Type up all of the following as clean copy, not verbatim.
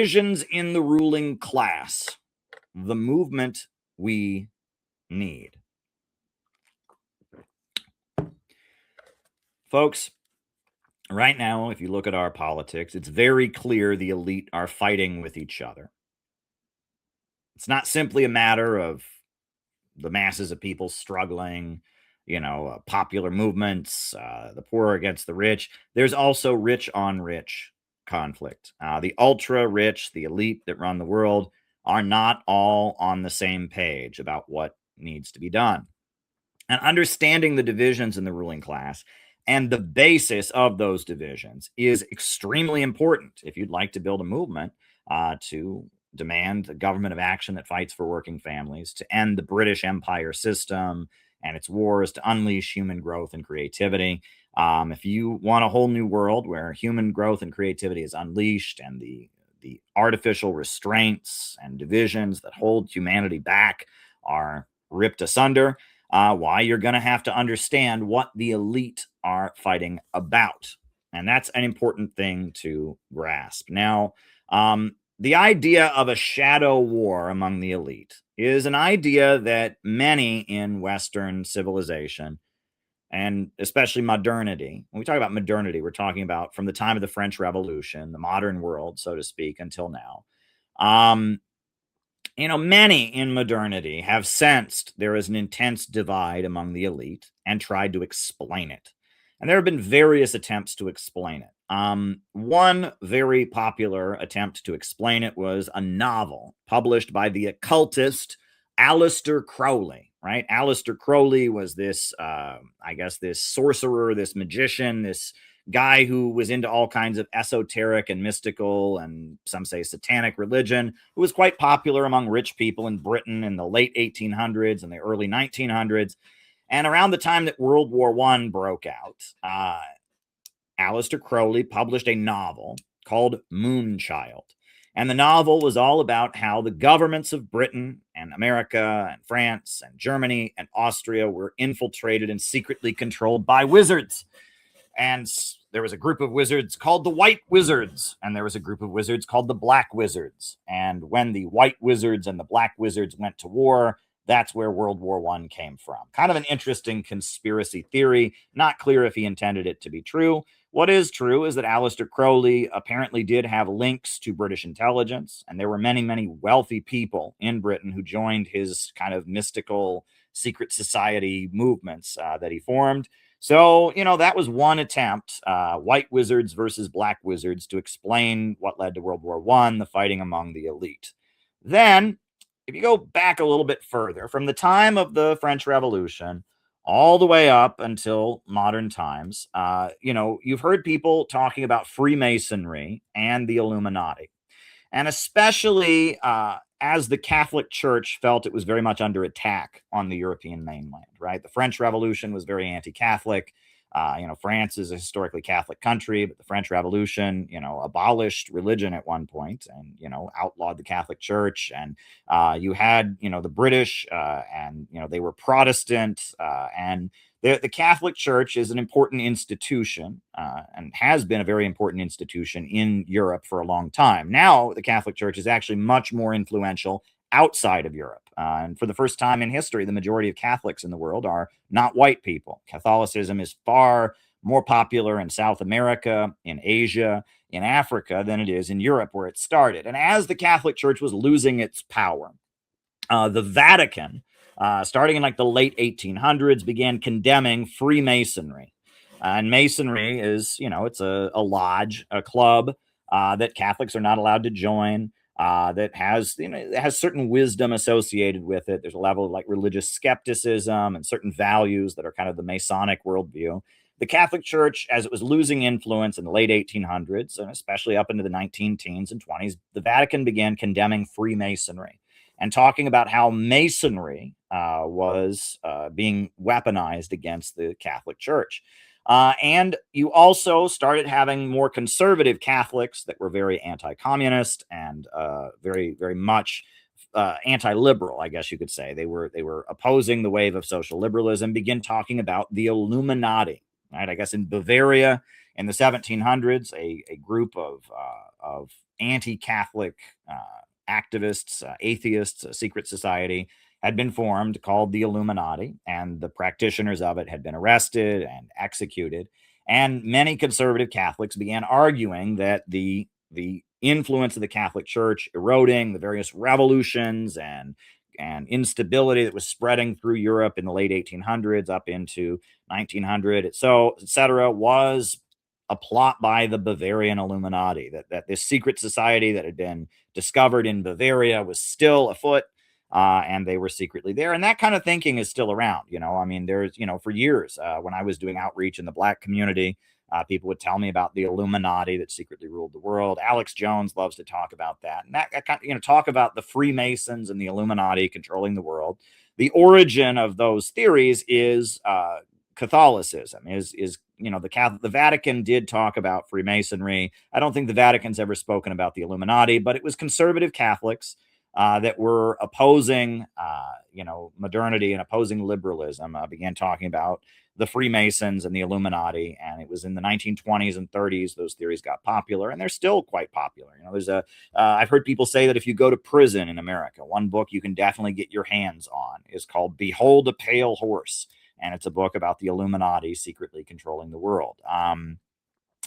Divisions in the ruling class, the movement we need. Folks, right now, if you look at our politics, it's very clear the elite are fighting with each other. It's not simply a matter of the masses of people struggling, popular movements, the poor against the rich. There's also rich on rich conflict. The ultra rich, the elite that run the world, are not all on the same page about what needs to be done. And understanding the divisions in the ruling class and the basis of those divisions is extremely important if you'd like to build a movement to demand a government of action that fights for working families, to end the British Empire system and its wars, to unleash human growth and creativity. If you want a whole new world where human growth and creativity is unleashed and the artificial restraints and divisions that hold humanity back are ripped asunder, why you're going to have to understand what the elite are fighting about. And that's an important thing to grasp. Now, the idea of a shadow war among the elite is an idea that many in Western civilization, and especially modernity, when we talk about modernity, we're talking about from the time of the French Revolution, the modern world, so to speak, until now. Many in modernity have sensed there is an intense divide among the elite and tried to explain it. And there have been various attempts to explain it. One very popular attempt to explain it was a novel published by the occultist Aleister Crowley, right? Aleister Crowley was this, this sorcerer, this magician, this guy who was into all kinds of esoteric and mystical and some say satanic religion, who was quite popular among rich people in Britain in the late 1800s and the early 1900s. And around the time that World War I broke out, Aleister Crowley published a novel called Moonchild. And the novel was all about how the governments of Britain and America and France and Germany and Austria were infiltrated and secretly controlled by wizards. And there was a group of wizards called the White Wizards, and there was a group of wizards called the Black Wizards. And when the White Wizards and the Black Wizards went to war, that's where World War I came from. Kind of an interesting conspiracy theory. Not clear if he intended it to be true. What is true is that Aleister Crowley apparently did have links to British intelligence, and there were many, many wealthy people in Britain who joined his kind of mystical secret society movements that he formed. So, that was one attempt, white wizards versus black wizards, to explain what led to World War I, the fighting among the elite. Then, if you go back a little bit further, from the time of the French Revolution all the way up until modern times, you've heard people talking about Freemasonry and the Illuminati. And especially as the Catholic Church felt it was very much under attack on the European mainland, right? The French Revolution was very anti-Catholic. France is a historically Catholic country, but the French Revolution, abolished religion at one point and, outlawed the Catholic Church. And you had, the British and, they were Protestant. And the Catholic Church is an important institution and has been a very important institution in Europe for a long time. Now, the Catholic Church is actually much more influential outside of Europe. And for the first time in history, the majority of Catholics in the world are not white people. Catholicism is far more popular in South America, in Asia, in Africa than it is in Europe, where it started. And as the Catholic Church was losing its power, the Vatican, starting in like the late 1800s, began condemning Freemasonry. And Masonry is, it's a lodge, a club that Catholics are not allowed to join. That has, it has certain wisdom associated with it. There's a level of like religious skepticism and certain values that are kind of the Masonic worldview. The Catholic Church, as it was losing influence in the late 1800s, and especially up into the 19 teens and 20s, the Vatican began condemning Freemasonry and talking about how Masonry was being weaponized against the Catholic Church. And you also started having more conservative Catholics that were very anti-communist and very, very much anti-liberal, I guess you could say. They were opposing the wave of social liberalism, begin talking about the Illuminati, right? I guess in Bavaria in the 1700s, a group of anti-Catholic activists, atheists, a secret society had been formed called the Illuminati, and the practitioners of it had been arrested and executed. And many conservative Catholics began arguing that the influence of the Catholic Church eroding, the various revolutions and instability that was spreading through Europe in the late 1800s up into 1900, so etc., was a plot by the Bavarian Illuminati. That this secret society that had been discovered in Bavaria was still afoot, and they were secretly there. And that kind of thinking is still around. I mean, there's, for years when I was doing outreach in the Black community, people would tell me about the Illuminati that secretly ruled the world. Alex Jones loves to talk about that. And that kind of, talk about the Freemasons and the Illuminati controlling the world. The origin of those theories is Catholicism. The Vatican did talk about Freemasonry. I don't think the Vatican's ever spoken about the Illuminati, but it was conservative Catholics that were opposing, modernity and opposing liberalism, began talking about the Freemasons and the Illuminati. And it was in the 1920s and 30s those theories got popular, and they're still quite popular. I've heard people say that if you go to prison in America, one book you can definitely get your hands on is called Behold a Pale Horse. And it's a book about the Illuminati secretly controlling the world. And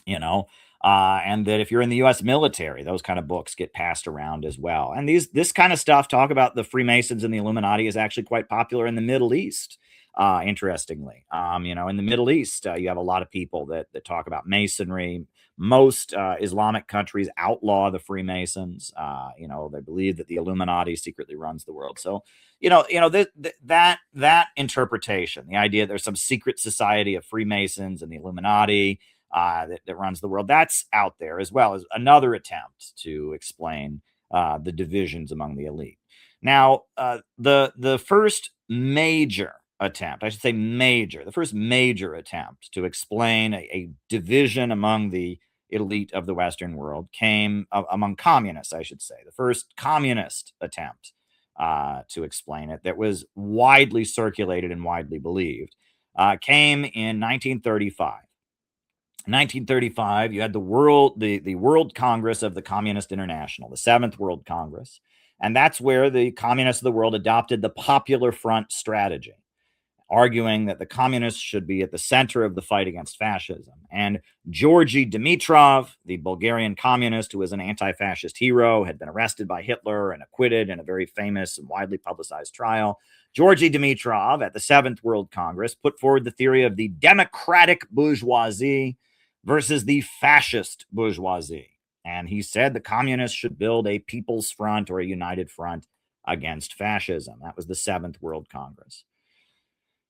that if you're in the U.S. military, those kind of books get passed around as well. And this kind of stuff, talk about the Freemasons and the Illuminati, is actually quite popular in the Middle East. Interestingly, in the Middle East, you have a lot of people that talk about Masonry. Most Islamic countries outlaw the Freemasons. They believe that the Illuminati secretly runs the world. So, that interpretation, the idea there's some secret society of Freemasons and the Illuminati that runs the world, that's out there as well as another attempt to explain the divisions among the elite. Now, the first major attempt, I should say the first major attempt to explain a division among the elite of the Western world came among communists, I should say. The first communist attempt to explain it that was widely circulated and widely believed came in 1935. 1935, you had the World Congress of the Communist International, the Seventh World Congress. And that's where the communists of the world adopted the Popular Front strategy, arguing that the communists should be at the center of the fight against fascism. And Georgy Dimitrov, the Bulgarian communist who was an anti-fascist hero, had been arrested by Hitler and acquitted in a very famous and widely publicized trial. Georgy Dimitrov, at the Seventh World Congress, put forward the theory of the democratic bourgeoisie versus the fascist bourgeoisie. And he said the communists should build a people's front or a united front against fascism. That was the Seventh World Congress.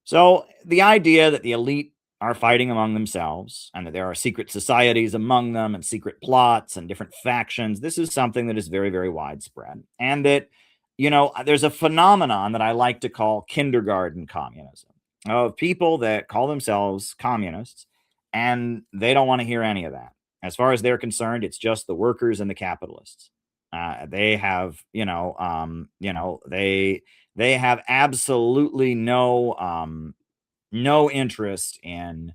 So the idea that the elite are fighting among themselves and that there are secret societies among them and secret plots and different factions, this is something that is very, very widespread. And that, there's a phenomenon that I like to call kindergarten communism, of people that call themselves communists and they don't want to hear any of that. As far as they're concerned, it's just the workers and the capitalists. They have, they have absolutely no interest in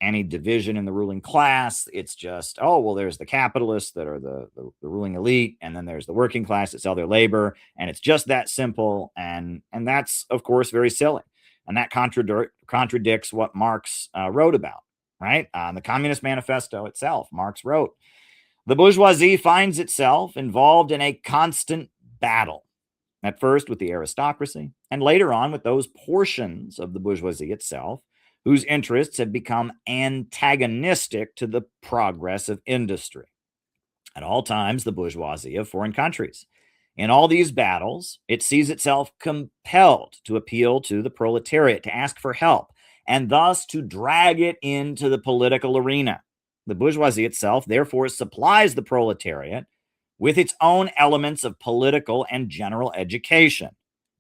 any division in the ruling class. It's just, there's the capitalists that are the ruling elite, and then there's the working class that sell their labor, and it's just that simple. And that's, of course, very silly. And that contradicts what Marx wrote about, right? The Communist Manifesto itself, Marx wrote, the bourgeoisie finds itself involved in a constant battle, at first with the aristocracy, and later on with those portions of the bourgeoisie itself whose interests have become antagonistic to the progress of industry. At all times, the bourgeoisie of foreign countries. In all these battles, it sees itself compelled to appeal to the proletariat, to ask for help, and thus to drag it into the political arena. The bourgeoisie itself, therefore, supplies the proletariat with its own elements of political and general education.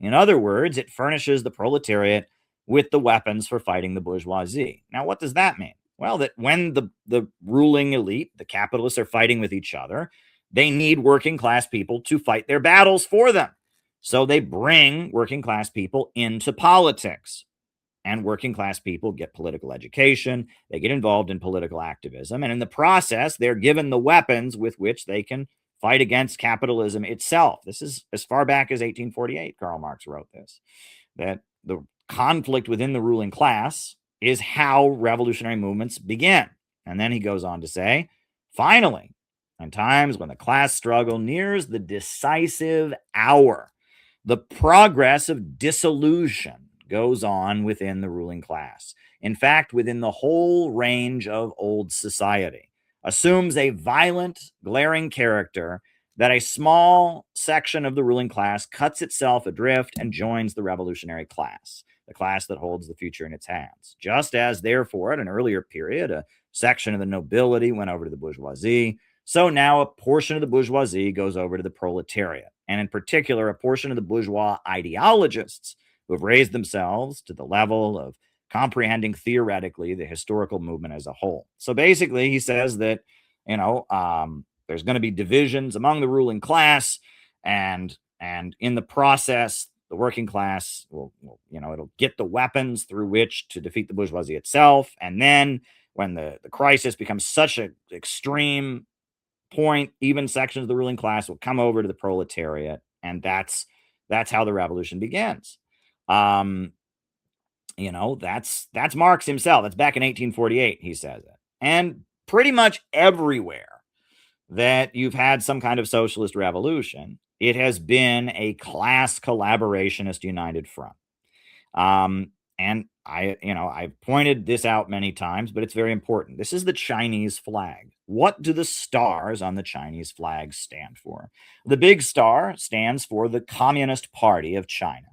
In other words, it furnishes the proletariat with the weapons for fighting the bourgeoisie. Now, what does that mean? Well, that when the ruling elite, the capitalists, are fighting with each other, they need working class people to fight their battles for them. So they bring working class people into politics. and working class people get political education. They get involved in political activism. And in the process, they're given the weapons with which they can fight against capitalism itself. This is as far back as 1848. Karl Marx wrote this, that the conflict within the ruling class is how revolutionary movements begin. And then he goes on to say, finally, in times when the class struggle nears the decisive hour, the progress of dissolution goes on within the ruling class. In fact, within the whole range of old society, assumes a violent, glaring character that a small section of the ruling class cuts itself adrift and joins the revolutionary class, the class that holds the future in its hands. Just as, therefore, at an earlier period, a section of the nobility went over to the bourgeoisie, so now a portion of the bourgeoisie goes over to the proletariat, and in particular, a portion of the bourgeois ideologists who have raised themselves to the level of comprehending theoretically the historical movement as a whole. So basically, he says that, there's going to be divisions among the ruling class, and in the process, the working class will it'll get the weapons through which to defeat the bourgeoisie itself. And then when the crisis becomes such an extreme point, even sections of the ruling class will come over to the proletariat, and that's how the revolution begins. That's Marx himself. That's back in 1848. He says it, and pretty much everywhere that you've had some kind of socialist revolution, it has been a class collaborationist united front. And I've pointed this out many times, but it's very important. This is the Chinese flag. What do the stars on the Chinese flag stand for? The big star stands for the Communist Party of China.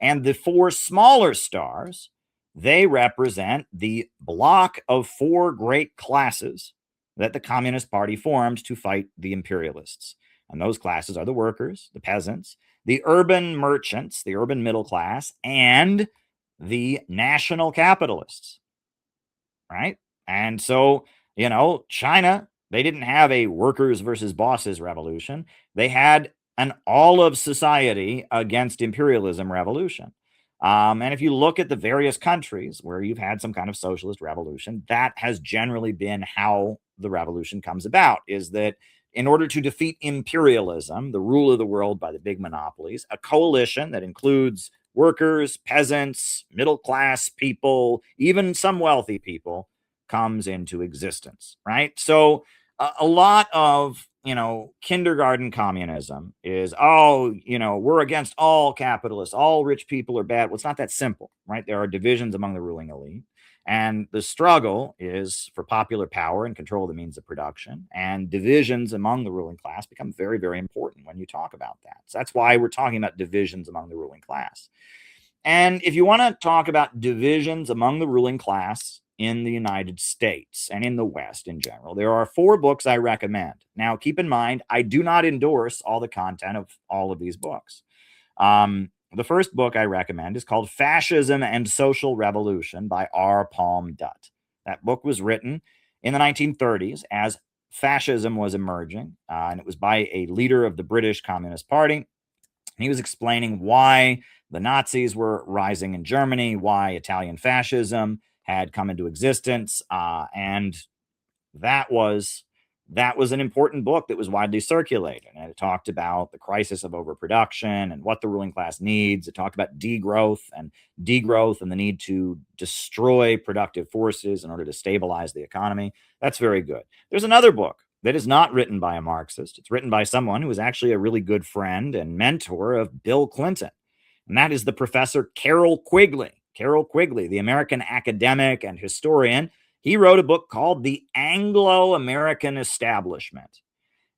And the four smaller stars, they represent the block of four great classes that the Communist Party formed to fight the imperialists. And those classes are the workers, the peasants, the urban merchants, the urban middle class, and the national capitalists, right? And so, China, they didn't have a workers versus bosses revolution. They had an all of society against imperialism revolution. And if you look at the various countries where you've had some kind of socialist revolution, that has generally been how the revolution comes about, is that in order to defeat imperialism, the rule of the world by the big monopolies, a coalition that includes workers, peasants, middle class people, even some wealthy people, comes into existence, right? So a lot of kindergarten communism is, we're against all capitalists, all rich people are bad. Well, it's not that simple, right? There are divisions among the ruling elite, and the struggle is for popular power and control of the means of production. And divisions among the ruling class become very, very important when you talk about that. So that's why we're talking about divisions among the ruling class. And if you want to talk about divisions among the ruling class in the United States and in the West in general, there are 4 books I recommend. Now, keep in mind, I do not endorse all the content of all of these books. The first book I recommend is called Fascism and Social Revolution by R. Palm Dutt. That book was written in the 1930s as fascism was emerging, and it was by a leader of the British Communist Party. And he was explaining why the Nazis were rising in Germany, why Italian fascism had come into existence, and that was an important book that was widely circulated. And it talked about the crisis of overproduction and what the ruling class needs. It talked about degrowth and the need to destroy productive forces in order to stabilize the economy. That's very good. There's another book that is not written by a Marxist. It's written by someone who was actually a really good friend and mentor of Bill Clinton. And that is the professor Carroll Quigley. Carroll Quigley, the American academic and historian. He wrote a book called The Anglo-American Establishment.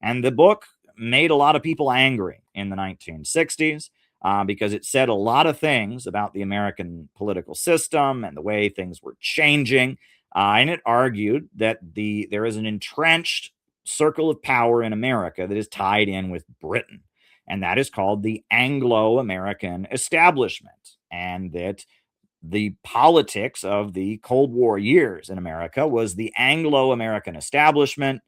And the book made a lot of people angry in the 1960s because it said a lot of things about the American political system and the way things were changing. And it argued that there is an entrenched circle of power in America that is tied in with Britain. And that is called the Anglo-American Establishment. And that the politics of the Cold War years in America was the Anglo-American establishment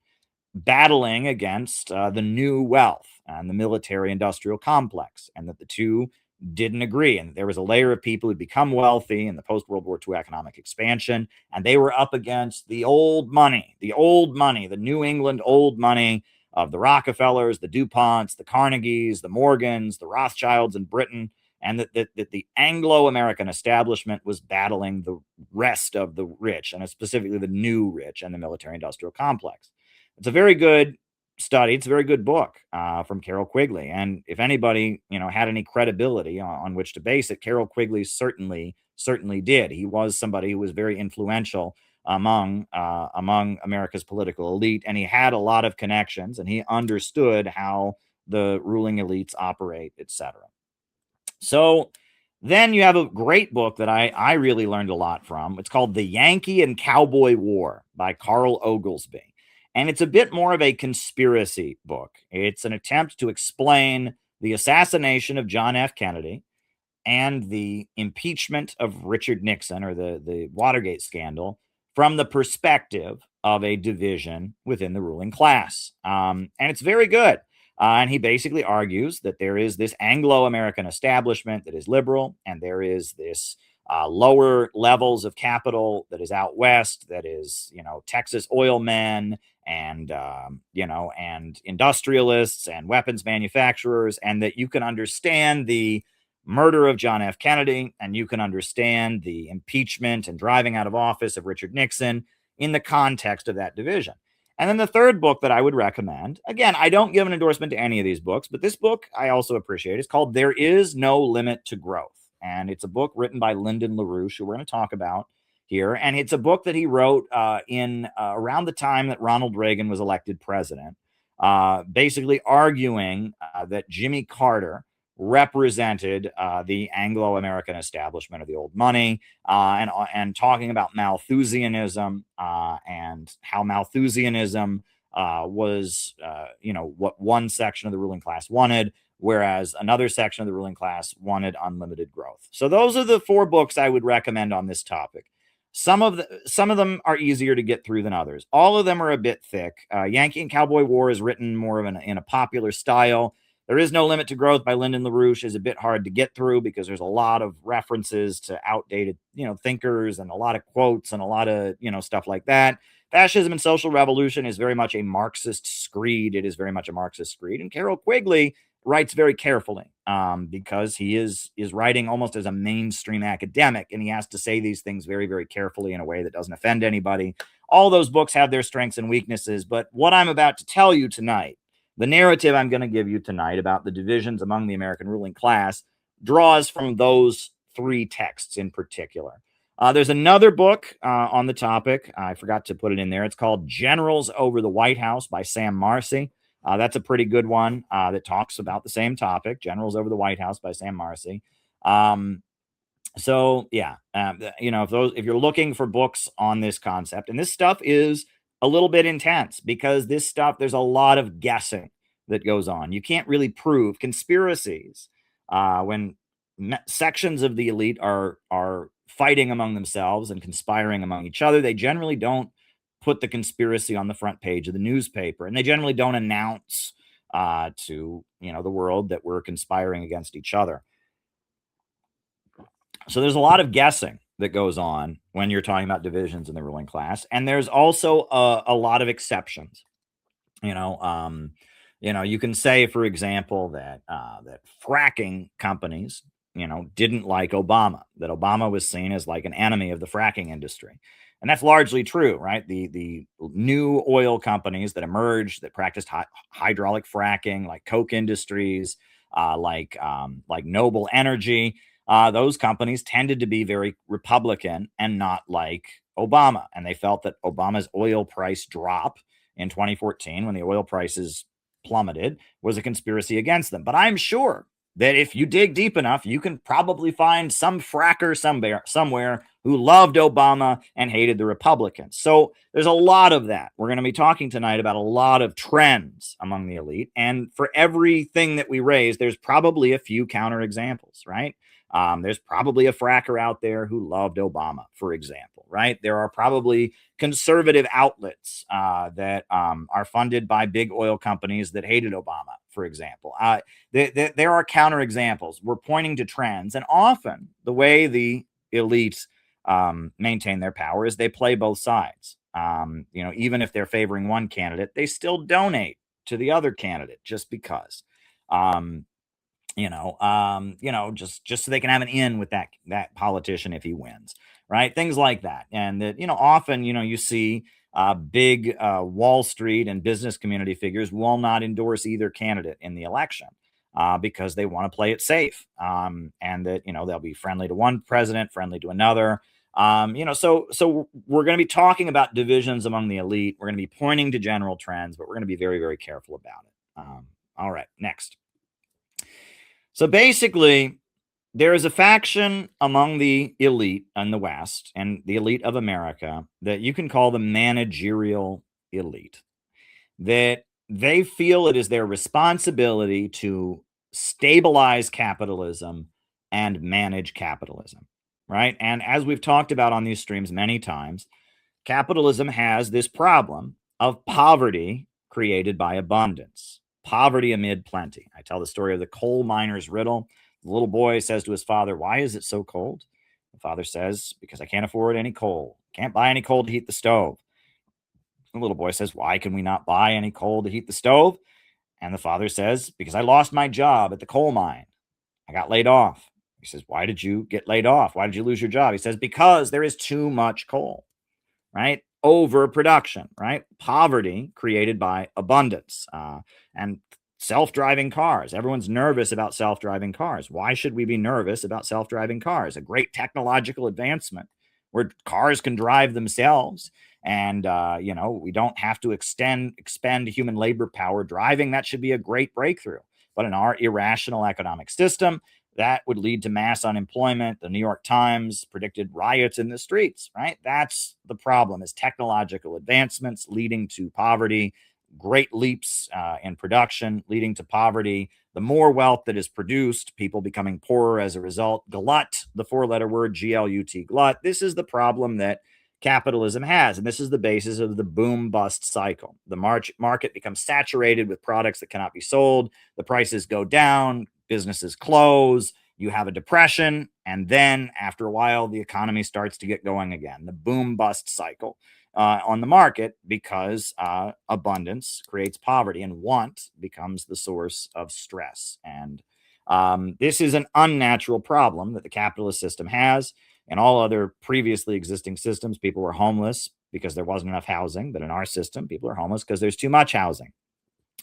battling against the new wealth and the military-industrial complex, and that the two didn't agree. And there was a layer of people who'd become wealthy in the post-World War II economic expansion, and they were up against the old money, the New England old money of the Rockefellers, the DuPonts, the Carnegies, the Morgans, the Rothschilds in Britain, and that the Anglo-American establishment was battling the rest of the rich, and specifically the new rich and the military-industrial complex. It's a very good study. It's a very good book from Carroll Quigley. And if anybody, had any credibility on which to base it, Carroll Quigley certainly did. He was somebody who was very influential among America's political elite, and he had a lot of connections, and he understood how the ruling elites operate, etc. So then you have a great book that I really learned a lot from. It's called The Yankee and Cowboy War by Carl Oglesby. And it's a bit more of a conspiracy book. It's an attempt to explain the assassination of John F. Kennedy and the impeachment of Richard Nixon, or the Watergate scandal, from the perspective of a division within the ruling class. And it's very good. And he basically argues that there is this Anglo-American establishment that is liberal, and there is this lower levels of capital that is out west, that is, Texas oil men and, and industrialists and weapons manufacturers, and that you can understand the murder of John F. Kennedy, and you can understand the impeachment and driving out of office of Richard Nixon in the context of that division. And then the third book that I would recommend, again, I don't give an endorsement to any of these books, but this book I also appreciate. It's called There Is No Limit to Growth. And it's a book written by Lyndon LaRouche, who we're going to talk about here. And it's a book that he wrote in around the time that Ronald Reagan was elected president, basically arguing that Jimmy Carter represented the Anglo-American establishment of the old money, and talking about Malthusianism, and how Malthusianism was, what one section of the ruling class wanted, whereas another section of the ruling class wanted unlimited growth. So those are the four books I would recommend on this topic. Some of them are easier to get through than others. All of them are a bit thick. Yankee and Cowboy War is written more of in a popular style. There Is No Limit to Growth by Lyndon LaRouche is a bit hard to get through because there's a lot of references to outdated, thinkers, and a lot of quotes and a lot of, stuff like that. Fascism and Social Revolution is very much a Marxist screed. It is very much a Marxist screed. And Carroll Quigley writes very carefully because he is writing almost as a mainstream academic, and he has to say these things very, very carefully in a way that doesn't offend anybody. All those books have their strengths and weaknesses, but what I'm about to tell you tonight, the narrative I'm going to give you tonight about the divisions among the American ruling class, draws from those three texts in particular. There's another book on the topic. I forgot to put it in there. It's called Generals Over the White House by Sam Marcy. That's a pretty good one that talks about the same topic, Generals Over the White House by Sam Marcy. So yeah, if you're looking for books on this concept, and this stuff is a little bit intense because this stuff, there's a lot of guessing that goes on. You can't really prove conspiracies when sections of the elite are fighting among themselves and conspiring among each other. They generally don't put the conspiracy on the front page of the newspaper, and they generally don't announce to the world that we're conspiring against each other. So there's a lot of guessing that goes on when you're talking about divisions in the ruling class, and there's also a lot of exceptions. You can say, for example, that fracking companies, didn't like Obama, that Obama was seen as like an enemy of the fracking industry. And that's largely true, right? The new oil companies that emerged that practiced hydraulic fracking, like Koch Industries, like Noble Energy, those companies tended to be very Republican and not like Obama. And they felt that Obama's oil price drop in 2014, when the oil prices plummeted, was a conspiracy against them. But I'm sure that if you dig deep enough, you can probably find some fracker somewhere who loved Obama and hated the Republicans. So there's a lot of that. We're going to be talking tonight about a lot of trends among the elite. And for everything that we raise, there's probably a few counterexamples, right? There's probably a fracker out there who loved Obama, for example, right? There are probably conservative outlets that are funded by big oil companies that hated Obama, for example. There are counterexamples. We're pointing to trends, and often the way the elites maintain their power is they play both sides. Even if they're favoring one candidate, they still donate to the other candidate just because. Just so they can have an in with that politician if he wins, right? Things like that. And that, often, you see big Wall Street and business community figures will not endorse either candidate in the election because they want to play it safe. And that, they'll be friendly to one president, friendly to another. So we're going to be talking about divisions among the elite. We're going to be pointing to general trends, but we're going to be very, very careful about it. All right, next. So basically, there is a faction among the elite in the West and the elite of America that you can call the managerial elite, that they feel it is their responsibility to stabilize capitalism and manage capitalism, right? And as we've talked about on these streams many times, capitalism has this problem of poverty created by abundance. Poverty amid plenty. I tell the story of the coal miner's riddle. The little boy says to his father, "Why is it so cold?" The father says, "Because I can't afford any coal. Can't buy any coal to heat the stove." The little boy says, "Why can we not buy any coal to heat the stove?" And the father says, "Because I lost my job at the coal mine. I got laid off." He says, "Why did you get laid off? Why did you lose your job?" He says, "Because there is too much coal." Right? Overproduction, right? Poverty created by abundance and self-driving cars. Everyone's nervous about self-driving cars. Why should we be nervous about self-driving cars? A great technological advancement where cars can drive themselves and, we don't have to expend human labor power driving. That should be a great breakthrough. But in our irrational economic system, that would lead to mass unemployment. The New York Times predicted riots in the streets, right? That's the problem, is technological advancements leading to poverty, great leaps in production leading to poverty. The more wealth that is produced, people becoming poorer as a result. Glut, the four-letter word, G-L-U-T, glut. This is the problem that capitalism has, and this is the basis of the boom-bust cycle. The market becomes saturated with products that cannot be sold. The prices go down. Businesses close, you have a depression, and then after a while, the economy starts to get going again. The boom-bust cycle on the market because abundance creates poverty and want becomes the source of stress. And this is an unnatural problem that the capitalist system has. In all other previously existing systems, people were homeless because there wasn't enough housing. But in our system, people are homeless because there's too much housing.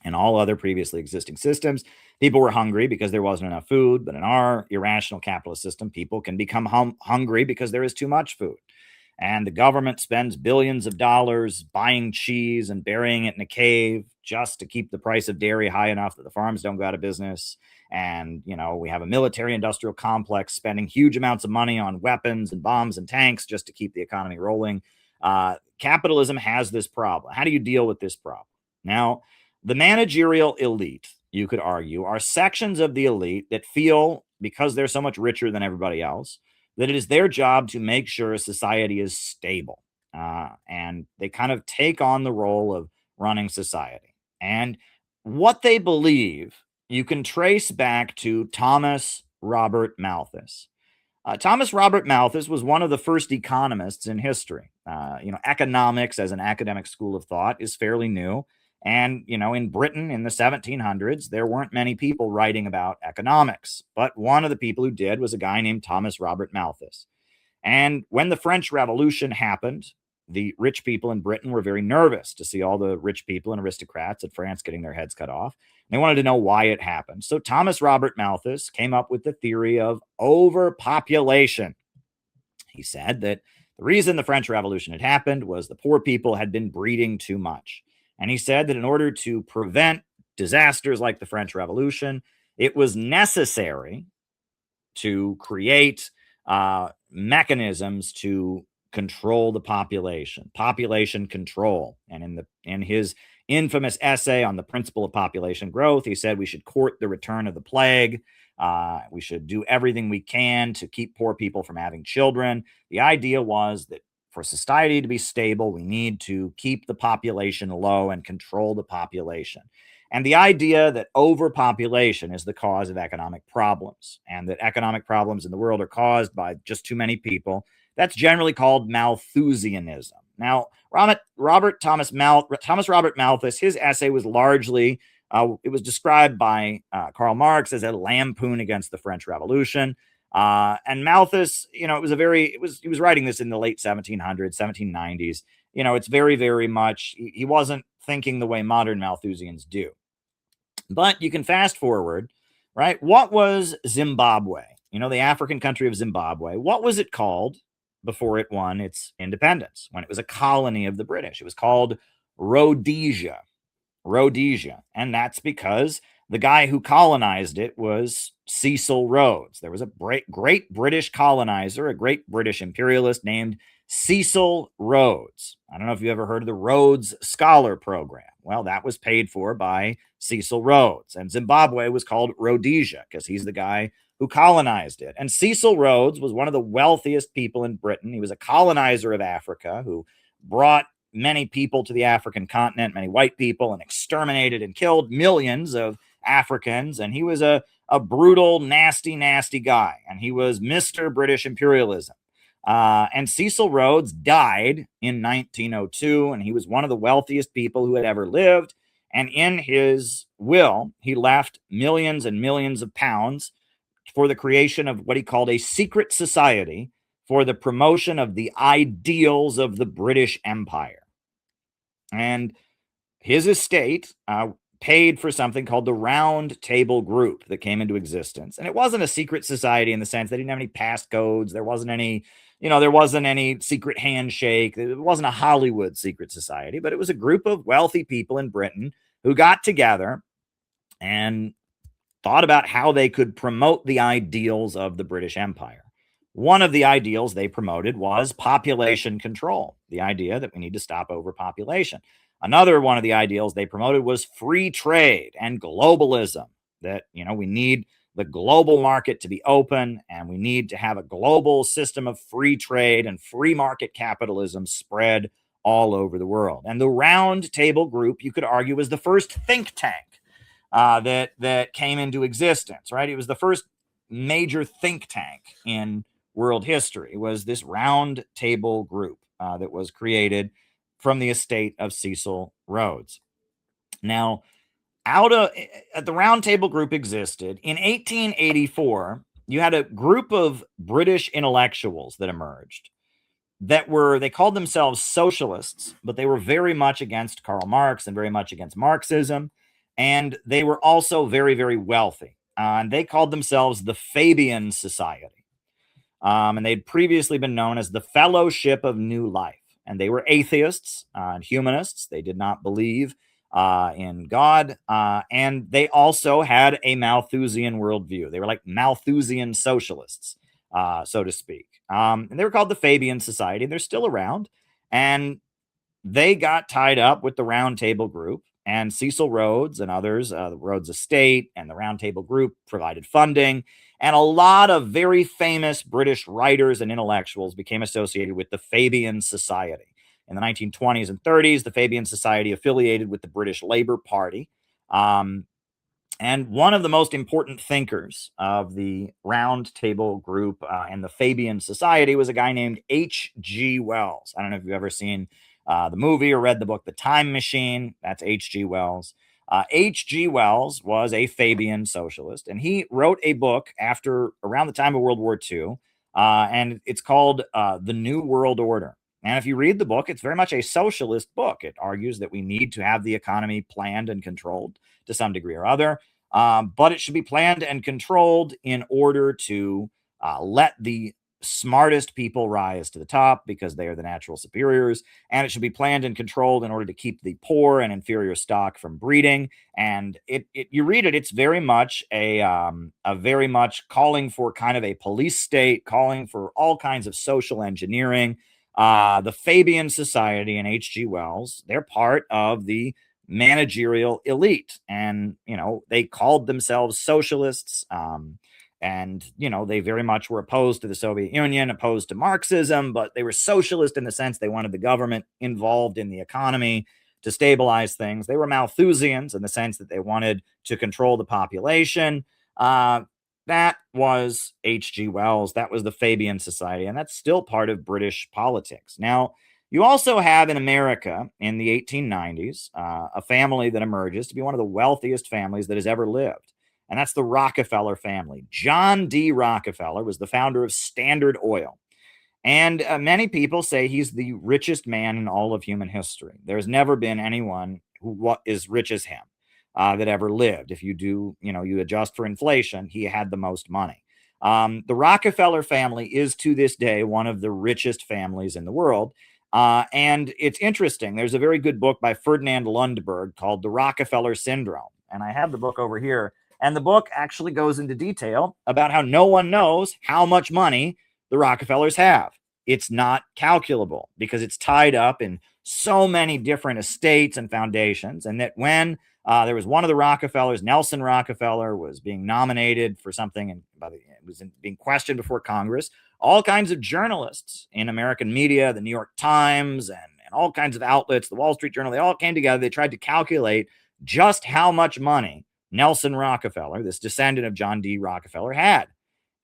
In all other previously existing systems, people were hungry because there wasn't enough food. But in our irrational capitalist system, people can become hungry because there is too much food. And the government spends billions of dollars buying cheese and burying it in a cave just to keep the price of dairy high enough that the farms don't go out of business. And, we have a military industrial complex spending huge amounts of money on weapons and bombs and tanks just to keep the economy rolling. Capitalism has this problem. How do you deal with this problem? Now, the managerial elite, you could argue, are sections of the elite that feel, because they're so much richer than everybody else, that it is their job to make sure society is stable. And they kind of take on the role of running society. And what they believe, you can trace back to Thomas Robert Malthus. Thomas Robert Malthus was one of the first economists in history. Economics as an academic school of thought is fairly new. And, in Britain in the 1700s, there weren't many people writing about economics. But one of the people who did was a guy named Thomas Robert Malthus. And when the French Revolution happened, the rich people in Britain were very nervous to see all the rich people and aristocrats of France getting their heads cut off. They wanted to know why it happened. So Thomas Robert Malthus came up with the theory of overpopulation. He said that the reason the French Revolution had happened was the poor people had been breeding too much. And he said that in order to prevent disasters like the French Revolution, it was necessary to create mechanisms to control the population control. And in his infamous essay on the principle of population growth, he said we should court the return of the plague. We should do everything we can to keep poor people from having children. The idea was that for society to be stable, we need to keep the population low and control the population. And the idea that overpopulation is the cause of economic problems, and that economic problems in the world are caused by just too many people, that's generally called Malthusianism. Now, Thomas Robert Malthus, his essay was largely, it was described by Karl Marx as a lampoon against the French Revolution. And Malthus, he was writing this in the late 1700s, 1790s. It's very, very much, he wasn't thinking the way modern Malthusians do. But you can fast forward, right? What was Zimbabwe? The African country of Zimbabwe. What was it called before it won its independence, when it was a colony of the British? It was called Rhodesia. Rhodesia. And that's because the guy who colonized it was Cecil Rhodes. There was a great British colonizer, a great British imperialist named Cecil Rhodes. I don't know if you ever heard of the Rhodes Scholar Program. Well, that was paid for by Cecil Rhodes. And Zimbabwe was called Rhodesia because he's the guy who colonized it. And Cecil Rhodes was one of the wealthiest people in Britain. He was a colonizer of Africa who brought many people to the African continent, many white people, and exterminated and killed millions of Africans. And he was a brutal, nasty, nasty guy. And he was Mr. British imperialism. And Cecil Rhodes died in 1902, and he was one of the wealthiest people who had ever lived. And in his will, he left millions and millions of pounds for the creation of what he called a secret society for the promotion of the ideals of the British Empire. And his estate paid for something called the Round Table Group that came into existence. And it wasn't a secret society in the sense they didn't have any passcodes. There wasn't any, there wasn't any secret handshake. It wasn't a Hollywood secret society, but it was a group of wealthy people in Britain who got together and thought about how they could promote the ideals of the British Empire. One of the ideals they promoted was population control, the idea that we need to stop overpopulation. Another one of the ideals they promoted was free trade and globalism, that, we need the global market to be open, and we need to have a global system of free trade and free market capitalism spread all over the world. And the Round Table Group, you could argue, was the first think tank that came into existence, right? It was the first major think tank in world history, was this Round Table Group that was created from the estate of Cecil Rhodes. Now, the Round Table Group existed in 1884. You had a group of British intellectuals that emerged they called themselves socialists, but they were very much against Karl Marx and very much against Marxism. And they were also very, very wealthy. And they called themselves the Fabian Society. And they'd previously been known as the Fellowship of New Life. And they were atheists and humanists. They did not believe in God. And they also had a Malthusian worldview. They were like Malthusian socialists, so to speak. And they were called the Fabian Society. They're still around. And they got tied up with the Round Table Group. And Cecil Rhodes and others, the Rhodes Estate and the Round Table Group provided funding. And a lot of very famous British writers and intellectuals became associated with the Fabian Society. In the 1920s and 30s, the Fabian Society affiliated with the British Labour Party. And one of the most important thinkers of the Round Table Group and the Fabian Society was a guy named H.G. Wells. I don't know if you've ever seen the movie or read the book The Time Machine. That's H.G. Wells. H.G. Wells was a Fabian socialist, and he wrote a book around the time of World War II, and it's called The New World Order. And if you read the book, it's very much a socialist book. It argues that we need to have the economy planned and controlled to some degree or other, but it should be planned and controlled in order to let the smartest people rise to the top because they are the natural superiors, and it should be planned and controlled in order to keep the poor and inferior stock from breeding. And you read it, it's very much a very much calling for kind of a police state, calling for all kinds of social engineering. The Fabian Society and H.G. Wells, they're part of the managerial elite, and they called themselves socialists. And, they very much were opposed to the Soviet Union, opposed to Marxism, but they were socialist in the sense they wanted the government involved in the economy. to stabilize things. They were Malthusians in the sense that they wanted to control the population. That was H.G. Wells. That was the Fabian Society, and that's still part of British politics. Now, you also have in America in the 1890s a family that emerges to be one of the wealthiest families that has ever lived, and that's the Rockefeller family. John D. Rockefeller was the founder of Standard Oil. And many people say he's the richest man in all of human history. There's never been anyone who is rich as him that ever lived. If you do, you adjust for inflation, he had the most money. The Rockefeller family is to this day one of the richest families in the world. And it's interesting. There's a very good book by Ferdinand Lundberg called The Rockefeller Syndrome. And I have the book over here. And the book actually goes into detail about how no one knows how much money the Rockefellers have. It's not calculable because it's tied up in so many different estates and foundations. And that when there was one of the Rockefellers, Nelson Rockefeller, was being nominated for something and being questioned before Congress, all kinds of journalists in American media, the New York Times and all kinds of outlets, the Wall Street Journal, they all came together. They tried to calculate just how much money Nelson Rockefeller, this descendant of John D. Rockefeller, had.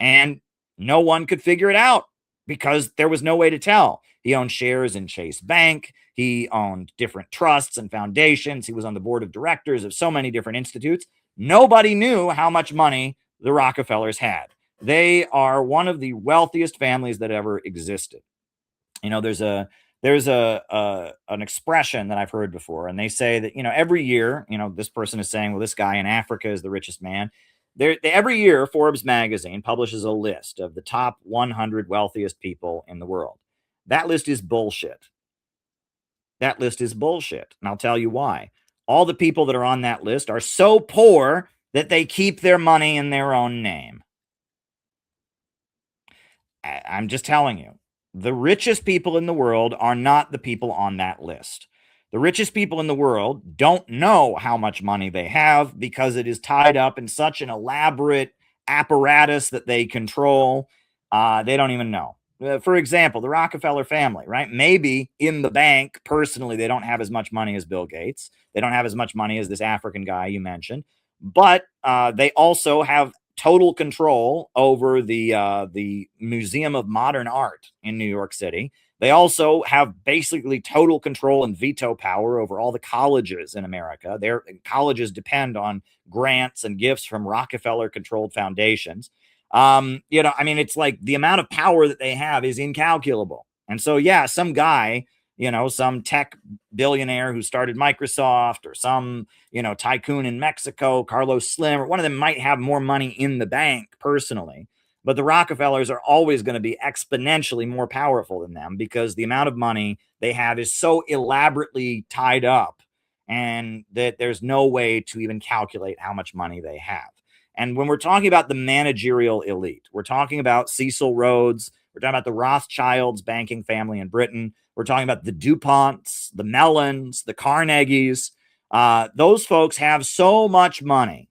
And no one could figure it out because there was no way to tell. He owned shares in Chase Bank. He owned different trusts and foundations. He was on the board of directors of so many different institutes. Nobody knew how much money the Rockefellers had. They are one of the wealthiest families that ever existed. There's an expression that I've heard before, and they say that, every year, this person is saying, well, this guy in Africa is the richest man. Every year, Forbes magazine publishes a list of the top 100 wealthiest people in the world. That list is bullshit. That list is bullshit. And I'll tell you why. All the people that are on that list are so poor that they keep their money in their own name. I'm just telling you, the richest people in the world are not the people on that list. The richest people in the world don't know how much money they have because it is tied up in such an elaborate apparatus that they control. They don't even know. For example, the Rockefeller family, right? Maybe in the bank, personally, they don't have as much money as Bill Gates. They don't have as much money as this African guy you mentioned. But they also have total control over the Museum of Modern Art in New York City. They also have basically total control and veto power over all the colleges in America. Their colleges depend on grants and gifts from Rockefeller-controlled foundations. It's like the amount of power that they have is incalculable. And so, yeah, some guy, some tech billionaire who started Microsoft or some, tycoon in Mexico, Carlos Slim, or one of them might have more money in the bank personally. But the Rockefellers are always going to be exponentially more powerful than them because the amount of money they have is so elaborately tied up and that there's no way to even calculate how much money they have. And when we're talking about the managerial elite, we're talking about Cecil Rhodes, we're talking about the Rothschilds banking family in Britain, we're talking about the DuPonts, the Mellons, the Carnegies. Those folks have so much money,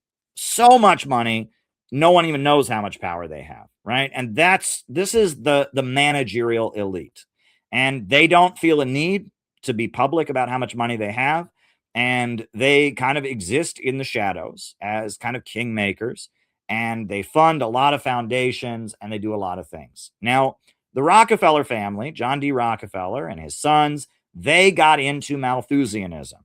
no one even knows how much power they have, right? And this is the managerial elite. And they don't feel a need to be public about how much money they have. And they kind of exist in the shadows as kind of kingmakers. And they fund a lot of foundations and they do a lot of things. Now, the Rockefeller family, John D. Rockefeller and his sons, they got into Malthusianism.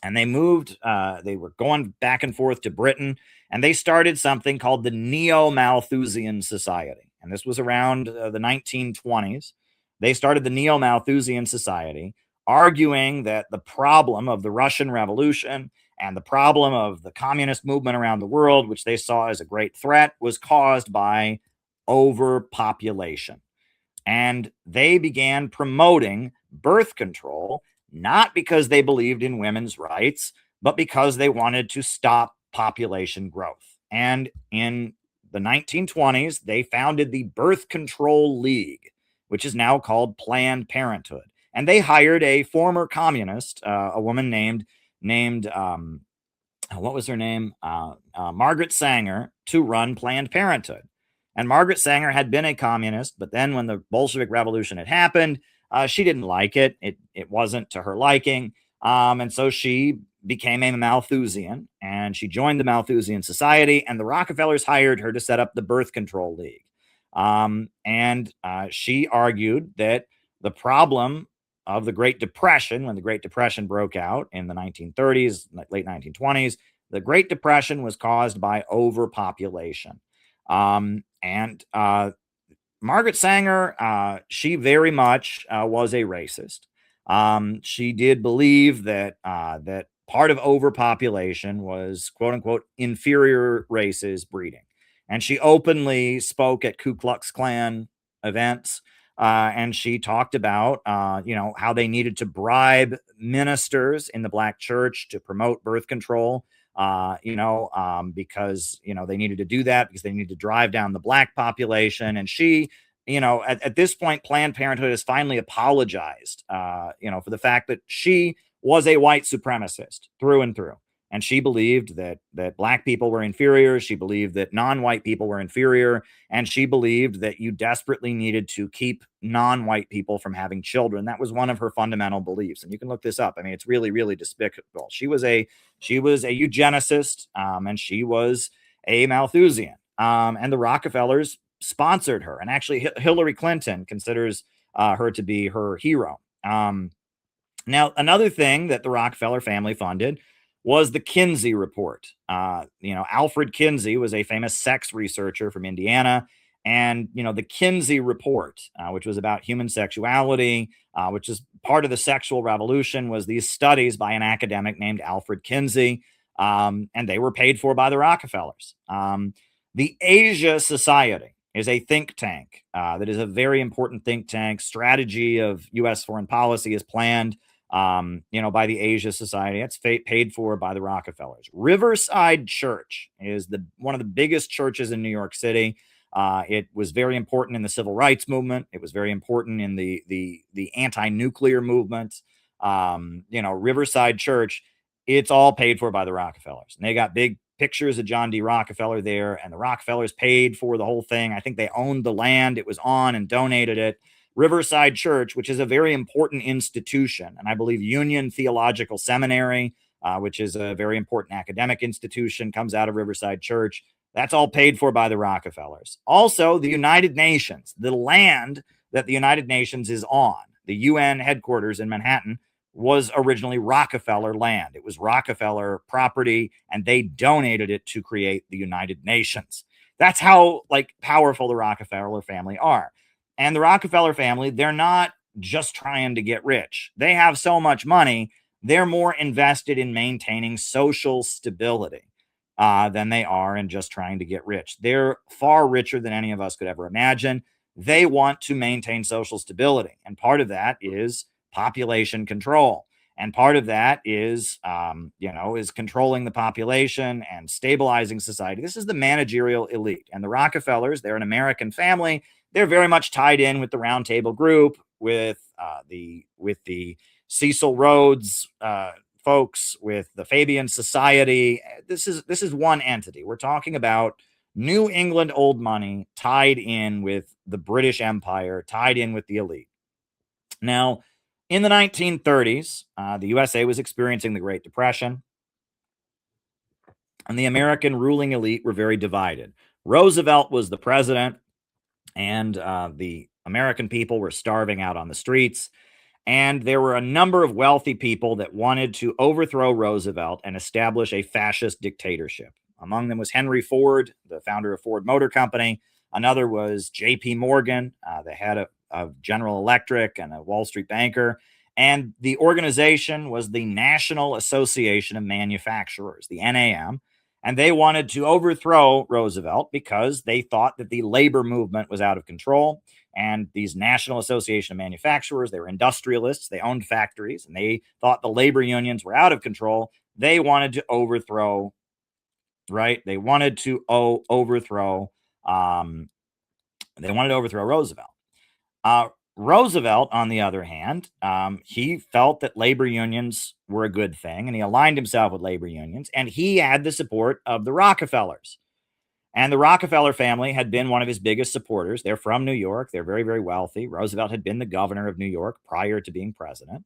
And they moved, they were going back and forth to Britain, and they started something called the Neo-Malthusian Society. And this was around the 1920s. They started the Neo-Malthusian Society, arguing that the problem of the Russian Revolution and the problem of the communist movement around the world, which they saw as a great threat, was caused by overpopulation. And they began promoting birth control, not because they believed in women's rights, but because they wanted to stop population growth. And in the 1920s, they founded the Birth Control League, which is now called Planned Parenthood. And they hired a former communist, a woman named what was her name? Margaret Sanger, to run Planned Parenthood. And Margaret Sanger had been a communist, but then when the Bolshevik Revolution had happened, she didn't like it. It wasn't to her liking. And so she became a Malthusian, and she joined the Malthusian Society, and the Rockefellers hired her to set up the Birth Control League. And she argued that the problem of the Great Depression, when the Great Depression broke out in the 1930s, late 1920s, the Great Depression was caused by overpopulation. And Margaret Sanger, she very much was a racist. She did believe that that part of overpopulation was "quote unquote" inferior races breeding, and she openly spoke at Ku Klux Klan events. And she talked about, how they needed to bribe ministers in the black church to promote birth control. Because they needed to do that because they needed to drive down the black population. And she, at this point, Planned Parenthood has finally apologized, for the fact that she was a white supremacist through and through. And she believed that black people were inferior. She believed that non-white people were inferior. And she believed that you desperately needed to keep non-white people from having children. That was one of her fundamental beliefs. And you can look this up. I mean, it's really, really despicable. She was a eugenicist, and she was a Malthusian. And the Rockefellers sponsored her. And actually, Hillary Clinton considers her to be her hero. Now, another thing that the Rockefeller family funded was the Kinsey Report. Alfred Kinsey was a famous sex researcher from Indiana. And, the Kinsey Report, which was about human sexuality, which is part of the sexual revolution, was these studies by an academic named Alfred Kinsey. And they were paid for by the Rockefellers. The Asia Society is a think tank that is a very important think tank. Strategy of U.S. foreign policy is planned by the Asia Society. That's paid for by the Rockefellers. Riverside Church is one of the biggest churches in New York City. It was very important in the civil rights movement. It was very important in the anti-nuclear movement. Riverside Church, it's all paid for by the Rockefellers. And they got big pictures of John D. Rockefeller there, and the Rockefellers paid for the whole thing. I think they owned the land it was on and donated it. Riverside Church, which is a very important institution, and I believe Union Theological Seminary, which is a very important academic institution, comes out of Riverside Church. That's all paid for by the Rockefellers. Also, the United Nations, the land that the United Nations is on, the UN headquarters in Manhattan, was originally Rockefeller land. It was Rockefeller property, and they donated it to create the United Nations. That's how powerful the Rockefeller family are. And the Rockefeller family, they're not just trying to get rich. They have so much money, they're more invested in maintaining social stability than they are in just trying to get rich. They're far richer than any of us could ever imagine. They want to maintain social stability. And part of that is population control. And part of that is controlling the population and stabilizing society. This is the managerial elite. And the Rockefellers, they're an American family. They're very much tied in with the Round Table Group, with the Cecil Rhodes folks, with the Fabian Society. This is one entity. We're talking about New England old money tied in with the British Empire, tied in with the elite. Now, in the 1930s, the USA was experiencing the Great Depression, and the American ruling elite were very divided. Roosevelt was the president, and the American people were starving out on the streets. And there were a number of wealthy people that wanted to overthrow Roosevelt and establish a fascist dictatorship. Among them was Henry Ford, the founder of Ford Motor Company. Another was J.P. Morgan, the head of General Electric and a Wall Street banker. And the organization was the National Association of Manufacturers, the NAM. And they wanted to overthrow Roosevelt because they thought that the labor movement was out of control. And these National Association of Manufacturers, they were industrialists, they owned factories, and they thought the labor unions were out of control. They wanted to overthrow, right? They wanted to overthrow Roosevelt. Roosevelt, on the other hand, he felt that labor unions were a good thing, and he aligned himself with labor unions, and he had the support of the Rockefellers. And the Rockefeller family had been one of his biggest supporters. They're from New York. They're very, very wealthy. Roosevelt had been the governor of New York prior to being president.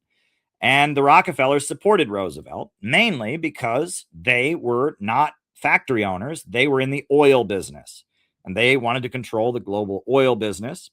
And the Rockefellers supported Roosevelt mainly because they were not factory owners. They were in the oil business and they wanted to control the global oil business.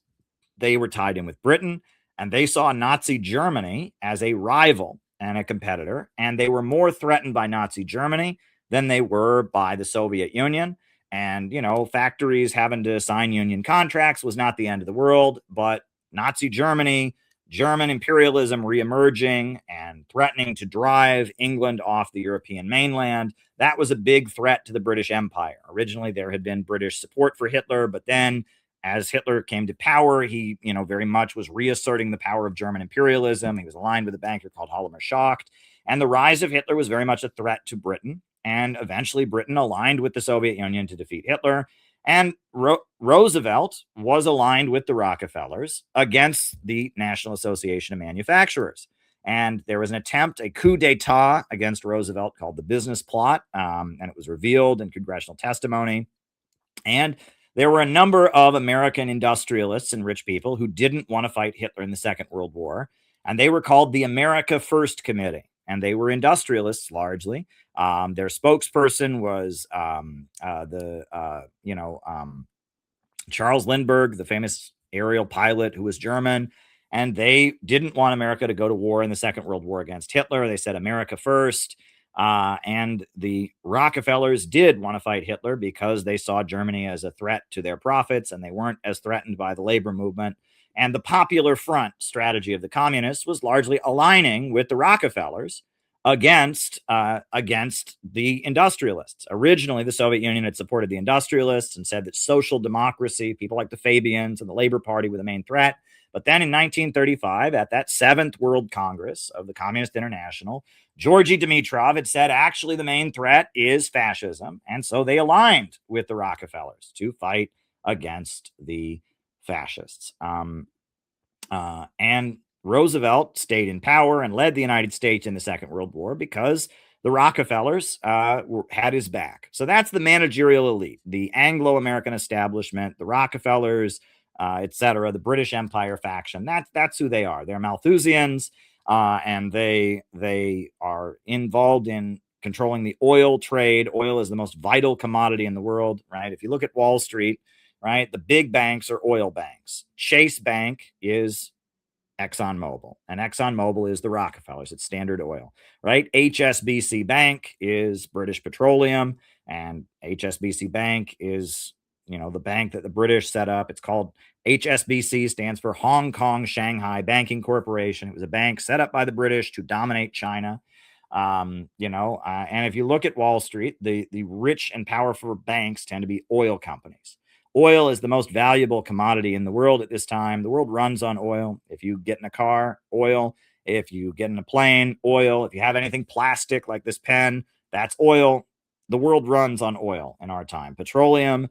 They were tied in with Britain and they saw Nazi Germany as a rival and a competitor. And they were more threatened by Nazi Germany than they were by the Soviet Union. And, factories having to sign union contracts was not the end of the world, but Nazi Germany, German imperialism reemerging and threatening to drive England off the European mainland, that was a big threat to the British Empire. Originally, there had been British support for Hitler, but then as Hitler came to power, he, very much was reasserting the power of German imperialism. He was aligned with a banker called Hjalmar Schacht. And the rise of Hitler was very much a threat to Britain. And eventually, Britain aligned with the Soviet Union to defeat Hitler. And Roosevelt was aligned with the Rockefellers against the National Association of Manufacturers. And there was an attempt, a coup d'etat against Roosevelt called the Business Plot. And it was revealed in congressional testimony. And there were a number of American industrialists and rich people who didn't want to fight Hitler in the Second World War. And they were called the America First Committee. And they were industrialists largely. Their spokesperson was Charles Lindbergh, the famous aerial pilot who was German. And they didn't want America to go to war in the Second World War against Hitler. They said America first. And the Rockefellers did want to fight Hitler because they saw Germany as a threat to their profits and they weren't as threatened by the labor movement. And the Popular Front strategy of the communists was largely aligning with the Rockefellers against the industrialists. Originally, the Soviet Union had supported the industrialists and said that social democracy, people like the Fabians and the Labor Party were the main threat. But then in 1935, at that 7th World Congress of the Communist International, Georgy Dimitrov had said, actually, the main threat is fascism. And so they aligned with the Rockefellers to fight against the fascists. And Roosevelt stayed in power and led the United States in the Second World War because the Rockefellers had his back. So that's the managerial elite, the Anglo-American establishment, the Rockefellers, etc., the British Empire faction. That's who they are. They're Malthusians, and they are involved in controlling the oil trade. Oil is the most vital commodity in the world, right? If you look at Wall Street, right, the big banks are oil banks. Chase Bank is ExxonMobil, and ExxonMobil is the Rockefellers. It's Standard Oil, right? HSBC Bank is British Petroleum, and HSBC Bank is, the bank that the British set up. It's called HSBC, stands for Hong Kong Shanghai Banking Corporation. It was a bank set up by the British to dominate China. And if you look at Wall Street, the rich and powerful banks tend to be oil companies. Oil is the most valuable commodity in the world at this time. The world runs on oil. If you get in a car, oil. If you get in a plane, oil. If you have anything plastic like this pen, that's oil. The world runs on oil in our time. Petroleum,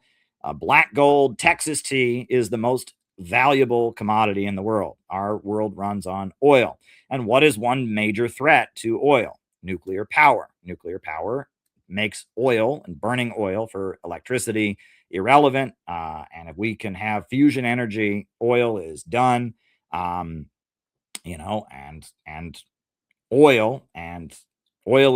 black gold, Texas tea is the most valuable commodity in the world. Our world runs on oil. And what is one major threat to oil? Nuclear power. Nuclear power makes oil and burning oil for electricity irrelevant. And if we can have fusion energy, oil is done. And oil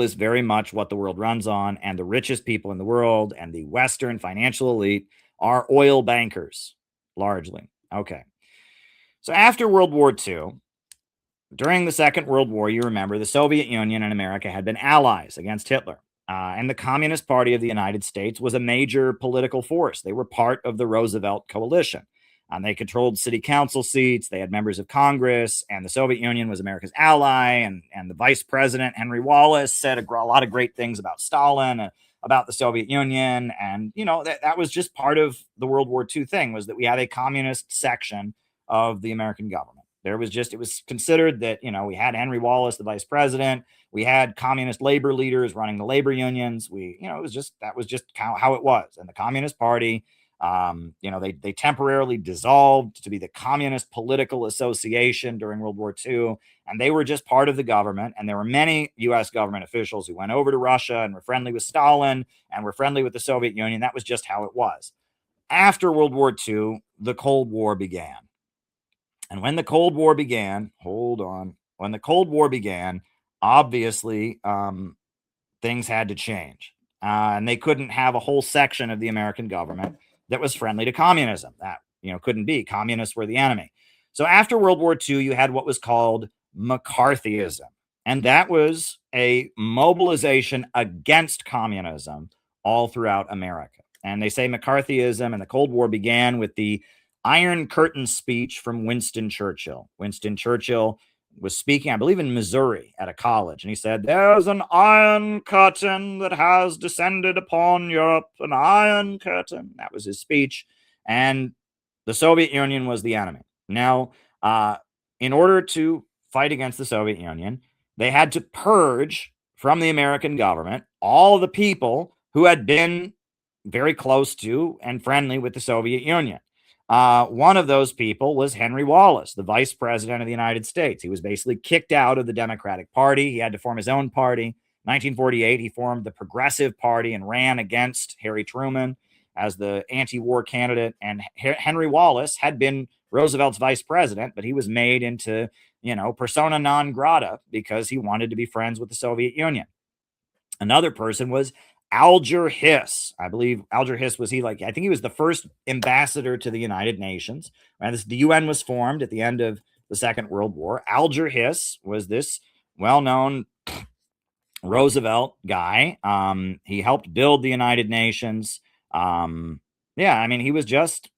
is very much what the world runs on. And the richest people in the world and the Western financial elite are oil bankers, largely. Okay. So after World War II, during the Second World War, you remember the Soviet Union and America had been allies against Hitler. And the Communist Party of the United States was a major political force. They were part of the Roosevelt coalition. And they controlled city council seats. They had members of Congress. And the Soviet Union was America's ally. And the vice president, Henry Wallace, said a lot of great things about Stalin, about the Soviet Union. And, that was just part of the World War II thing, was that we had a communist section of the American government. It was considered that, we had Henry Wallace, the vice president. We had communist labor leaders running the labor unions. That was just how it was. And the Communist Party, they temporarily dissolved to be the Communist Political Association during World War II. And they were just part of the government. And there were many U.S. government officials who went over to Russia and were friendly with Stalin and were friendly with the Soviet Union. That was just how it was. After World War II, the Cold War began. And when the Cold War began, hold on, when the Cold War began, obviously things had to change. And they couldn't have a whole section of the American government that was friendly to communism. That, couldn't be. Communists were the enemy. So after World War II, you had what was called McCarthyism. And that was a mobilization against communism all throughout America. And they say McCarthyism and the Cold War began with the Iron Curtain speech from Winston Churchill. Winston Churchill was speaking, I believe, in Missouri at a college, and he said, "There's an iron curtain that has descended upon Europe, an iron curtain." That was his speech, and the Soviet Union was the enemy. Now, in order to fight against the Soviet Union, they had to purge from the American government all the people who had been very close to and friendly with the Soviet Union. One of those people was Henry Wallace, the vice president of the United States. He was basically kicked out of the Democratic Party. He had to form his own party. 1948, he formed the Progressive Party and ran against Harry Truman as the anti-war candidate. And Henry Wallace had been Roosevelt's vice president, but he was made into, persona non grata because he wanted to be friends with the Soviet Union. Another person was Alger Hiss. I believe Alger Hiss was I think he was the first ambassador to the United Nations. The UN was formed at the end of the Second World War. Alger Hiss was this well-known Roosevelt guy. He helped build the United Nations. He was just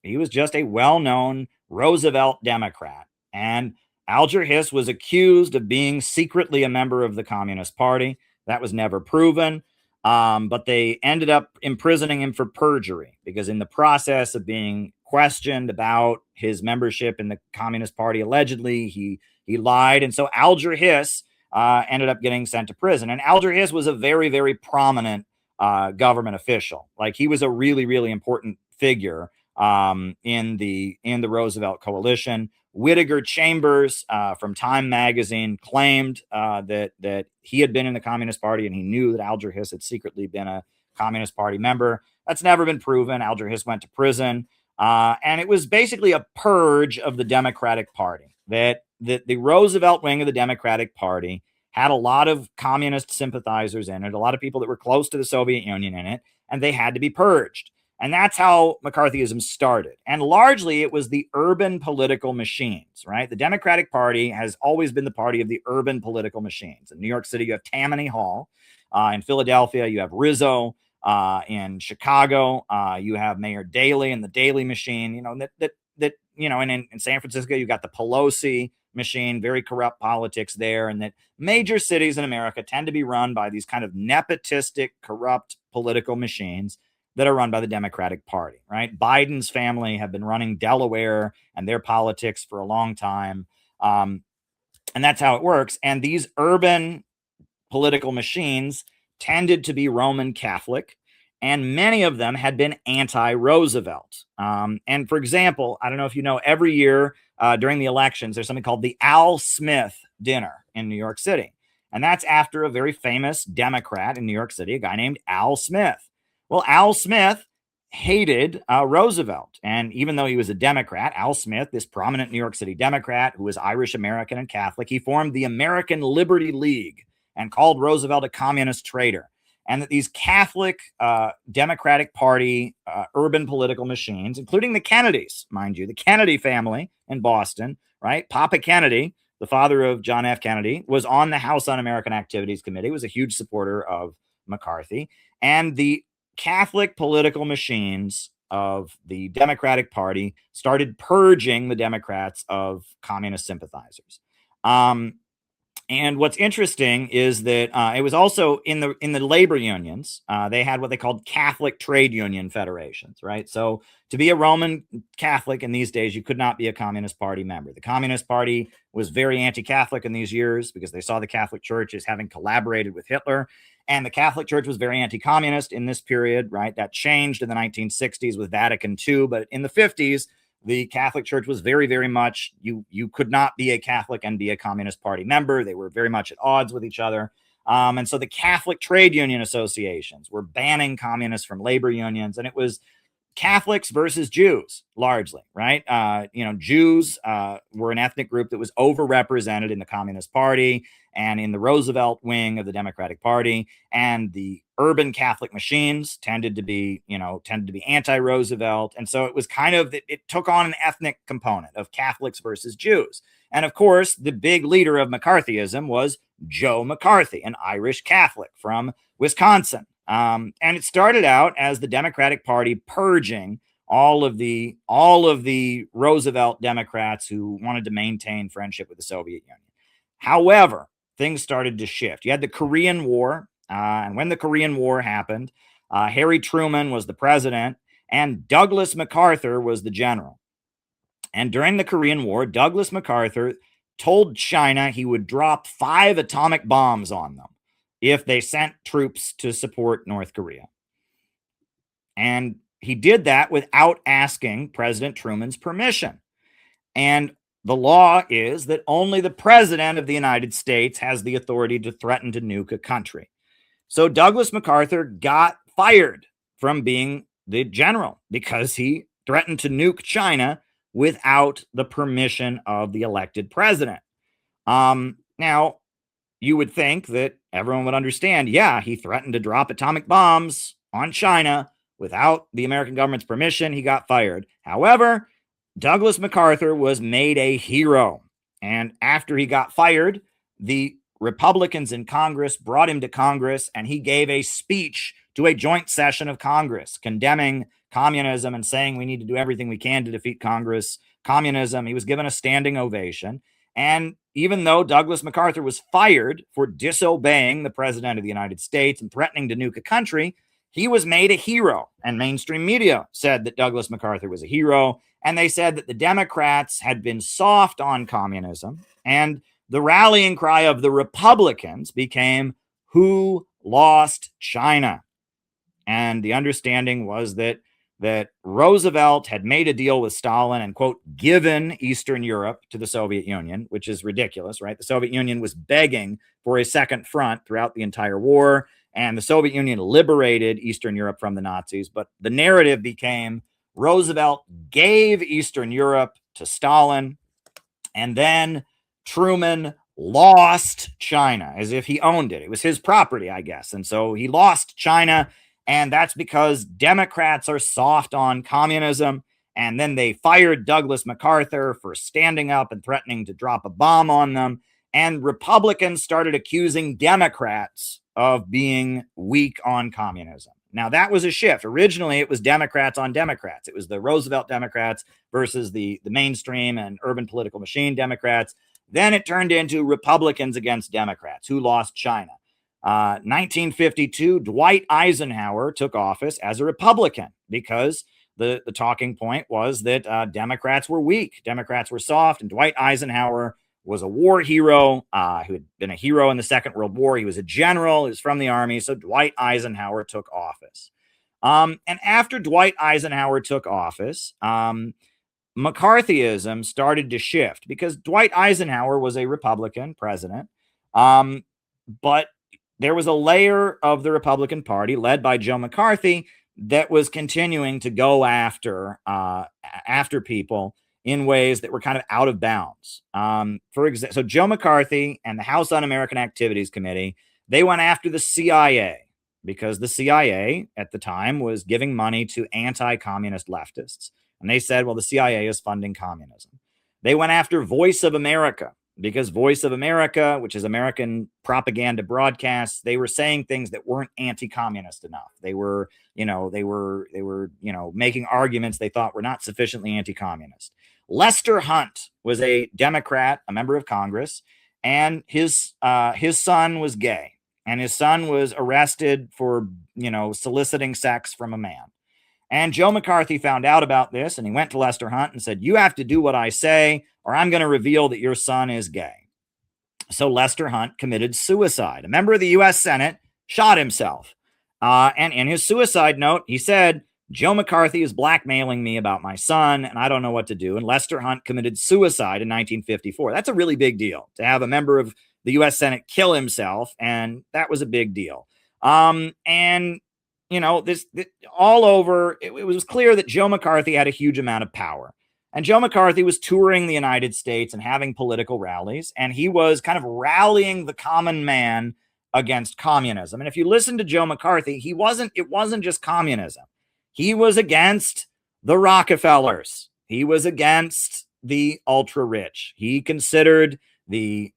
a well-known Roosevelt Democrat. And Alger Hiss was accused of being secretly a member of the Communist Party. That was never proven. But they ended up imprisoning him for perjury because in the process of being questioned about his membership in the Communist Party, allegedly, he lied. And so Alger Hiss ended up getting sent to prison. And Alger Hiss was a very, very prominent government official. He was a really, really important figure in the Roosevelt coalition. Whittaker Chambers from Time magazine claimed that he had been in the Communist Party and he knew that Alger Hiss had secretly been a Communist Party member. That's never been proven. Alger Hiss went to prison. And it was basically a purge of the Democratic Party. That the Roosevelt wing of the Democratic Party had a lot of communist sympathizers in it, a lot of people that were close to the Soviet Union in it, and they had to be purged. And that's how McCarthyism started. And largely it was the urban political machines, right? The Democratic Party has always been the party of the urban political machines. In New York City, you have Tammany Hall. In Philadelphia, you have Rizzo. In Chicago, you have Mayor Daley and the Daley machine. And in San Francisco, you got the Pelosi machine, very corrupt politics there. And that major cities in America tend to be run by these kind of nepotistic, corrupt political machines that are run by the Democratic Party, right? Biden's family have been running Delaware and their politics for a long time. And that's how it works. And these urban political machines tended to be Roman Catholic, and many of them had been anti-Roosevelt. And for example, I don't know if you know, every year during the elections, there's something called the Al Smith dinner in New York City. And that's after a very famous Democrat in New York City, a guy named Al Smith. Well, Al Smith hated Roosevelt. And even though he was a Democrat, Al Smith, this prominent New York City Democrat who was Irish American and Catholic, he formed the American Liberty League and called Roosevelt a communist traitor. And that these Catholic Democratic Party urban political machines, including the Kennedys, mind you, the Kennedy family in Boston, right? Papa Kennedy, the father of John F. Kennedy, was on the House Un-American Activities Committee, was a huge supporter of McCarthy. And the Catholic political machines of the Democratic Party started purging the Democrats of communist sympathizers. And what's interesting is that it was also in the labor unions. They had what they called Catholic trade union federations, right? So to be a Roman Catholic in these days, you could not be a Communist Party member. The Communist Party was very anti-Catholic in these years because they saw the Catholic Church as having collaborated with Hitler. And the Catholic Church was very anti-communist in this period, right? That changed in the 1960s with Vatican II. But in the 50s, the Catholic Church was very, very much, you could not be a Catholic and be a Communist Party member. They were very much at odds with each other. And so the Catholic trade union associations were banning communists from labor unions. And it was Catholics versus Jews, largely, right? Jews were an ethnic group that was overrepresented in the Communist Party and in the Roosevelt wing of the Democratic Party, and the urban Catholic machines tended to be anti-Roosevelt, and so it was it took on an ethnic component of Catholics versus Jews. And of course, the big leader of McCarthyism was Joe McCarthy, an Irish Catholic from Wisconsin. And it started out as the Democratic Party purging all of the Roosevelt Democrats who wanted to maintain friendship with the Soviet Union. However, things started to shift. You had the Korean War, and when the Korean War happened, Harry Truman was the president, and Douglas MacArthur was the general. And during the Korean War, Douglas MacArthur told China he would drop 5 atomic bombs on them if they sent troops to support North Korea. And he did that without asking President Truman's permission. And the law is that only the president of the United States has the authority to threaten to nuke a country. So Douglas MacArthur got fired from being the general because he threatened to nuke China without the permission of the elected president. Now, you would think that everyone would understand, yeah, he threatened to drop atomic bombs on China without the American government's permission. He got fired. However, Douglas MacArthur was made a hero. And after he got fired, the Republicans in Congress brought him to Congress, and he gave a speech to a joint session of Congress condemning communism and saying we need to do everything we can to defeat communism. He was given a standing ovation. And even though Douglas MacArthur was fired for disobeying the president of the United States and threatening to nuke a country, he was made a hero. And mainstream media said that Douglas MacArthur was a hero. And they said that the Democrats had been soft on communism. And the rallying cry of the Republicans became, "Who lost China?" And the understanding was that Roosevelt had made a deal with Stalin and, quote, given Eastern Europe to the Soviet Union, which is ridiculous, right? The Soviet Union was begging for a second front throughout the entire war, and the Soviet Union liberated Eastern Europe from the Nazis. But the narrative became Roosevelt gave Eastern Europe to Stalin, and then Truman lost China as if he owned it. It was his property, I guess. And so he lost China. And that's because Democrats are soft on communism. And then they fired Douglas MacArthur for standing up and threatening to drop a bomb on them. And Republicans started accusing Democrats of being weak on communism. Now, that was a shift. Originally, it was Democrats on Democrats. It was the Roosevelt Democrats versus the mainstream and urban political machine Democrats. Then it turned into Republicans against Democrats. Who lost China? 1952, Dwight Eisenhower took office as a Republican because the talking point was that Democrats were weak, Democrats were soft, and Dwight Eisenhower was a war hero who had been a hero in the Second World War. He was a general, he was from the army, so Dwight Eisenhower took office. And after Dwight Eisenhower took office, McCarthyism started to shift because Dwight Eisenhower was a Republican president, but there was a layer of the Republican Party led by Joe McCarthy that was continuing to go after people in ways that were kind of out of bounds. For example, so Joe McCarthy and the House Un-American Activities Committee, they went after the CIA because the CIA at the time was giving money to anti-communist leftists. And they said, well, the CIA is funding communism. They went after Voice of America because Voice of America, which is American propaganda broadcasts, they were saying things that weren't anti-communist enough. They were making arguments they thought were not sufficiently anti-communist. Lester Hunt was a Democrat, a member of Congress, and his son was gay, and his son was arrested for, soliciting sex from a man. And Joe McCarthy found out about this, and he went to Lester Hunt and said, you have to do what I say, or I'm going to reveal that your son is gay. So Lester Hunt committed suicide. A member of the U.S. Senate shot himself. And in his suicide note, he said, Joe McCarthy is blackmailing me about my son, and I don't know what to do. And Lester Hunt committed suicide in 1954. That's a really big deal to have a member of the U.S. Senate kill himself, and that was a big deal. And all over, it was clear that Joe McCarthy had a huge amount of power. And Joe McCarthy was touring the United States and having political rallies, and he was kind of rallying the common man against communism. And if you listen to Joe McCarthy, it wasn't just communism. He was against the Rockefellers. He was against the ultra rich. He considered the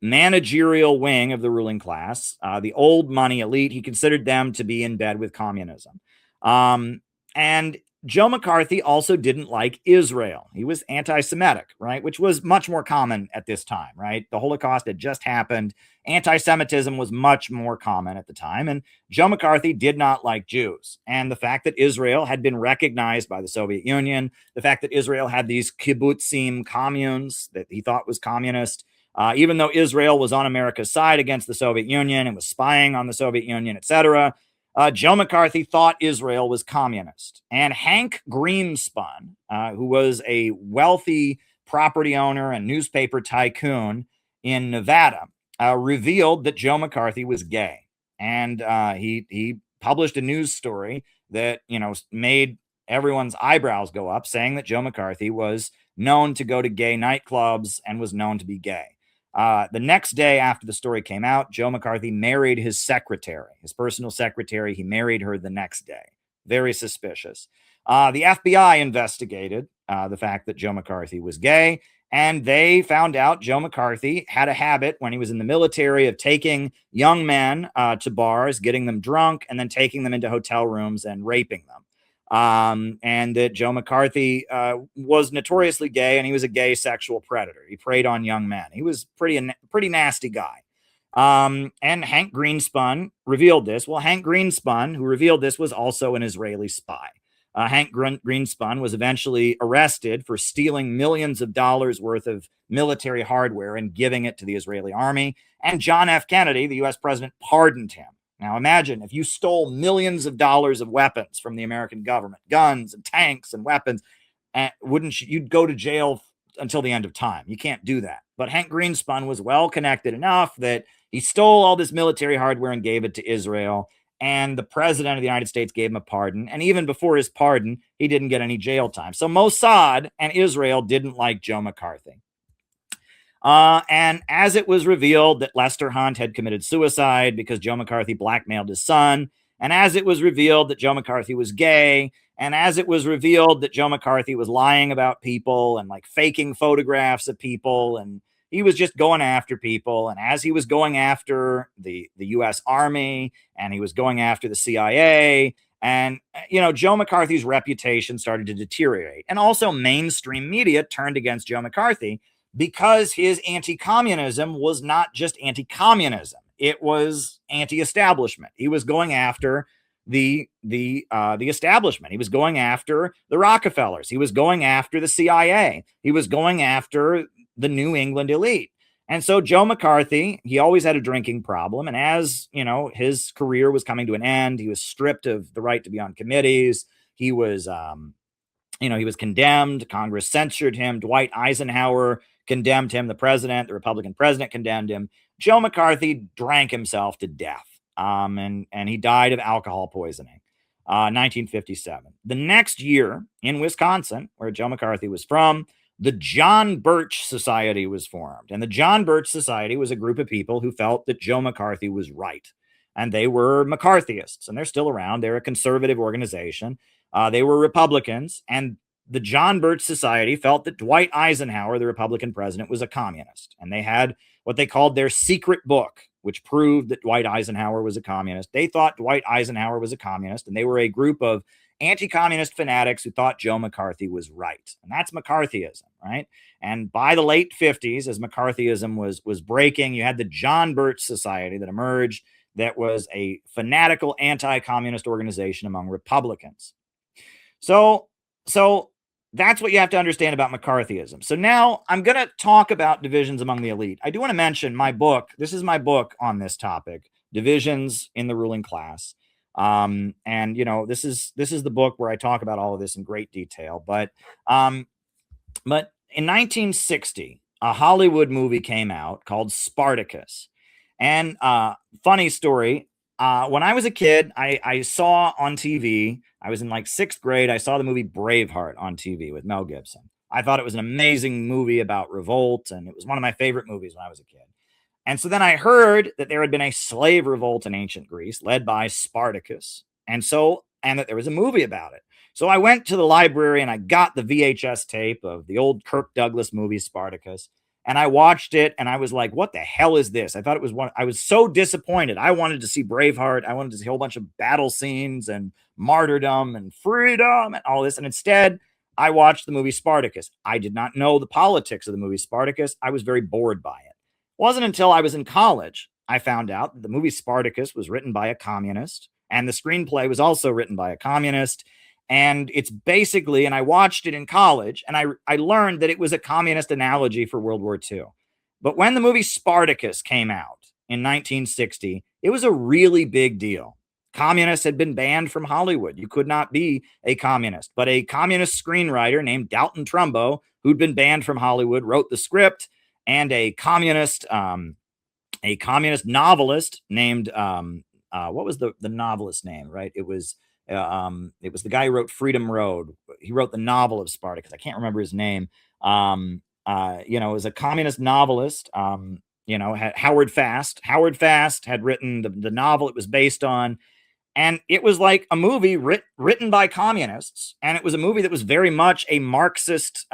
managerial wing of the ruling class, the old money elite, he considered them to be in bed with communism. And Joe McCarthy also didn't like Israel. He was anti-Semitic, right? Which was much more common at this time, right? The Holocaust had just happened. Anti-Semitism was much more common at the time. And Joe McCarthy did not like Jews. And the fact that Israel had been recognized by the Soviet Union, the fact that Israel had these kibbutzim communes that he thought was communist, even though Israel was on America's side against the Soviet Union and was spying on the Soviet Union, etc., Joe McCarthy thought Israel was communist. And Hank Greenspun, who was a wealthy property owner and newspaper tycoon in Nevada, revealed that Joe McCarthy was gay. And he published a news story that, made everyone's eyebrows go up, saying that Joe McCarthy was known to go to gay nightclubs and was known to be gay. The next day after the story came out, Joe McCarthy married his secretary, his personal secretary. He married her the next day. Very suspicious. The FBI investigated the fact that Joe McCarthy was gay, and they found out Joe McCarthy had a habit when he was in the military of taking young men to bars, getting them drunk, and then taking them into hotel rooms and raping them. And that Joe McCarthy was notoriously gay, and he was a gay sexual predator. He preyed on young men. He was pretty nasty guy. And Hank Greenspun revealed this. Well, Hank Greenspun, who revealed this, was also an Israeli spy. Hank Greenspun was eventually arrested for stealing millions of dollars worth of military hardware and giving it to the Israeli army. And John F. Kennedy, the U.S. president, pardoned him. Now imagine if you stole millions of dollars of weapons from the American government, guns and tanks and weapons, you'd go to jail until the end of time. You can't do that. But Hank Greenspun was well connected enough that he stole all this military hardware and gave it to Israel. And the president of the United States gave him a pardon. And even before his pardon, he didn't get any jail time. So Mossad and Israel didn't like Joe McCarthy. And as it was revealed that Lester Hunt had committed suicide because Joe McCarthy blackmailed his son, and as it was revealed that Joe McCarthy was gay, and as it was revealed that Joe McCarthy was lying about people and like faking photographs of people, and he was just going after people, and as he was going after the U.S. Army, and he was going after the CIA, and, Joe McCarthy's reputation started to deteriorate. And also mainstream media turned against Joe McCarthy because his anti-communism was not just anti-communism. It was anti-establishment. He was going after the establishment. He was going after the Rockefellers. He was going after the CIA. He was going after the New England elite. And so Joe McCarthy, he always had a drinking problem. And as, his career was coming to an end, he was stripped of the right to be on committees. He was, he was condemned. Congress censured him. Dwight Eisenhower condemned him. The Republican president condemned him. Joe McCarthy drank himself to death. And he died of alcohol poisoning, 1957. The next year in Wisconsin, where Joe McCarthy was from, the John Birch Society was formed. And the John Birch Society was a group of people who felt that Joe McCarthy was right. And they were McCarthyists, and they're still around. They're a conservative organization. They were Republicans, and the John Birch Society felt that Dwight Eisenhower, the Republican president, was a communist. And they had what they called their secret book, which proved that Dwight Eisenhower was a communist. They thought Dwight Eisenhower was a communist, and they were a group of anti-communist fanatics who thought Joe McCarthy was right. And that's McCarthyism, right? And by the late 50s, as McCarthyism was breaking, you had the John Birch Society that emerged that was a fanatical anti-communist organization among Republicans. So that's what you have to understand about McCarthyism. So now I'm going to talk about divisions among the elite. I do want to mention my book. This is my book on this topic, Divisions in the Ruling Class. And this is the book where I talk about all of this in great detail. But in 1960, a Hollywood movie came out called Spartacus. And funny story, When I was a kid, I saw on TV, I was in like 6th grade, I saw the movie Braveheart on TV with Mel Gibson. I thought it was an amazing movie about revolt, and it was one of my favorite movies when I was a kid. And so then I heard that there had been a slave revolt in ancient Greece led by Spartacus. And that there was a movie about it. So I went to the library and I got the VHS tape of the old Kirk Douglas movie Spartacus. And I watched it and I was like, what the hell is this? I thought it was one. I was so disappointed. I wanted to see Braveheart. I wanted to see a whole bunch of battle scenes and martyrdom and freedom and all this. And instead, I watched the movie Spartacus. I did not know the politics of the movie Spartacus. I was very bored by it. It wasn't until I was in college I found out that the movie Spartacus was written by a communist and the screenplay was also written by a communist. And it's basically, and I watched it in college, and I learned that it was a communist analogy for World War II. But when the movie Spartacus came out in 1960, it was a really big deal. Communists had been banned from Hollywood. You could not be a communist. But a communist screenwriter named Dalton Trumbo, who'd been banned from Hollywood, wrote the script, and a communist novelist named what was the novelist's name? Right, it was the guy who wrote Freedom Road. He wrote the novel of Spartacus. I can't remember his name. It was a communist novelist. Had Howard Fast. Howard Fast had written the novel it was based on. And it was like a movie written by communists. And it was a movie that was very much a Marxist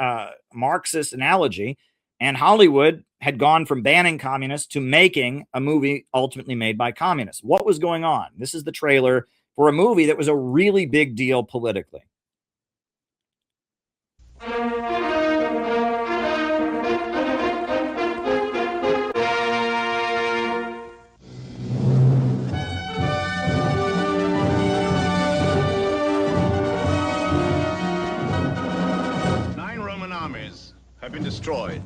analogy. And Hollywood had gone from banning communists to making a movie ultimately made by communists. What was going on? This is the trailer for a movie that was a really big deal politically. Have been destroyed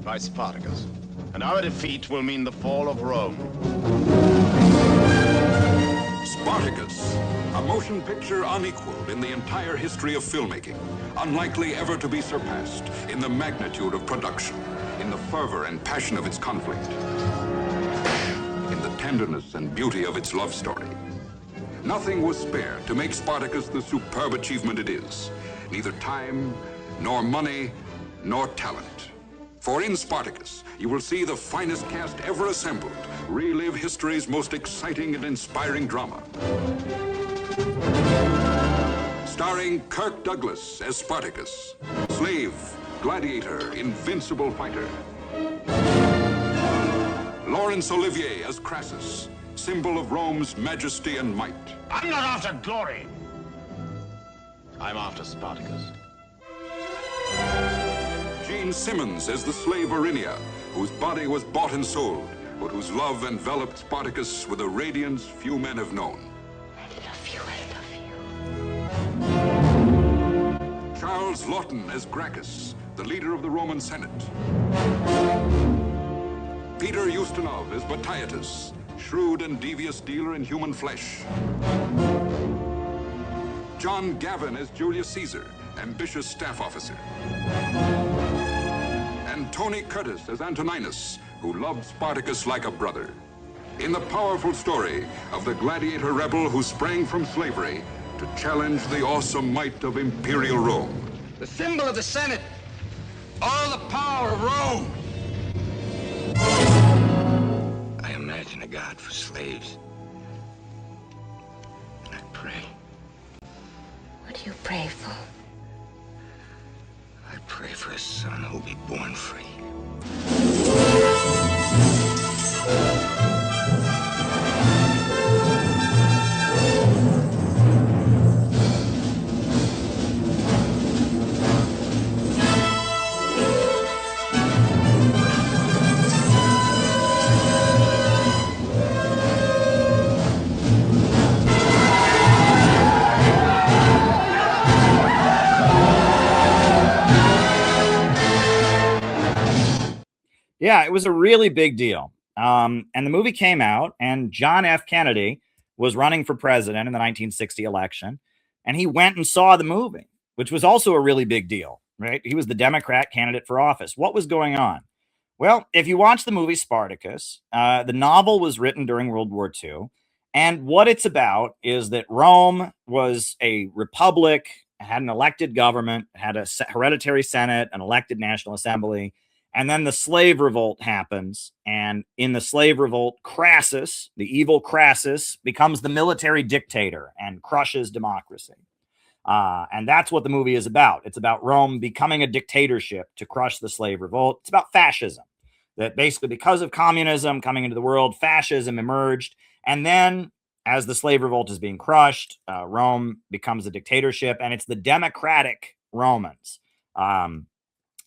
by Spartacus, and our defeat will mean the fall of Rome. Spartacus, a motion picture unequaled in the entire history of filmmaking, unlikely ever to be surpassed in the magnitude of production, in the fervor and passion of its conflict, in the tenderness and beauty of its love story. Nothing was spared to make Spartacus the superb achievement it is, neither time, nor money, nor talent. For in Spartacus, you will see the finest cast ever assembled, relive history's most exciting and inspiring drama. Starring Kirk Douglas as Spartacus, slave, gladiator, invincible fighter. Laurence Olivier as Crassus, symbol of Rome's majesty and might. I'm not after glory. I'm after Spartacus. Gene Simmons as the slave Erinia, whose body was bought and sold, but whose love enveloped Spartacus with a radiance few men have known. I love you. Charles Lawton as Gracchus, the leader of the Roman Senate. Peter Ustinov as Batiatus, shrewd and devious dealer in human flesh. John Gavin as Julius Caesar, ambitious staff officer. And Tony Curtis as Antoninus, who loved Spartacus like a brother. In the powerful story of the gladiator rebel who sprang from slavery to challenge the awesome might of imperial Rome. The symbol of the Senate, all the power of Rome. I imagine a God for slaves. And I pray. What do you pray for? I pray for a son who'll be born free. Yeah, it was a really big deal. And the movie came out, and John F. Kennedy was running for president in the 1960 election, and he went and saw the movie, which was also a really big deal, right? He was the Democrat candidate for office. What was going on? Well, if you watch the movie Spartacus, the novel was written during World War II, And what it's about is that Rome was a republic, had an elected government, had a hereditary senate, an elected national assembly. And then the slave revolt happens. And in the slave revolt, Crassus, the evil Crassus, becomes the military dictator and crushes democracy. And that's what the movie is about. It's about Rome becoming a dictatorship to crush the slave revolt. It's about fascism. That basically, because of communism coming into the world, fascism emerged. And then, as the slave revolt is being crushed, Rome becomes a dictatorship, and it's the democratic Romans, the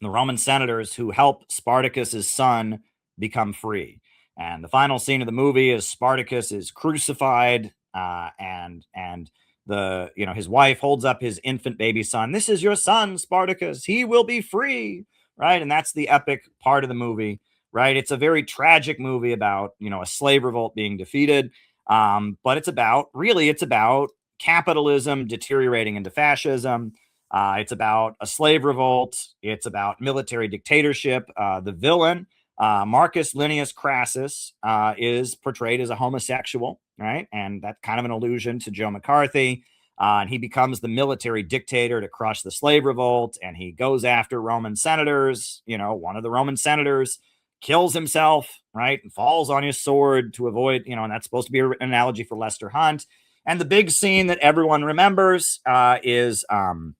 Roman senators, who help Spartacus's son become free. And the final scene of the movie is Spartacus is crucified, and his wife holds up his infant baby son. This is your son, Spartacus. He will be free, right? And that's the epic part of the movie. Right. It's a very tragic movie about, a slave revolt being defeated. But it's about capitalism deteriorating into fascism. It's about a slave revolt. It's about military dictatorship. The villain, Marcus Linnæus Crassus, is portrayed as a homosexual. Right. And that's kind of an allusion to Joe McCarthy. And he becomes the military dictator to crush the slave revolt. And he goes after Roman senators. One of the Roman senators kills himself, right, and falls on his sword to avoid, and that's supposed to be an analogy for Lester Hunt. And the big scene that everyone remembers is I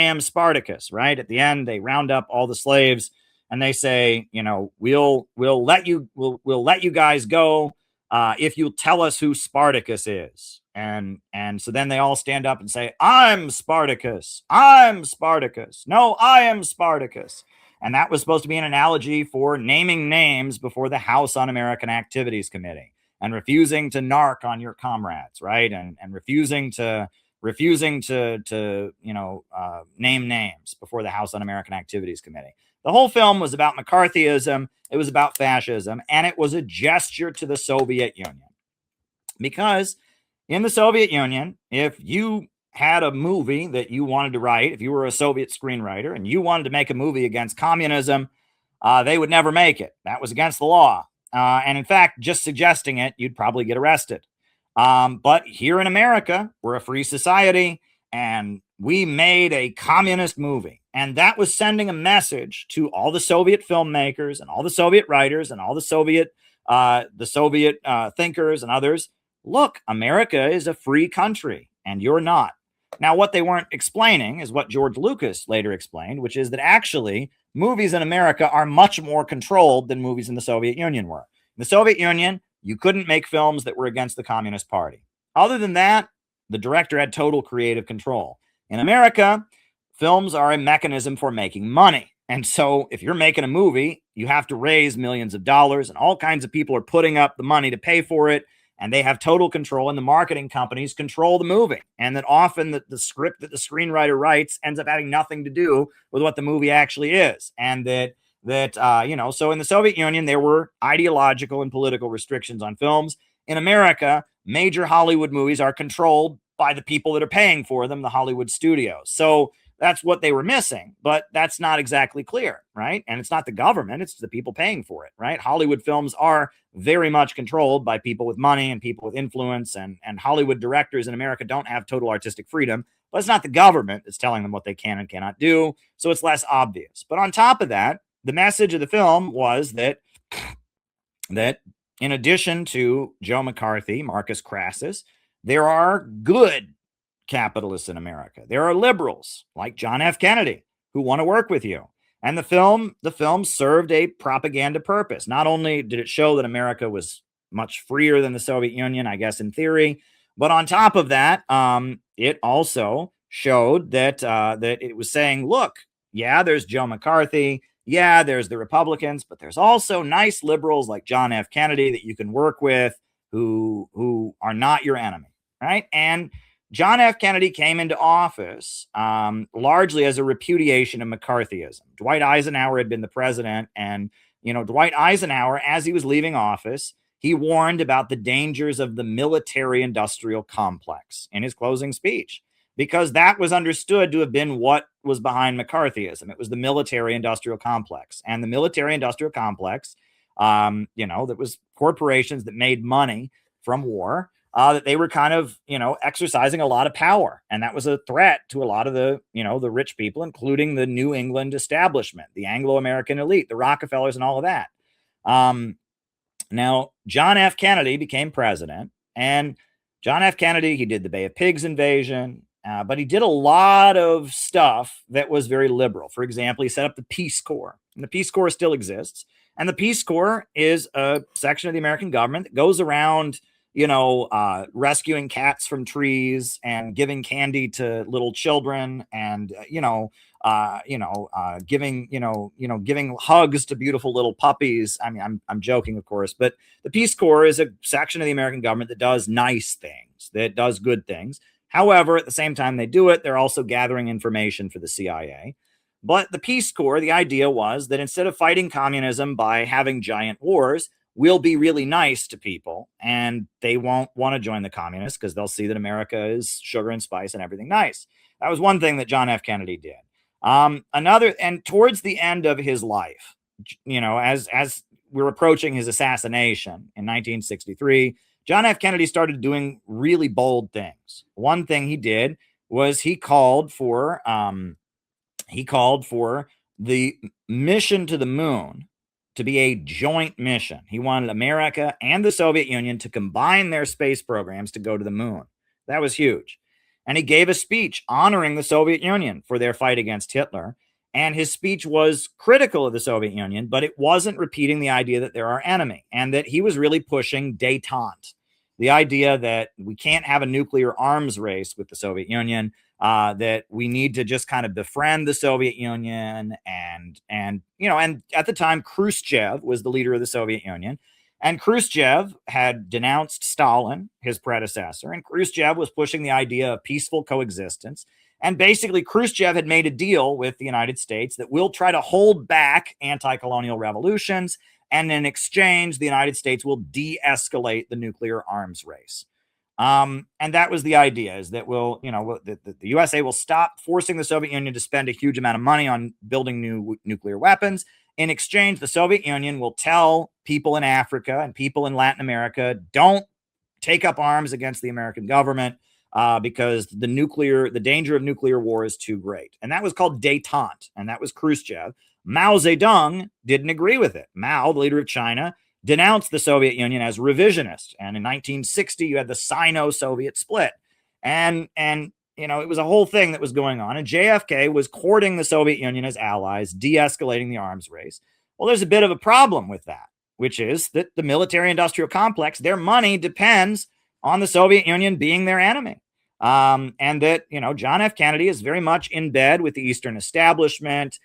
am Spartacus, right? At the end, they round up all the slaves and they say, we'll let you guys go if you'll tell us who Spartacus is. And so then they all stand up and say, I'm Spartacus. I'm Spartacus. No, I am Spartacus. And that was supposed to be an analogy for naming names before the House Un-American Activities Committee and refusing to narc on your comrades, right? And refusing to name names before the House Un-American Activities Committee. The whole film was about McCarthyism. It was about fascism, and it was a gesture to the Soviet Union. Because in the Soviet Union, if you had a movie that you wanted to write, if you were a Soviet screenwriter and you wanted to make a movie against communism, they would never make it. That was against the law. And in fact, just suggesting it, you'd probably get arrested. But here in America, we're a free society, and we made a communist movie. And that was sending a message to all the Soviet filmmakers and all the Soviet writers and all the Soviet thinkers and others. Look, America is a free country, and you're not. Now, what they weren't explaining is what George Lucas later explained, which is that actually movies in America are much more controlled than movies in the Soviet Union were. In the Soviet Union, you couldn't make films that were against the Communist Party. Other than that, the director had total creative control. In America, films are a mechanism for making money. And so if you're making a movie, you have to raise millions of dollars, and all kinds of people are putting up the money to pay for it. And they have total control, and the marketing companies control the movie. And that often the script that the screenwriter writes ends up having nothing to do with what the movie actually is. And so in the Soviet Union, there were ideological and political restrictions on films. In America, major Hollywood movies are controlled by the people that are paying for them, the Hollywood studios. So that's what they were missing, but that's not exactly clear, right? And it's not the government, it's the people paying for it, right? Hollywood films are very much controlled by people with money and people with influence, and Hollywood directors in America don't have total artistic freedom, but it's not the government that's telling them what they can and cannot do, so it's less obvious. But on top of that, the message of the film was that in addition to Joe McCarthy, Marcus Crassus, there are good capitalists in America. There are liberals like John F. Kennedy who want to work with you. And the film served a propaganda purpose. Not only did it show that America was much freer than the Soviet Union, I guess in theory, but on top of that, it also showed that it was saying, look, yeah, there's Joe McCarthy, yeah, there's the Republicans, but there's also nice liberals like John F. Kennedy that you can work with who are not your enemy, right? And John F. Kennedy came into office largely as a repudiation of McCarthyism. Dwight Eisenhower had been the president, and Dwight Eisenhower, as he was leaving office, he warned about the dangers of the military-industrial complex in his closing speech, because that was understood to have been what was behind McCarthyism. It was the military-industrial complex, and the military-industrial complex, that was corporations that made money from war, that they were kind of, exercising a lot of power. And that was a threat to a lot of the, the rich people, including the New England establishment, the Anglo-American elite, the Rockefellers and all of that. Now, John F. Kennedy became president, and John F. Kennedy, he did the Bay of Pigs invasion, but he did a lot of stuff that was very liberal. For example, he set up the Peace Corps, and the Peace Corps still exists. And the Peace Corps is a section of the American government that goes around, rescuing cats from trees and giving candy to little children, and giving hugs to beautiful little puppies. I mean, I'm joking, of course, but the Peace Corps is a section of the American government that does nice things, that does good things. However, at the same time they do it, they're also gathering information for the CIA. But the Peace Corps, the idea was that instead of fighting communism by having giant wars, we'll be really nice to people, and they won't want to join the communists because they'll see that America is sugar and spice and everything nice. That was one thing that John F. Kennedy did. Another, and towards the end of his life, as we're approaching his assassination in 1963, John F. Kennedy started doing really bold things. One thing he did was he called for the mission to the moon to be a joint mission. He wanted America and the Soviet Union to combine their space programs to go to the moon. That was huge. And he gave a speech honoring the Soviet Union for their fight against Hitler. And his speech was critical of the Soviet Union, but it wasn't repeating the idea that they're our enemy, and that he was really pushing détente, the idea that we can't have a nuclear arms race with the Soviet Union, that we need to just kind of befriend the Soviet Union. And at the time, Khrushchev was the leader of the Soviet Union. And Khrushchev had denounced Stalin, his predecessor, and Khrushchev was pushing the idea of peaceful coexistence. And basically, Khrushchev had made a deal with the United States that we'll try to hold back anti-colonial revolutions, and in exchange, the United States will de-escalate the nuclear arms race. And that was the idea, is that the USA will stop forcing the Soviet Union to spend a huge amount of money on building new nuclear weapons. In exchange, the Soviet Union will tell people in Africa and people in Latin America, don't take up arms against the American government, because the danger of nuclear war is too great. And that was called détente, and that was Khrushchev. Mao Zedong didn't agree with it. Mao, the leader of China, denounced the Soviet Union as revisionist. And in 1960, you had the Sino-Soviet split. And it was a whole thing that was going on. And JFK was courting the Soviet Union as allies, de-escalating the arms race. Well, there's a bit of a problem with that, which is that the military-industrial complex, their money depends on the Soviet Union being their enemy. And that, John F. Kennedy is very much in bed with the Eastern establishment,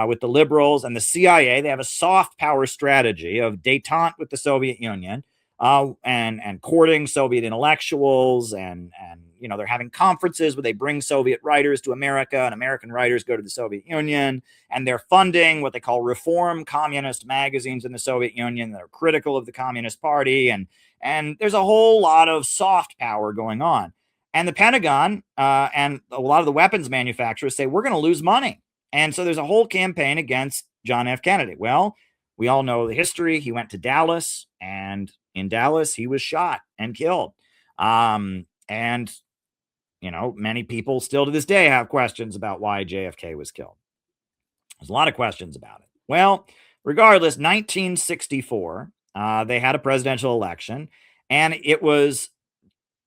with the liberals and the CIA. They have a soft power strategy of détente with the Soviet Union, and courting Soviet intellectuals, and they're having conferences where they bring Soviet writers to America, and American writers go to the Soviet Union, and they're funding what they call reform communist magazines in the Soviet Union that are critical of the Communist Party, and there's a whole lot of soft power going on. And the Pentagon and a lot of the weapons manufacturers say, we're going to lose money. And so there's a whole campaign against John F. Kennedy. Well, we all know the history. He went to Dallas, and in Dallas, he was shot and killed. Many people still to this day have questions about why JFK was killed. There's a lot of questions about it. Well, regardless, 1964, they had a presidential election, and it was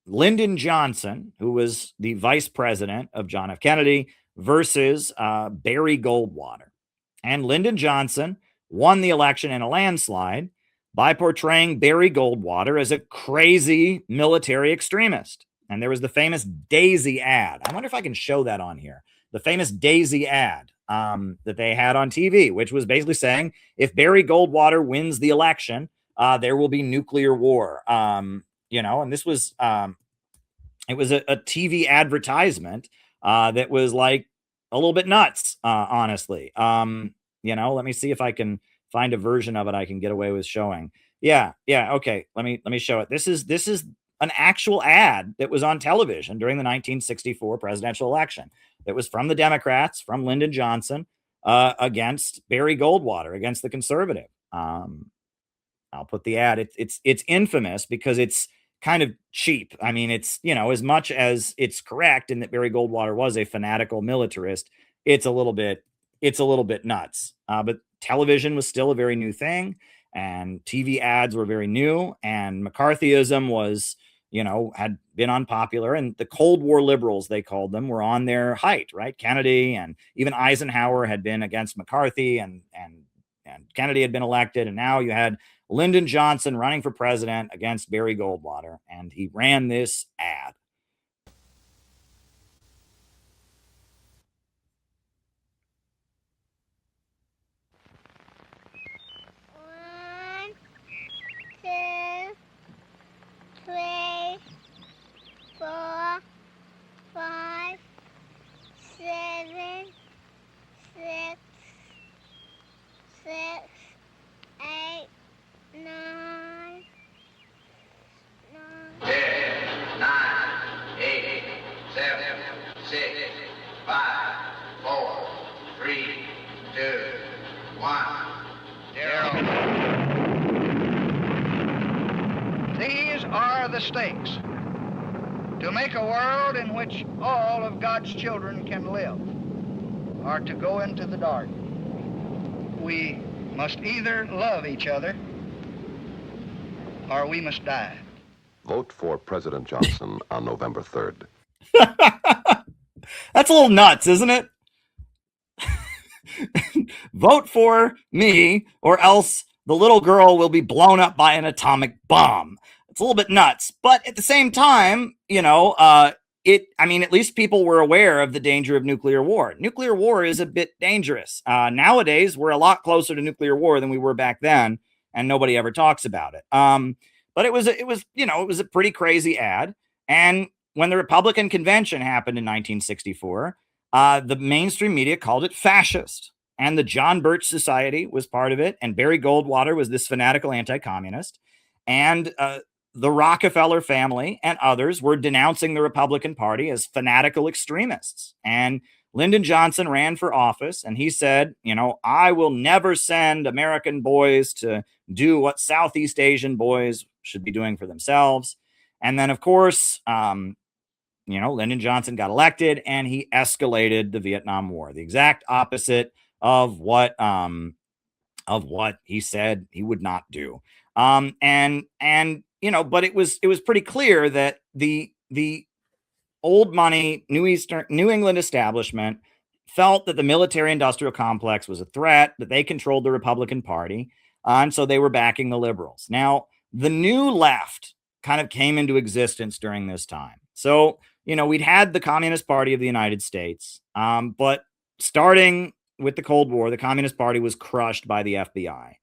Lyndon Johnson, who was the vice president of John F. Kennedy, versus Barry Goldwater. And Lyndon Johnson won the election in a landslide by portraying Barry Goldwater as a crazy military extremist. And there was the famous Daisy ad. I wonder if I can show that on here. The famous Daisy ad that they had on TV, which was basically saying, if Barry Goldwater wins the election, there will be nuclear war. And this was, it was a TV advertisement that was like a little bit nuts, honestly. Let me see if I can find a version of it I can get away with showing. Yeah. Okay. Let me show it. This is an actual ad that was on television during the 1964 presidential election. That was from the Democrats, from Lyndon Johnson, against Barry Goldwater, against the conservative. I'll put the ad. It's infamous because it's kind of cheap. I mean, it's, as much as it's correct in that Barry Goldwater was a fanatical militarist, it's a little bit nuts. But television was still a very new thing, and TV ads were very new, and McCarthyism was, had been unpopular, and the Cold War liberals, they called them, were on their height, right? Kennedy and even Eisenhower had been against McCarthy, and Kennedy had been elected, and now you had Lyndon Johnson running for president against Barry Goldwater, and he ran this ad. One, two, three, 4, 5, 7, 6, 8, 9, 10, 9, 8, 7, 6, 5, 4, 3, 2, 1. Zero. These are the stakes. To make a world in which all of God's children can live, or to go into the dark. We must either love each other, or we must die. Vote for President Johnson on November 3rd. That's a little nuts, isn't it? Vote for me, or else the little girl will be blown up by an atomic bomb. It's a little bit nuts, but at the same time, at least people were aware of the danger of nuclear war. Nuclear war is a bit dangerous. Nowadays, we're a lot closer to nuclear war than we were back then, and nobody ever talks about it. But it was a pretty crazy ad. And when the Republican convention happened in 1964, the mainstream media called it fascist, and the John Birch Society was part of it, and Barry Goldwater was this fanatical anti-communist, and the Rockefeller family and others were denouncing the Republican Party as fanatical extremists. And Lyndon Johnson ran for office, and he said, I will never send American boys to do what Southeast Asian boys should be doing for themselves. And then, of course, Lyndon Johnson got elected, and he escalated the Vietnam War, the exact opposite of what he said he would not do. But it was pretty clear that the old money New England establishment felt that the military industrial complex was a threat, that they controlled the Republican Party, and so they were backing the liberals. Now, the new left kind of came into existence during this time. So, we'd had the Communist Party of the United States, but starting with the Cold War, the Communist Party was crushed by the FBI.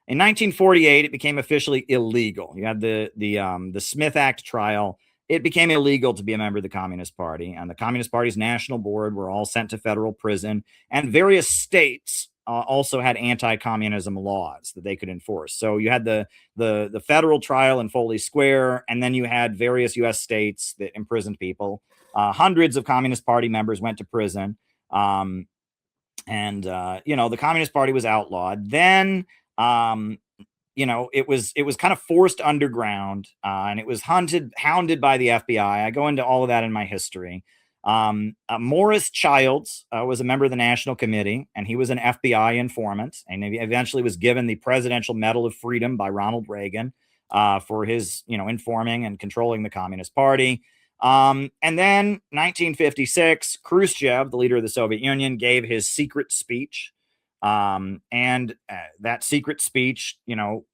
In 1948, it became officially illegal. You had the Smith Act trial. It became illegal to be a member of the Communist Party, and the Communist Party's national board were all sent to federal prison, and various states also had anti-communism laws that they could enforce. So you had the federal trial in Foley Square, and then you had various U.S. states that imprisoned people. Hundreds of Communist Party members went to prison, the Communist Party was outlawed. Then it was kind of forced underground, and it was hounded by the FBI. I go into all of that in my history. Morris Childs was a member of the National Committee, and he was an FBI informant, and he eventually was given the Presidential Medal of Freedom by Ronald Reagan for his, informing and controlling the Communist Party. And then 1956, Khrushchev, the leader of the Soviet Union, gave his secret speech. That secret speech,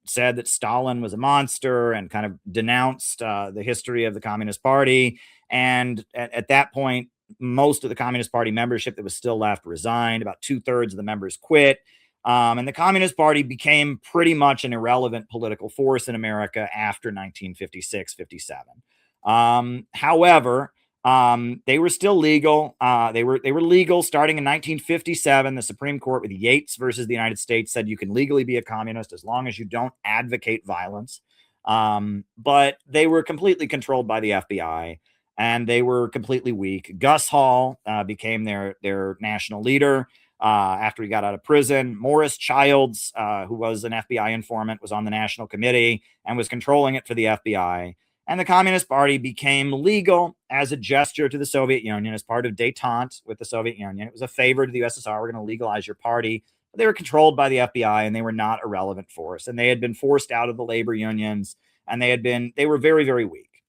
said that Stalin was a monster and kind of denounced the history of the Communist Party. And at that point, most of the Communist Party membership that was still left resigned. About 2/3 of the members quit. And the Communist Party became pretty much an irrelevant political force in America after 1956-57. However, they were still legal. They were legal starting in 1957. The Supreme Court with Yates versus the United States said you can legally be a communist as long as you don't advocate violence. But they were completely controlled by the FBI, and they were completely weak. Gus Hall became their national leader after he got out of prison. Morris Childs, who was an FBI informant, was on the National Committee and was controlling it for the FBI. And the Communist Party became legal as a gesture to the Soviet Union, as part of détente with the Soviet Union. It was a favor to the USSR. We're going to legalize your party. But they were controlled by the FBI, and they were not a relevant force. And they had been forced out of the labor unions, and they were very, very weak.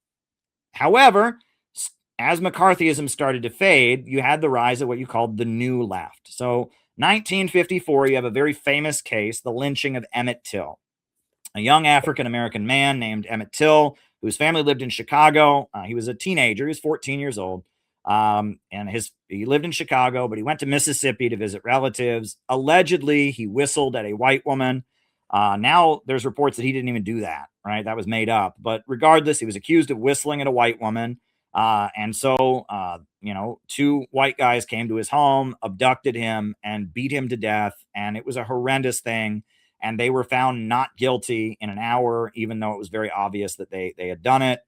However, as McCarthyism started to fade, you had the rise of what you called the New Left. So 1954, you have a very famous case, the lynching of Emmett Till, a young African-American man named Emmett Till, whose family lived in Chicago. He was a teenager. He was 14 years old. And he lived in Chicago, but he went to Mississippi to visit relatives. Allegedly, he whistled at a white woman. Now there's reports that he didn't even do that, right? That was made up. But regardless, he was accused of whistling at a white woman. And so, two white guys came to his home, abducted him, and beat him to death. And it was a horrendous thing. And they were found not guilty in an hour, even though it was very obvious that they had done it.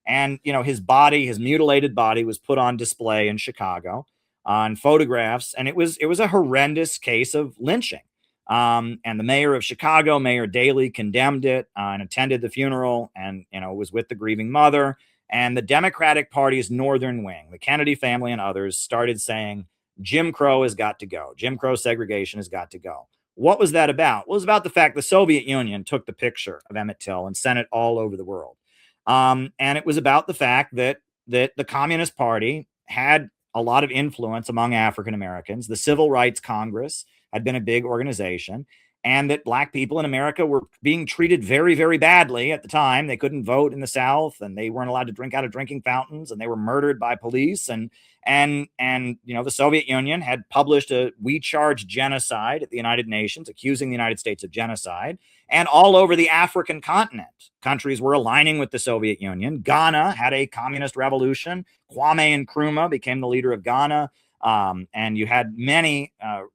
And his body, his mutilated body, was put on display in Chicago on photographs. And it was a horrendous case of lynching. And the mayor of Chicago, Mayor Daley, condemned it and attended the funeral, and was with the grieving mother. And the Democratic Party's northern wing, the Kennedy family and others, started saying Jim Crow has got to go. Jim Crow segregation has got to go. What was that about? Well, it was about the fact the Soviet Union took the picture of Emmett Till and sent it all over the world. And it was about the fact that the Communist Party had a lot of influence among African Americans. The Civil Rights Congress had been a big organization, and that black people in America were being treated very, very badly at the time. They couldn't vote in the South, and they weren't allowed to drink out of drinking fountains, and they were murdered by police. And the Soviet Union had published a "We Charge Genocide" at the United Nations, accusing the United States of genocide. And all over the African continent, countries were aligning with the Soviet Union. Ghana had a communist revolution. Kwame Nkrumah became the leader of Ghana. And you had many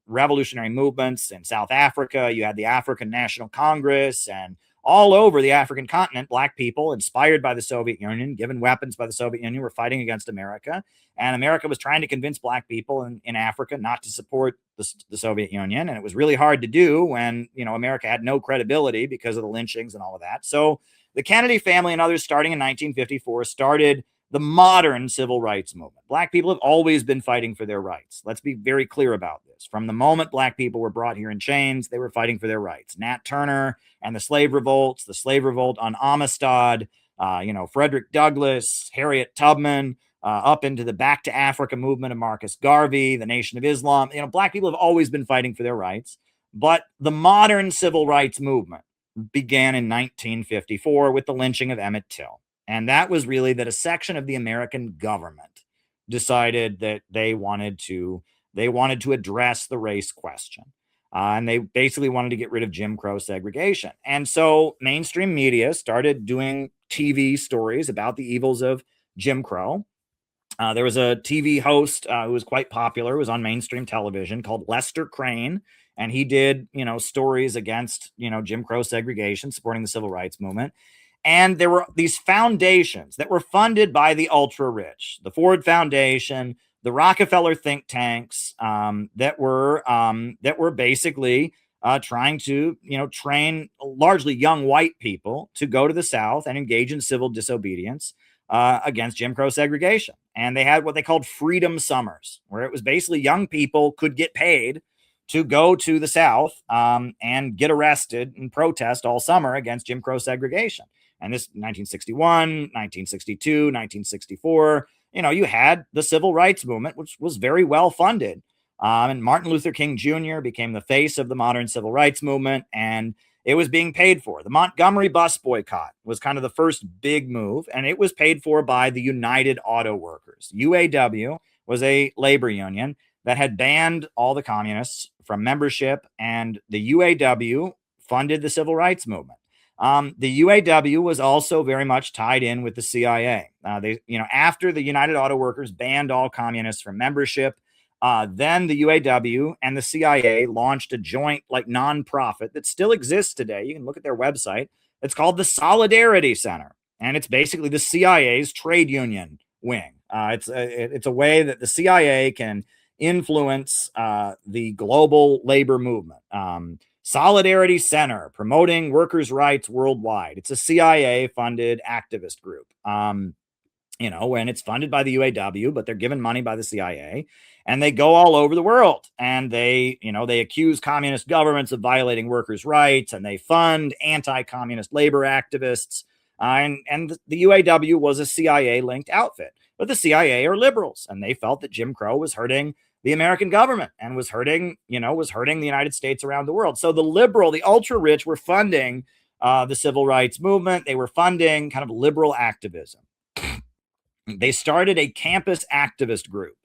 revolutionary movements in South Africa. You had the African National Congress, and all over the African continent, black people, inspired by the Soviet Union, given weapons by the Soviet Union, were fighting against America. And America was trying to convince black people in Africa not to support the Soviet Union. And it was really hard to do when, America had no credibility because of the lynchings and all of that. So the Kennedy family and others, starting in 1954, started the modern civil rights movement. Black people have always been fighting for their rights. Let's be very clear about this. From the moment black people were brought here in chains, they were fighting for their rights. Nat Turner and the slave revolts, the slave revolt on Amistad, Frederick Douglass, Harriet Tubman, up into the Back to Africa movement of Marcus Garvey, the Nation of Islam. Black people have always been fighting for their rights. But the modern civil rights movement began in 1954 with the lynching of Emmett Till. And that was really that a section of the American government decided that they wanted to address the race question. And they basically wanted to get rid of Jim Crow segregation. And so mainstream media started doing TV stories about the evils of Jim Crow. There was a TV host who was quite popular, who was on mainstream television, called Lester Crane. And he did, stories against, Jim Crow segregation, supporting the civil rights movement. And there were these foundations that were funded by the ultra rich, the Ford Foundation, the Rockefeller think tanks, that were basically trying to, train largely young white people to go to the South and engage in civil disobedience against Jim Crow segregation. And they had what they called freedom summers, where it was basically young people could get paid to go to the South and get arrested and protest all summer against Jim Crow segregation. And this 1961, 1962, 1964, you had the civil rights movement, which was very well funded. And Martin Luther King Jr. became the face of the modern civil rights movement, and it was being paid for. The Montgomery bus boycott was kind of the first big move, and it was paid for by the United Auto Workers. UAW was a labor union that had banned all the communists from membership, and the UAW funded the civil rights movement. The UAW was also very much tied in with the CIA. After the United Auto Workers banned all communists from membership, then the UAW and the CIA launched a joint nonprofit that still exists today. You can look at their website. It's called the Solidarity Center, and it's basically the CIA's trade union wing. It's a way that the CIA can influence the global labor movement. Solidarity Center, promoting workers' rights worldwide. It's a CIA-funded activist group. And it's funded by the UAW, but they're given money by the CIA, and they go all over the world, and they accuse communist governments of violating workers' rights, and they fund anti-communist labor activists. And the UAW was a CIA-linked outfit, but the CIA are liberals, and they felt that Jim Crow was hurting the American government and was hurting the United States around the world. So the ultra-rich were funding the civil rights movement. They were funding kind of liberal activism. They started a campus activist group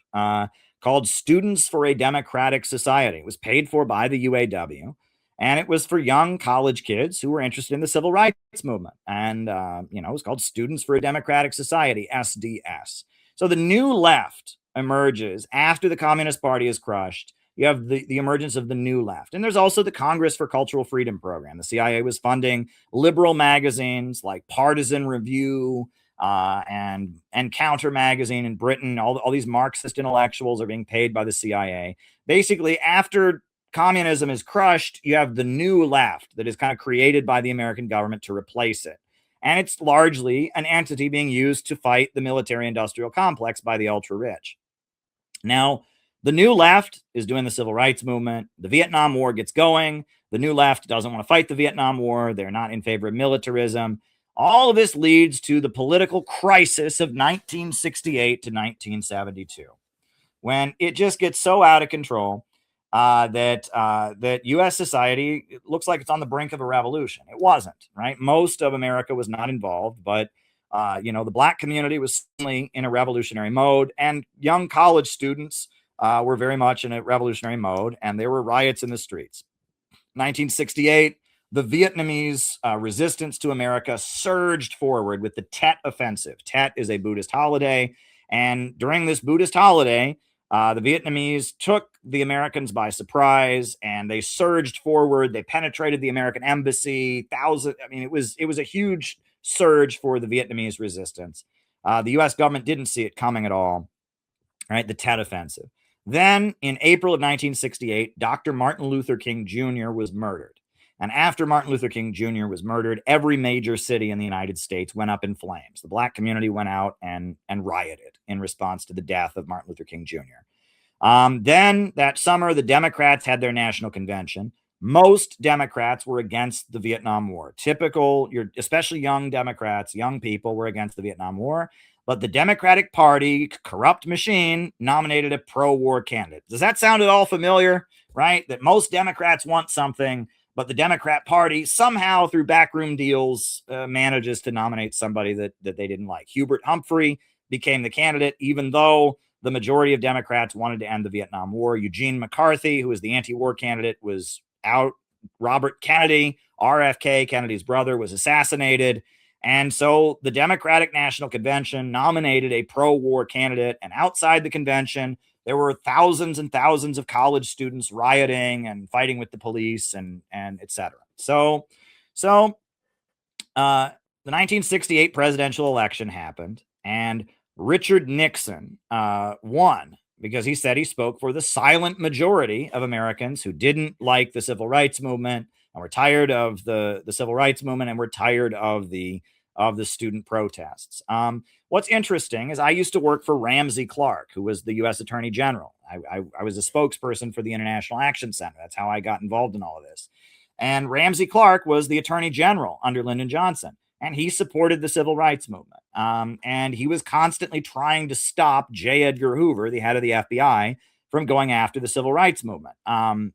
called Students for a Democratic Society. It was paid for by the UAW, and it was for young college kids who were interested in the civil rights movement. And, it was called Students for a Democratic Society, SDS. So the new left emerges after the Communist Party is crushed. You have the emergence of the new left. And there's also the Congress for Cultural Freedom program. The CIA was funding liberal magazines like Partisan Review, and Counter magazine in Britain. All these Marxist intellectuals are being paid by the CIA. Basically, after communism is crushed, you have the new left that is kind of created by the American government to replace it. And it's largely an entity being used to fight the military-industrial complex by the ultra-rich. Now, the new left is doing the civil rights movement. The Vietnam War gets going. The new left doesn't want to fight the Vietnam War. They're not in favor of militarism. All of this leads to the political crisis of 1968 to 1972, when it just gets so out of control that U.S. society looks like it's on the brink of a revolution. It wasn't, right? Most of America was not involved, but the black community was certainly in a revolutionary mode, and young college students were very much in a revolutionary mode, and there were riots in the streets. 1968. The Vietnamese resistance to America surged forward with the Tet Offensive. Tet is a Buddhist holiday. And during this Buddhist holiday, the Vietnamese took the Americans by surprise, and they surged forward. They penetrated the American embassy. It was a huge surge for the Vietnamese resistance. The U.S. government didn't see it coming at all, right? The Tet Offensive. Then in April of 1968, Dr. Martin Luther King Jr. was murdered. And after Martin Luther King Jr. was murdered, every major city in the United States went up in flames. The black community went out and rioted in response to the death of Martin Luther King Jr. Then that summer, the Democrats had their national convention. Most Democrats were against the Vietnam War. Especially young Democrats, young people were against the Vietnam War. But the Democratic Party, corrupt machine, nominated a pro-war candidate. Does that sound at all familiar, right? That most Democrats want something, but the Democrat Party somehow, through backroom deals, manages to nominate somebody that they didn't like. Hubert Humphrey became the candidate, even though the majority of Democrats wanted to end the Vietnam War. Eugene McCarthy, who was the anti-war candidate, was out. Robert Kennedy, RFK, Kennedy's brother, was assassinated. And so the Democratic National Convention nominated a pro-war candidate. And outside the convention, there were thousands and thousands of college students rioting and fighting with the police and et cetera. So the 1968 presidential election happened, and Richard Nixon won because he said he spoke for the silent majority of Americans who didn't like the civil rights movement and were tired of the civil rights movement and were tired of the student protests. What's interesting is I used to work for Ramsey Clark, who was the U.S. Attorney General. I was a spokesperson for the International Action Center. That's how I got involved in all of this. And Ramsey Clark was the Attorney General under Lyndon Johnson, and he supported the civil rights movement. And he was constantly trying to stop J. Edgar Hoover, the head of the FBI, from going after the civil rights movement. And,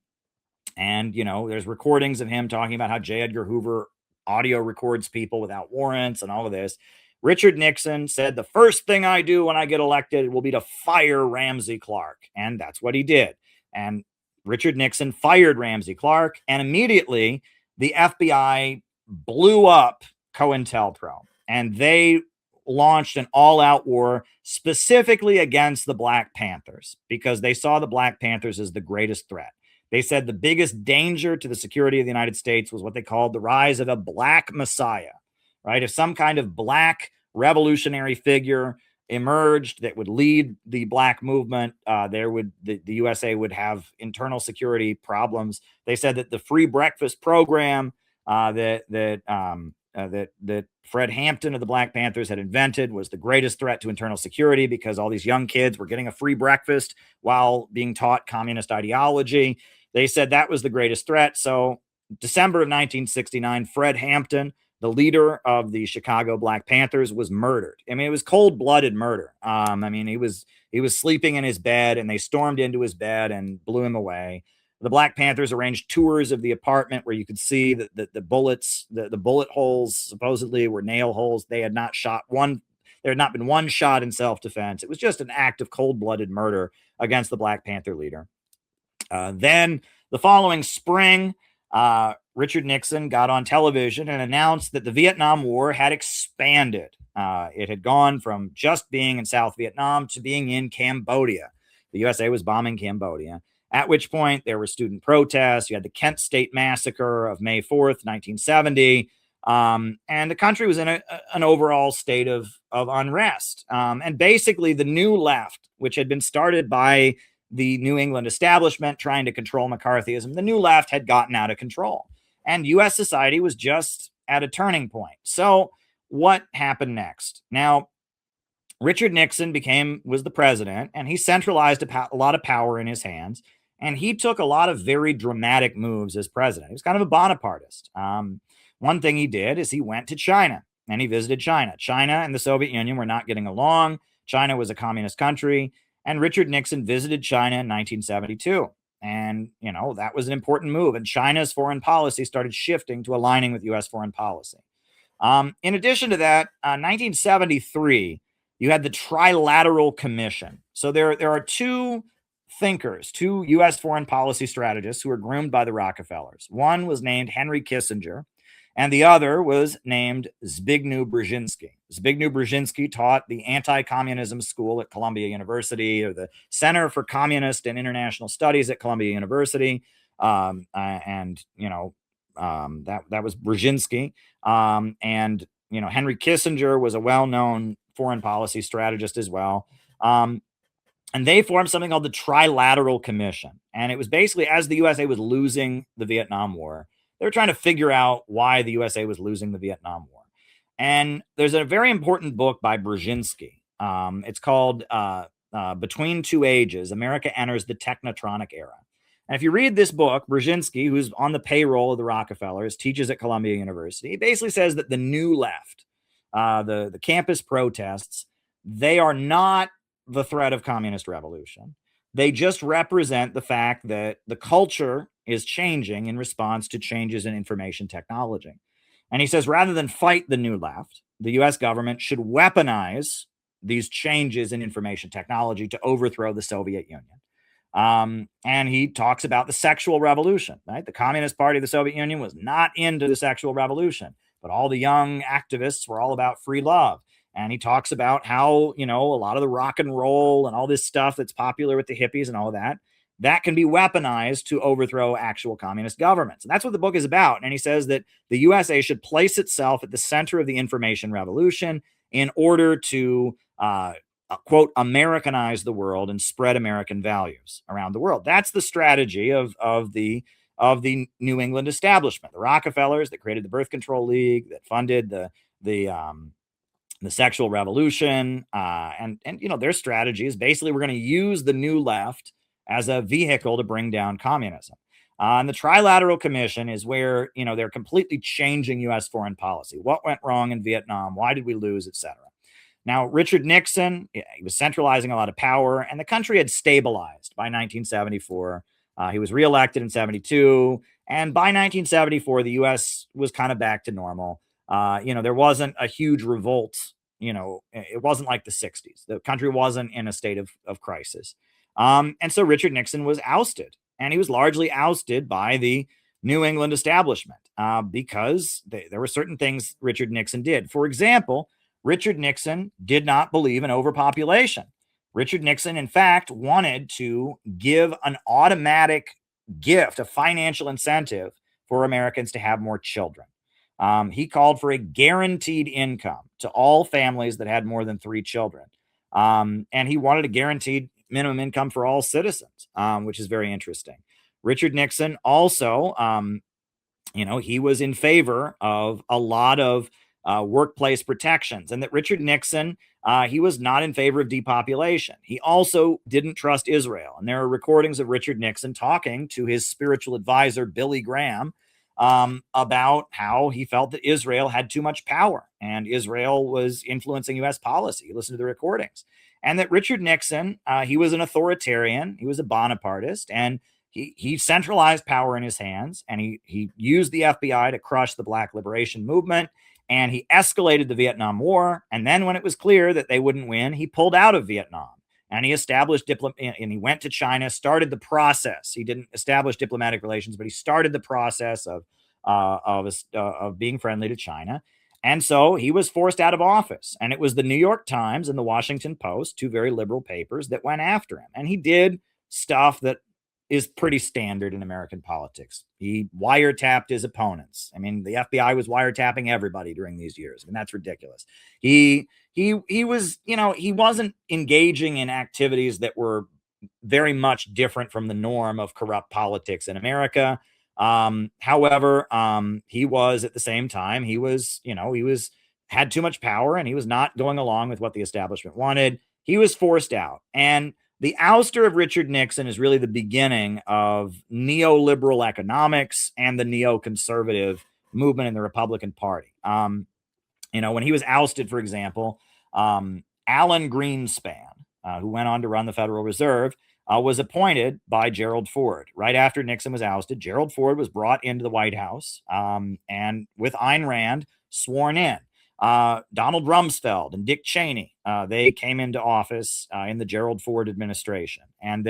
there's recordings of him talking about how J. Edgar Hoover audio records people without warrants and all of this. Richard Nixon said, the first thing I do when I get elected will be to fire Ramsey Clark. And that's what he did. And Richard Nixon fired Ramsey Clark, and immediately the FBI blew up COINTELPRO, and they launched an all-out war specifically against the Black Panthers because they saw the Black Panthers as the greatest threat. They said the biggest danger to the security of the United States was what they called the rise of a black messiah, right? If some kind of black revolutionary figure emerged that would lead the black movement, the USA would have internal security problems. They said that the free breakfast program that Fred Hampton of the Black Panthers had invented was the greatest threat to internal security, because all these young kids were getting a free breakfast while being taught communist ideology. They said that was the greatest threat. So December of 1969, Fred Hampton, the leader of the Chicago Black Panthers, was murdered. I mean, it was cold-blooded murder. I mean, he was sleeping in his bed, and they stormed into his bed and blew him away. The Black Panthers arranged tours of the apartment where you could see that the bullets, the bullet holes supposedly were nail holes. There had not been one shot in self-defense. It was just an act of cold-blooded murder against the Black Panther leader. Then the following spring, Richard Nixon got on television and announced that the Vietnam War had expanded. It had gone from just being in South Vietnam to being in Cambodia. The USA was bombing Cambodia, at which point there were student protests. You had the Kent State Massacre of May 4th, 1970. And the country was in an overall state of unrest. And basically the new left, which had been started by the New England establishment trying to control McCarthyism, the new left had gotten out of control. And U.S. society was just at a turning point. So what happened next? Now, Richard Nixon was the president, and he centralized a lot of power in his hands. And he took a lot of very dramatic moves as president. He was kind of a Bonapartist. One thing he did is he went to China, and he visited China. China and the Soviet Union were not getting along. China was a communist country. And Richard Nixon visited China in 1972. And, that was an important move. And China's foreign policy started shifting to aligning with U.S. foreign policy. In addition to that, 1973, you had the Trilateral Commission. So there are two U.S. foreign policy strategists who were groomed by the Rockefellers. One was named Henry Kissinger, and the other was named Zbigniew Brzezinski. Zbigniew Brzezinski taught the anti-communism school at Columbia University, or the Center for Communist and International Studies at Columbia University. That was Brzezinski. And Henry Kissinger was a well-known foreign policy strategist as well. And they formed something called the Trilateral Commission. And it was basically, as the USA was losing the Vietnam War, they were trying to figure out why the USA was losing the Vietnam War. And there's a very important book by Brzezinski. It's called Between Two Ages, America Enters the Technotronic Era. And if you read this book, Brzezinski, who's on the payroll of the Rockefellers, teaches at Columbia University, he basically says that the new left, the campus protests, they are not the threat of communist revolution. They just represent the fact that the culture is changing in response to changes in information technology. And he says, rather than fight the new left, the US government should weaponize these changes in information technology to overthrow the Soviet Union. And he talks about the sexual revolution, right? The Communist Party of the Soviet Union was not into the sexual revolution, but all the young activists were all about free love. And he talks about how, a lot of the rock and roll and all this stuff that's popular with the hippies and all that can be weaponized to overthrow actual communist governments. And that's what the book is about. And he says that the USA should place itself at the center of the information revolution in order to, quote, Americanize the world and spread American values around the world. That's the strategy of the New England establishment. The Rockefellers that created the Birth Control League, that funded the sexual revolution, and their strategy is basically we're going to use the new left as a vehicle to bring down communism. And the Trilateral Commission is where they're completely changing U.S. foreign policy. What went wrong in Vietnam? Why did we lose, etc. Now, Richard Nixon, he was centralizing a lot of power, and the country had stabilized by 1974. He was reelected in 72, and by 1974, the U.S. was kind of back to normal. There wasn't a huge revolt. It wasn't like the 60s. The country wasn't in a state of crisis. And so Richard Nixon was ousted, and he was largely ousted by the New England establishment because there were certain things Richard Nixon did. For example, Richard Nixon did not believe in overpopulation. Richard Nixon, in fact, wanted to give an automatic gift, a financial incentive for Americans to have more children. He called for a guaranteed income to all families that had more than 3 children. And he wanted a guaranteed minimum income for all citizens, which is very interesting. Richard Nixon also, he was in favor of a lot of workplace protections, and that Richard Nixon, he was not in favor of depopulation. He also didn't trust Israel. And there are recordings of Richard Nixon talking to his spiritual advisor, Billy Graham, about how he felt that Israel had too much power and Israel was influencing U.S. policy. Listen to the recordings. And that Richard Nixon, he was an authoritarian, he was a Bonapartist, and he centralized power in his hands, and he used the FBI to crush the Black Liberation Movement, and he escalated the Vietnam War. And then when it was clear that they wouldn't win, he pulled out of Vietnam, and he established and he went to China, started the process. He didn't establish diplomatic relations, but he started the process of being friendly to China. And so he was forced out of office. And it was the New York Times and the Washington Post, two very liberal papers, that went after him. And he did stuff that is pretty standard in American politics. He wiretapped his opponents. I mean, the FBI was wiretapping everybody during these years, and that's ridiculous. He was, he wasn't engaging in activities that were very much different from the norm of corrupt politics in America. However, he was at the same time, he had too much power, and he was not going along with what the establishment wanted. He was forced out. And the ouster of Richard Nixon is really the beginning of neoliberal economics and the neoconservative movement in the Republican Party. When he was ousted, for example, Alan Greenspan, who went on to run the Federal Reserve, was appointed by Gerald Ford. Right after Nixon was ousted, Gerald Ford was brought into the White House, and with Ayn Rand sworn in. Donald Rumsfeld and Dick Cheney, they came into office in the Gerald Ford administration. And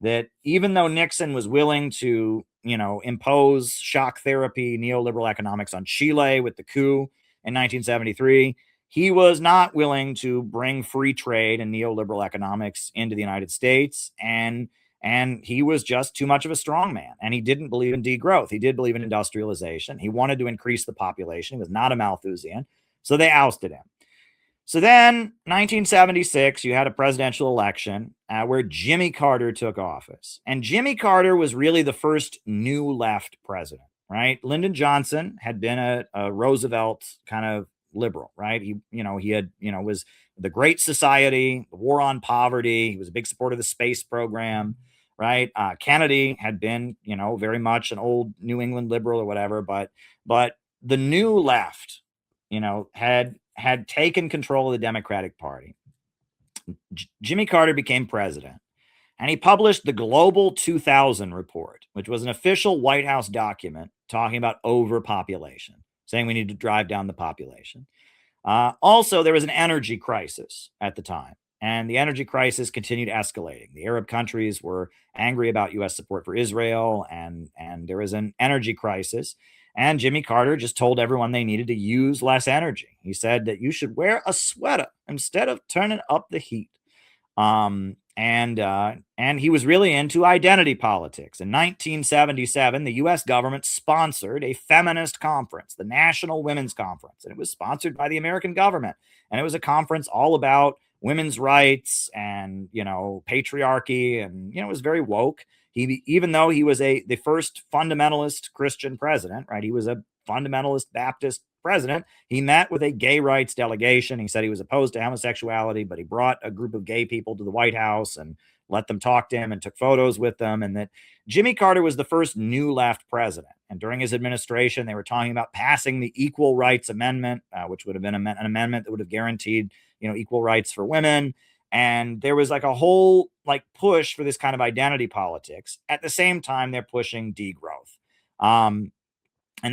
that even though Nixon was willing to, impose shock therapy, neoliberal economics on Chile with the coup in 1973, he was not willing to bring free trade and neoliberal economics into the United States. And he was just too much of a strongman. And he didn't believe in degrowth. He did believe in industrialization. He wanted to increase the population. He was not a Malthusian. So they ousted him. So then, 1976, you had a presidential election where Jimmy Carter took office. And Jimmy Carter was really the first new left president, right? Lyndon Johnson had been a Roosevelt kind of liberal, right? He was the Great Society, the war on poverty. He was a big supporter of the space program, right? Kennedy had been, very much an old New England liberal or whatever, but the new left, had taken control of the Democratic Party. Jimmy Carter became president, and he published the Global 2000 report, which was an official White House document talking about overpopulation, saying we need to drive down the population. Also, there was an energy crisis at the time, and the energy crisis continued escalating. The Arab countries were angry about U.S. support for Israel, and there was an energy crisis. And Jimmy Carter just told everyone they needed to use less energy. He said that you should wear a sweater instead of turning up the heat. And he was really into identity politics. In 1977, the U.S. government sponsored a feminist conference, the National Women's Conference, and it was sponsored by the American government. And it was a conference all about women's rights and, patriarchy, and, it was very woke. Even though he was the first fundamentalist Christian president, right? He was a fundamentalist Baptist president. He met with a gay rights delegation. He said he was opposed to homosexuality, but he brought a group of gay people to the White House and let them talk to him and took photos with them. And that Jimmy Carter was the first new left president. And during his administration, they were talking about passing the Equal Rights Amendment, which would have been an amendment that would have guaranteed, equal rights for women. And there was like a whole push for this kind of identity politics. At the same time, they're pushing degrowth. And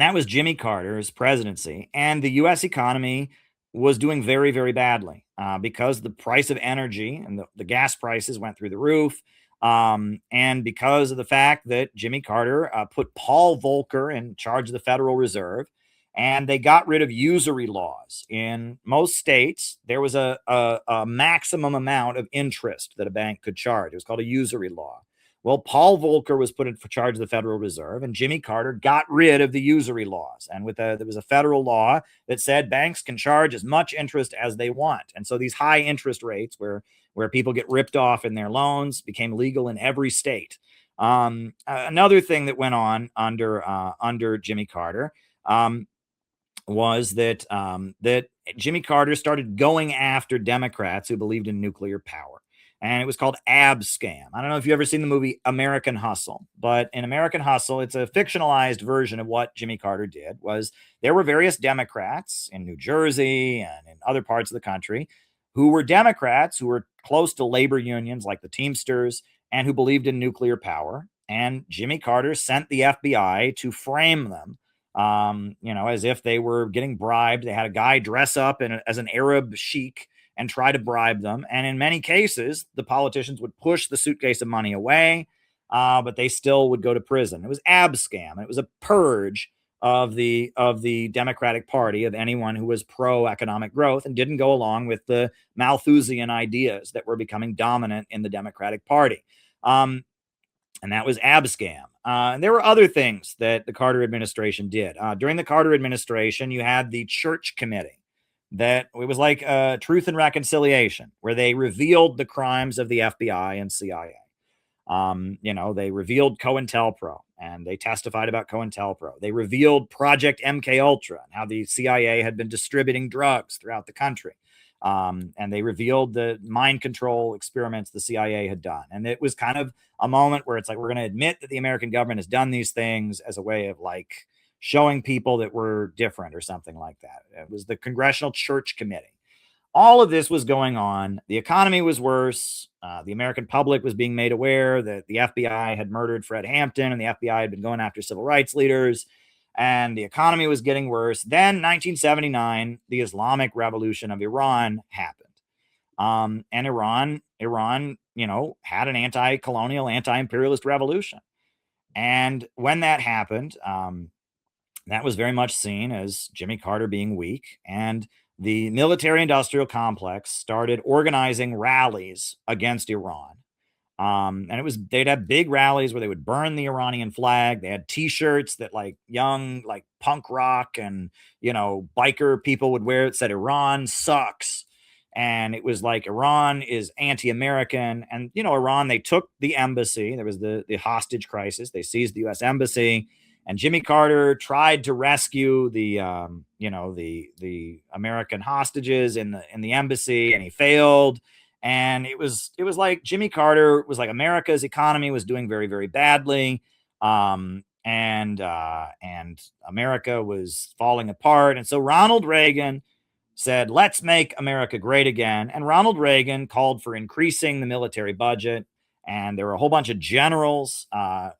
that was Jimmy Carter's presidency. And the U.S. economy was doing very, very badly because the price of energy and the gas prices went through the roof. And because of the fact that Jimmy Carter put Paul Volcker in charge of the Federal Reserve, and they got rid of usury laws. In most states, there was a maximum amount of interest that a bank could charge. It was called a usury law. Well, Paul Volcker was put in charge of the Federal Reserve, and Jimmy Carter got rid of the usury laws. And there was a federal law that said banks can charge as much interest as they want. And so these high interest rates where people get ripped off in their loans became legal in every state. Another thing that went on under Jimmy Carter was that Jimmy Carter started going after Democrats who believed in nuclear power. And it was called Abscam. I don't know if you've ever seen the movie American Hustle, but in American Hustle, it's a fictionalized version of what Jimmy Carter did. Was there were various Democrats in New Jersey and in other parts of the country who were Democrats who were close to labor unions like the Teamsters and who believed in nuclear power. And Jimmy Carter sent the FBI to frame them, as if they were getting bribed. They had a guy dress up as an Arab sheik and try to bribe them. And in many cases, the politicians would push the suitcase of money away, but they still would go to prison. It was Abscam. It was a purge of the Democratic Party, of anyone who was pro-economic growth and didn't go along with the Malthusian ideas that were becoming dominant in the Democratic Party. And that was Abscam. And there were other things that the Carter administration did. During the Carter administration, you had the Church Committee. That it was like Truth and Reconciliation, where they revealed the crimes of the FBI and CIA. They revealed COINTELPRO, and they testified about COINTELPRO. They revealed Project MKUltra and how the CIA had been distributing drugs throughout the country. And they revealed the mind control experiments the CIA had done. And it was kind of a moment where it's like, we're going to admit that the American government has done these things as a way of like showing people that we're different or something like that. It was the Congressional Church Committee. All of this was going on. The economy was worse. The American public was being made aware that the FBI had murdered Fred Hampton and the FBI had been going after civil rights leaders, and the economy was getting worse. Then 1979, the Islamic Revolution of Iran happened. And Iran, had an anti-colonial, anti-imperialist revolution. And when that happened, that was very much seen as Jimmy Carter being weak, and the military-industrial complex started organizing rallies against Iran. And they'd have big rallies where they would burn the Iranian flag. They had T-shirts that young punk rock and biker people would wear. It said Iran sucks, and it was like Iran is anti-American. And Iran, they took the embassy. There was the hostage crisis. They seized the U.S. embassy. And Jimmy Carter tried to rescue the American hostages in the embassy, and he failed. And it was like Jimmy Carter was like, America's economy was doing very, very badly, and America was falling apart. And so Ronald Reagan said, "Let's make America great again." And Ronald Reagan called for increasing the military budget. And there were a whole bunch of generals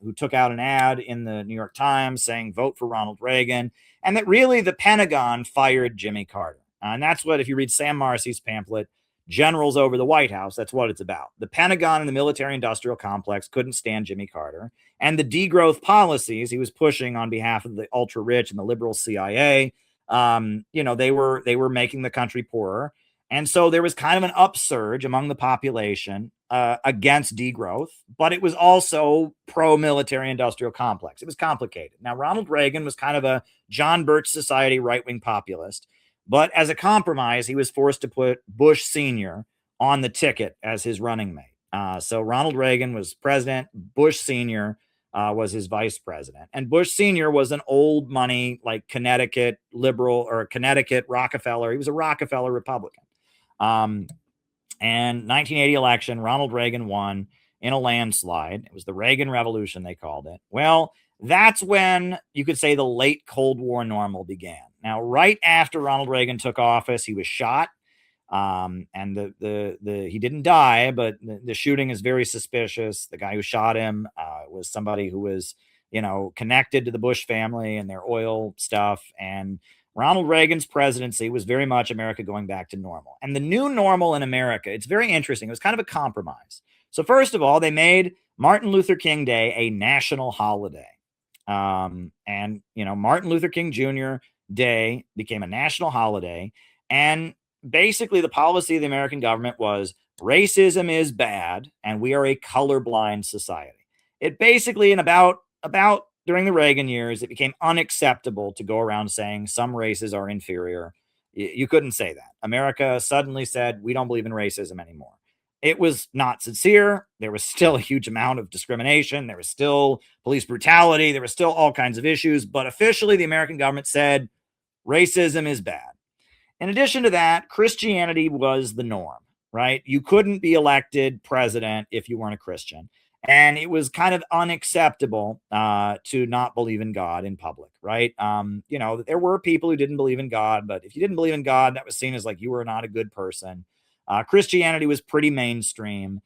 who took out an ad in the New York Times saying, "Vote for Ronald Reagan." And that really the Pentagon fired Jimmy Carter. And that's what, if you read Sam Marcy's pamphlet, Generals Over the White House, that's what it's about. The Pentagon and the military-industrial complex couldn't stand Jimmy Carter. And the degrowth policies he was pushing on behalf of the ultra-rich and the liberal CIA, they were making the country poorer. And so there was kind of an upsurge among the population against degrowth, but it was also pro-military industrial complex. It was complicated. Now, Ronald Reagan was kind of a John Birch Society right-wing populist, but as a compromise, he was forced to put Bush Sr. on the ticket as his running mate. So Ronald Reagan was president, Bush Sr. Was his vice president. And Bush Sr. was an old money, like Connecticut liberal or Connecticut Rockefeller. He was a Rockefeller Republican. And 1980 election, Ronald Reagan won in a landslide. It was the Reagan Revolution, they called it. Well, that's when you could say the late Cold War normal began. Now, right after Ronald Reagan took office, he was shot. And he didn't die, but the shooting is very suspicious. The guy who shot him was somebody who was, connected to the Bush family and their oil stuff. And Ronald Reagan's presidency was very much America going back to normal. And the new normal in America, it's very interesting. It was kind of a compromise. So first of all, they made Martin Luther King Day a national holiday. Martin Luther King Jr. Day became a national holiday. And basically the policy of the American government was racism is bad and we are a colorblind society. it basically, in about during the Reagan years, it became unacceptable to go around saying some races are inferior. You couldn't say that. America suddenly said, we don't believe in racism anymore. It was not sincere. There was still a huge amount of discrimination. There was still police brutality. There was still all kinds of issues. But officially, the American government said racism is bad. In addition to that, Christianity was the norm, right? You couldn't be elected president if you weren't a Christian. And it was kind of unacceptable to not believe in God in public, right? There were people who didn't believe in God, but if you didn't believe in God, that was seen as like you were not a good person. Christianity was pretty mainstream.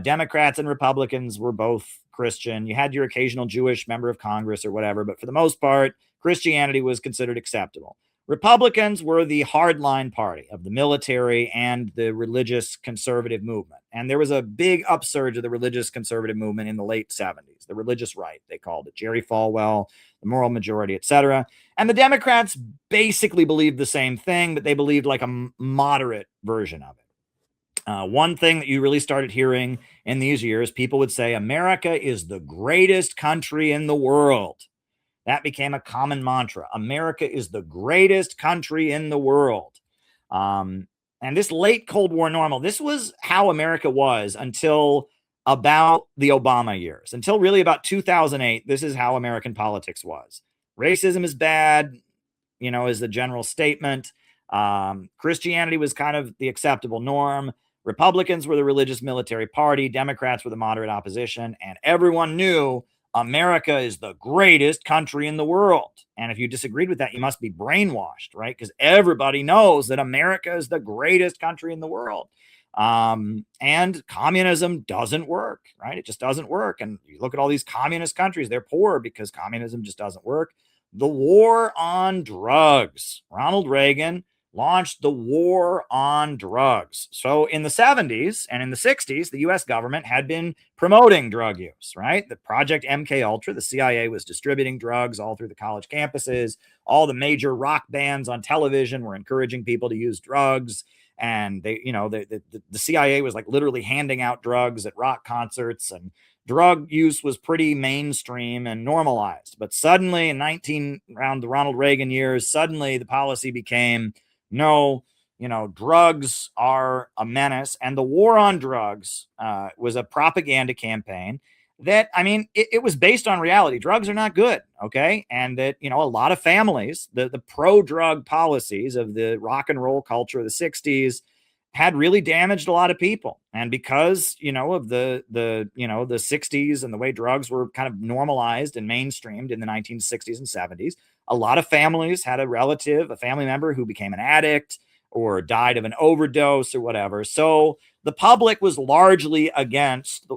Democrats and Republicans were both Christian. You had your occasional Jewish member of Congress or whatever, but for the most part, Christianity was considered acceptable. Republicans were the hardline party of the military and the religious conservative movement. And there was a big upsurge of the religious conservative movement in the late 70s, the religious right, they called it, Jerry Falwell, the moral majority, etc. And the Democrats basically believed the same thing, but they believed like a moderate version of it. One thing that you really started hearing in these years, people would say, America is the greatest country in the world. That became a common mantra. America is the greatest country in the world. And this late Cold War normal, this was how America was until about the Obama years. Until really about 2008, this is how American politics was. Racism is bad, is the general statement. Christianity was kind of the acceptable norm. Republicans were the religious military party. Democrats were the moderate opposition. And everyone knew America is the greatest country in the world. And if you disagreed with that, you must be brainwashed, right? Because everybody knows that America is the greatest country in the world. And communism doesn't work, right? It just doesn't work. And you look at all these communist countries, they're poor because communism just doesn't work. The war on drugs. Ronald Reagan launched the war on drugs. So in the 70s and in the 60s, the US government had been promoting drug use, right? The Project MK Ultra, the CIA was distributing drugs all through the college campuses. All the major rock bands on television were encouraging people to use drugs. And they, the CIA was like literally handing out drugs at rock concerts, and drug use was pretty mainstream and normalized. But suddenly around the Ronald Reagan years, suddenly the policy became, no, drugs are a menace. And the war on drugs was a propaganda campaign that, it was based on reality. Drugs are not good, okay? And that, a lot of families, the pro-drug policies of the rock and roll culture of the 60s had really damaged a lot of people. And because, of the 60s and the way drugs were kind of normalized and mainstreamed in the 1960s and 70s, a lot of families had a family member who became an addict or died of an overdose or whatever. So the public was largely against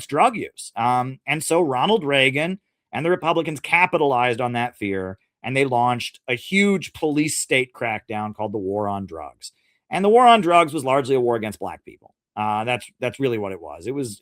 drug use. And so Ronald Reagan and the Republicans capitalized on that fear, and they launched a huge police state crackdown called the War on Drugs. And the war on drugs was largely a war against black people. That's really what it was. It was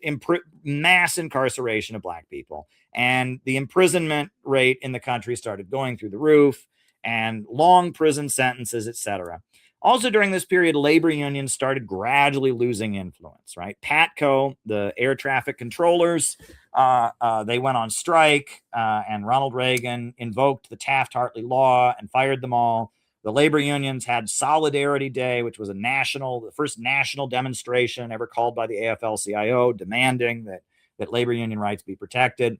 mass incarceration of black people. And the imprisonment rate in the country started going through the roof, and long prison sentences, etc. Also during this period, labor unions started gradually losing influence, right? PATCO, the air traffic controllers, they went on strike, and Ronald Reagan invoked the Taft-Hartley law and fired them all. The labor unions had Solidarity Day, which was the first national demonstration ever called by the AFL-CIO, demanding that labor union rights be protected.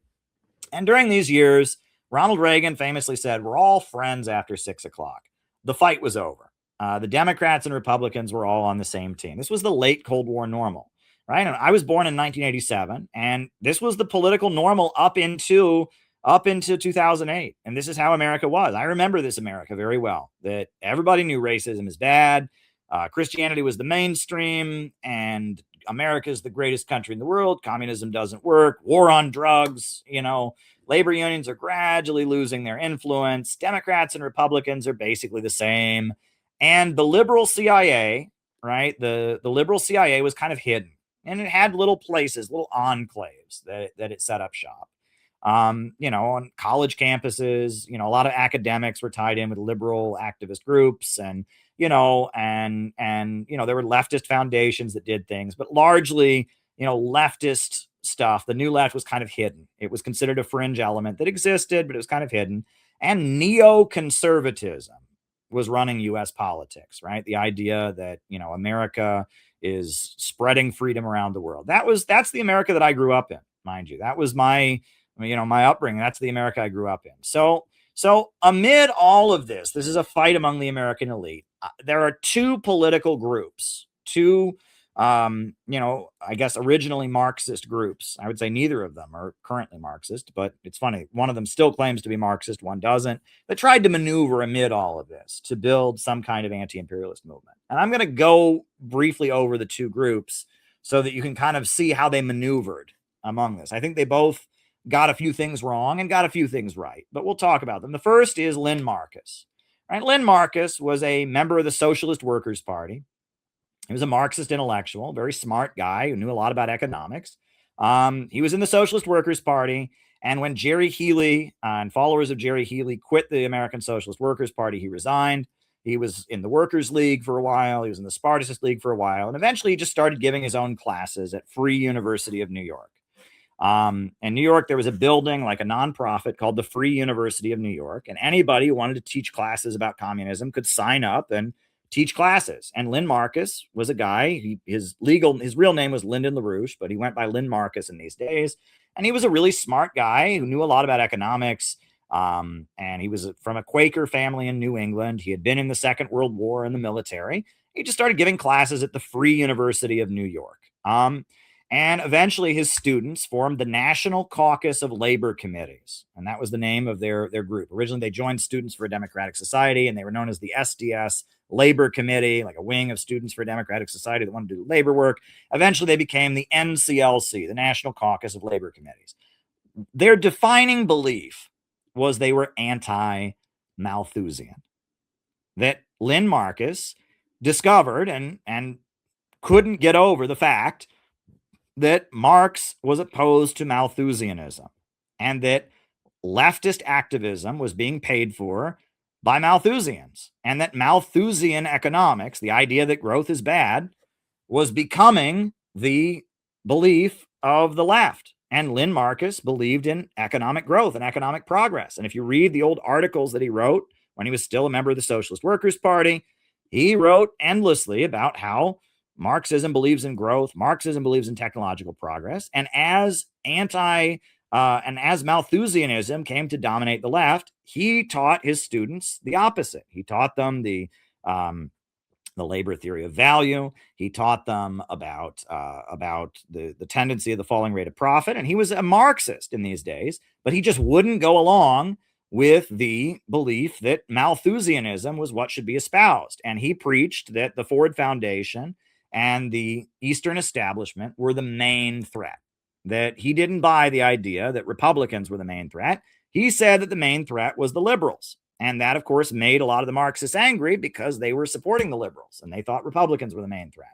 And during these years, Ronald Reagan famously said, "We're all friends after 6 o'clock." The fight was over. The Democrats and Republicans were all on the same team. This was the late Cold War normal, right? And I was born in 1987, and this was the political normal up into 2008. And this is how America was. I remember this America very well, that everybody knew racism is bad. Christianity was the mainstream, and America is the greatest country in the world. Communism doesn't work. War on drugs, labor unions are gradually losing their influence. Democrats and Republicans are basically the same. And the liberal CIA, right? The liberal CIA was kind of hidden, and it had little places, little enclaves that it set up shop. On college campuses, a lot of academics were tied in with liberal activist groups, and there were leftist foundations that did things, but largely, leftist stuff, the New Left, was kind of hidden. It was considered a fringe element that existed, but it was kind of hidden. And neoconservatism was running U.S. politics, right? The idea that, America is spreading freedom around the world. That's the America that I grew up in, mind you. That was my upbringing. That's the America I grew up in. So amid all of this is a fight among the American elite. There are two political groups, I guess originally Marxist groups. I would say neither of them are currently Marxist, but it's funny. One of them still claims to be Marxist, one doesn't. They tried to maneuver amid all of this to build some kind of anti-imperialist movement. And I'm going to go briefly over the two groups so that you can kind of see how they maneuvered among this. I think they both got a few things wrong and got a few things right, but we'll talk about them. The first is Lynn Marcus. Right? Lynn Marcus was a member of the Socialist Workers' Party. He was a Marxist intellectual, very smart guy who knew a lot about economics. He was in the Socialist Workers' Party. And when Jerry Healy and followers of Jerry Healy quit the American Socialist Workers' Party, he resigned. He was in the Workers' League for a while. He was in the Spartacus League for a while. And eventually he just started giving his own classes at Free University of New York. In New York, there was a building, like a nonprofit, called the Free University of New York. And anybody who wanted to teach classes about communism could sign up and teach classes. And Lynn Marcus was a guy. His real name was Lyndon LaRouche, but he went by Lynn Marcus in these days. And he was a really smart guy who knew a lot about economics. And he was from a Quaker family in New England. He had been in the Second World War in the military. He just started giving classes at the Free University of New York. And eventually his students formed the National Caucus of Labor Committees. And that was the name of their group. Originally, they joined Students for a Democratic Society, and they were known as the SDS Labor Committee, like a wing of Students for a Democratic Society that wanted to do labor work. Eventually, they became the NCLC, the National Caucus of Labor Committees. Their defining belief was they were anti-Malthusian. That Lynn Marcus discovered and couldn't get over the fact that Marx was opposed to Malthusianism and that leftist activism was being paid for by Malthusians, and that Malthusian economics, the idea that growth is bad, was becoming the belief of the left. And Lynn Marcus believed in economic growth and economic progress. And if you read the old articles that he wrote when he was still a member of the Socialist Workers' Party, he wrote endlessly about how Marxism believes in growth. Marxism believes in technological progress. And as Malthusianism came to dominate the left, he taught his students the opposite. He taught them the labor theory of value. He taught them about the tendency of the falling rate of profit. And he was a Marxist in these days, but he just wouldn't go along with the belief that Malthusianism was what should be espoused. And he preached that the Ford Foundation and the Eastern establishment were the main threat, that he didn't buy the idea that Republicans were the main threat. He said that the main threat was the liberals. And that, of course, made a lot of the Marxists angry because they were supporting the liberals and they thought Republicans were the main threat.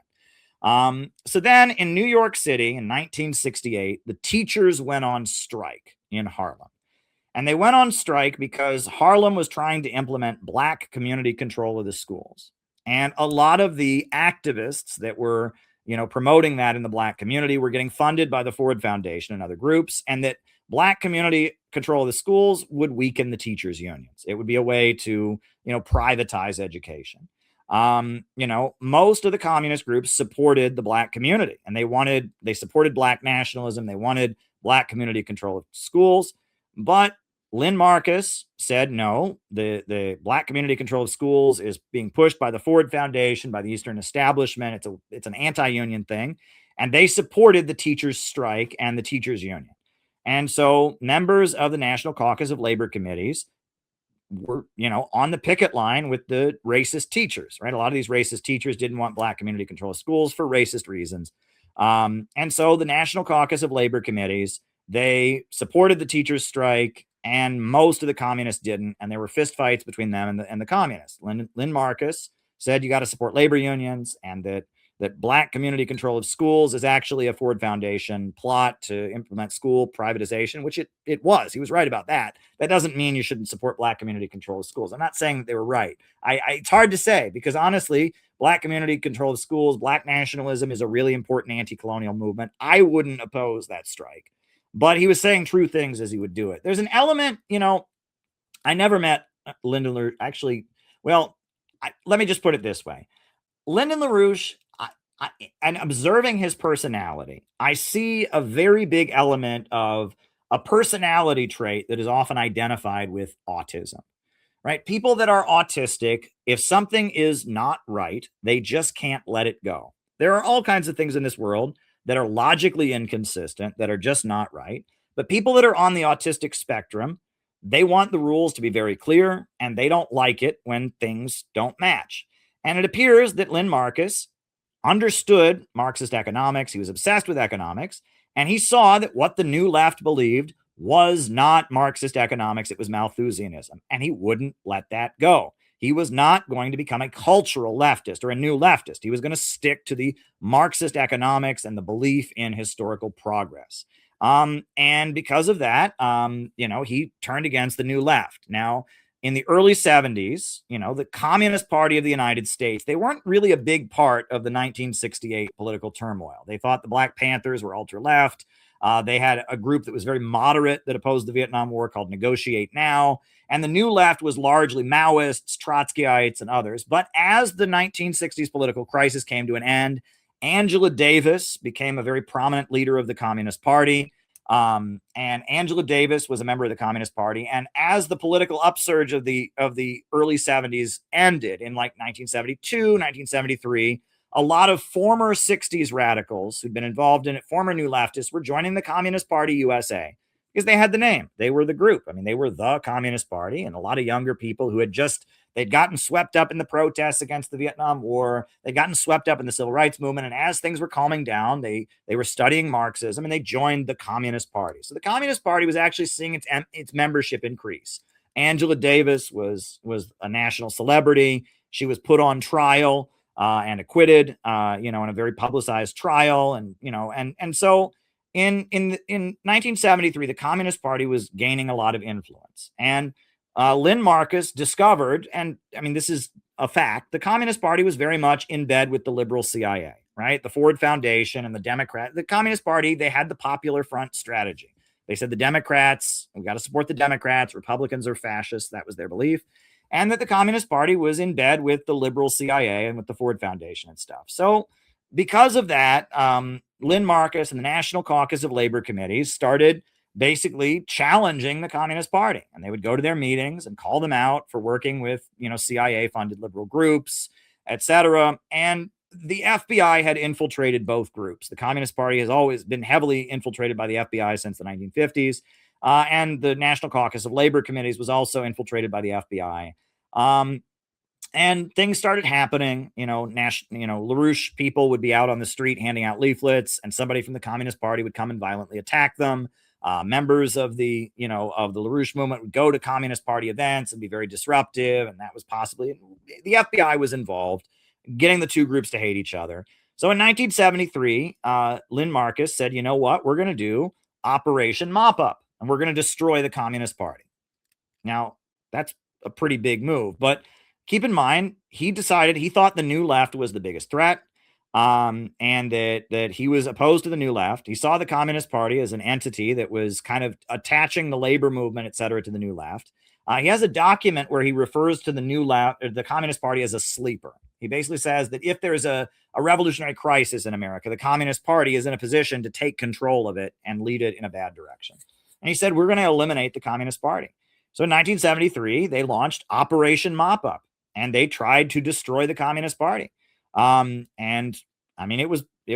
So then in New York City in 1968, the teachers went on strike in Harlem. And they went on strike because Harlem was trying to implement Black community control of the schools. And a lot of the activists that were, promoting that in the Black community were getting funded by the Ford Foundation and other groups, and that Black community control of the schools would weaken the teachers' unions. It would be a way to, privatize education. Most of the communist groups supported the Black community, and they supported Black nationalism. They wanted Black community control of schools, but Lynn Marcus said, no, the Black community control of schools is being pushed by the Ford Foundation, by the Eastern establishment. It's an anti-union thing. And they supported the teachers' strike and the teachers' union. And so members of the National Caucus of Labor Committees were, on the picket line with the racist teachers, right? A lot of these racist teachers didn't want Black community control of schools for racist reasons. And so the National Caucus of Labor Committees, they supported the teachers' strike, and most of the communists didn't. And there were fistfights between them and the communists. Lynn Marcus said you got to support labor unions, and that that black community control of schools is actually a Ford Foundation plot to implement school privatization, which it was. He was right about that. That doesn't mean you shouldn't support black community control of schools. I'm not saying that they were right. It's hard to say because honestly, black community control of schools, black nationalism is a really important anti-colonial movement. I wouldn't oppose that strike, but he was saying true things as he would do it. There's an element, I never met Lyndon LaRouche. Actually, well, let me just put it this way. Lyndon LaRouche, and observing his personality, I see a very big element of a personality trait that is often identified with autism, right? People that are autistic, if something is not right, they just can't let it go. There are all kinds of things in this world that are logically inconsistent, that are just not right. But people that are on the autistic spectrum, they want the rules to be very clear, and they don't like it when things don't match. And it appears that Lynn Marcus understood Marxist economics. He was obsessed with economics, and he saw that what the New Left believed was not Marxist economics. It was Malthusianism, and he wouldn't let that go. He was not going to become a cultural leftist or a new leftist. He was going to stick to the Marxist economics and the belief in historical progress. And because of that, he turned against the New Left. Now, in the early 70s, the Communist Party of the United States, they weren't really a big part of the 1968 political turmoil. They thought the Black Panthers were ultra-left. They had a group that was very moderate that opposed the Vietnam War called Negotiate Now. And the New Left was largely Maoists, Trotskyites, and others. But as the 1960s political crisis came to an end, Angela Davis became a very prominent leader of the Communist Party. And Angela Davis was a member of the Communist Party. And as the political upsurge of the early 70s ended in like 1972, 1973, a lot of former 60s radicals who'd been involved in it, former New Leftists, were joining the Communist Party USA because they had the name. They were the group. I mean, they were the Communist Party, and a lot of younger people who they'd gotten swept up in the protests against the Vietnam War. They'd gotten swept up in the civil rights movement. And as things were calming down, they were studying Marxism and they joined the Communist Party. So the Communist Party was actually seeing its membership increase. Angela Davis was a national celebrity. She was put on trial and acquitted, in a very publicized trial. And so in 1973, the Communist Party was gaining a lot of influence. And Lynn Marcus discovered, and I mean, this is a fact, the Communist Party was very much in bed with the liberal CIA, right? The Ford Foundation and the Communist Party, they had the Popular Front strategy. They said the Democrats, we got to support the Democrats, Republicans are fascists. That was their belief. And that the Communist Party was in bed with the liberal CIA and with the Ford Foundation and stuff. So because of that, Lynn Marcus and the National Caucus of Labor Committees started basically challenging the Communist Party. And they would go to their meetings and call them out for working with, CIA-funded liberal groups, etc. And the FBI had infiltrated both groups. The Communist Party has always been heavily infiltrated by the FBI since the 1950s. And the National Caucus of Labor Committees was also infiltrated by the FBI. And things started happening. LaRouche people would be out on the street handing out leaflets, and somebody from the Communist Party would come and violently attack them. Members of the LaRouche movement would go to Communist Party events and be very disruptive. And that was possibly, the FBI was involved, getting the two groups to hate each other. So in 1973, Lynn Marcus said, you know what, we're going to do Operation Mop Up, and we're going to destroy the Communist Party. Now, that's a pretty big move, but keep in mind, he thought the New Left was the biggest threat. And that he was opposed to the New Left. He saw the Communist Party as an entity that was kind of attaching the labor movement, et cetera, to the New Left. He has a document where he refers to the New Left, or the Communist Party, as a sleeper. He basically says that if there's a revolutionary crisis in America, the Communist Party is in a position to take control of it and lead it in a bad direction. And he said, we're going to eliminate the Communist Party. So in 1973, they launched Operation Mop Up, and they tried to destroy the Communist Party. And I mean, it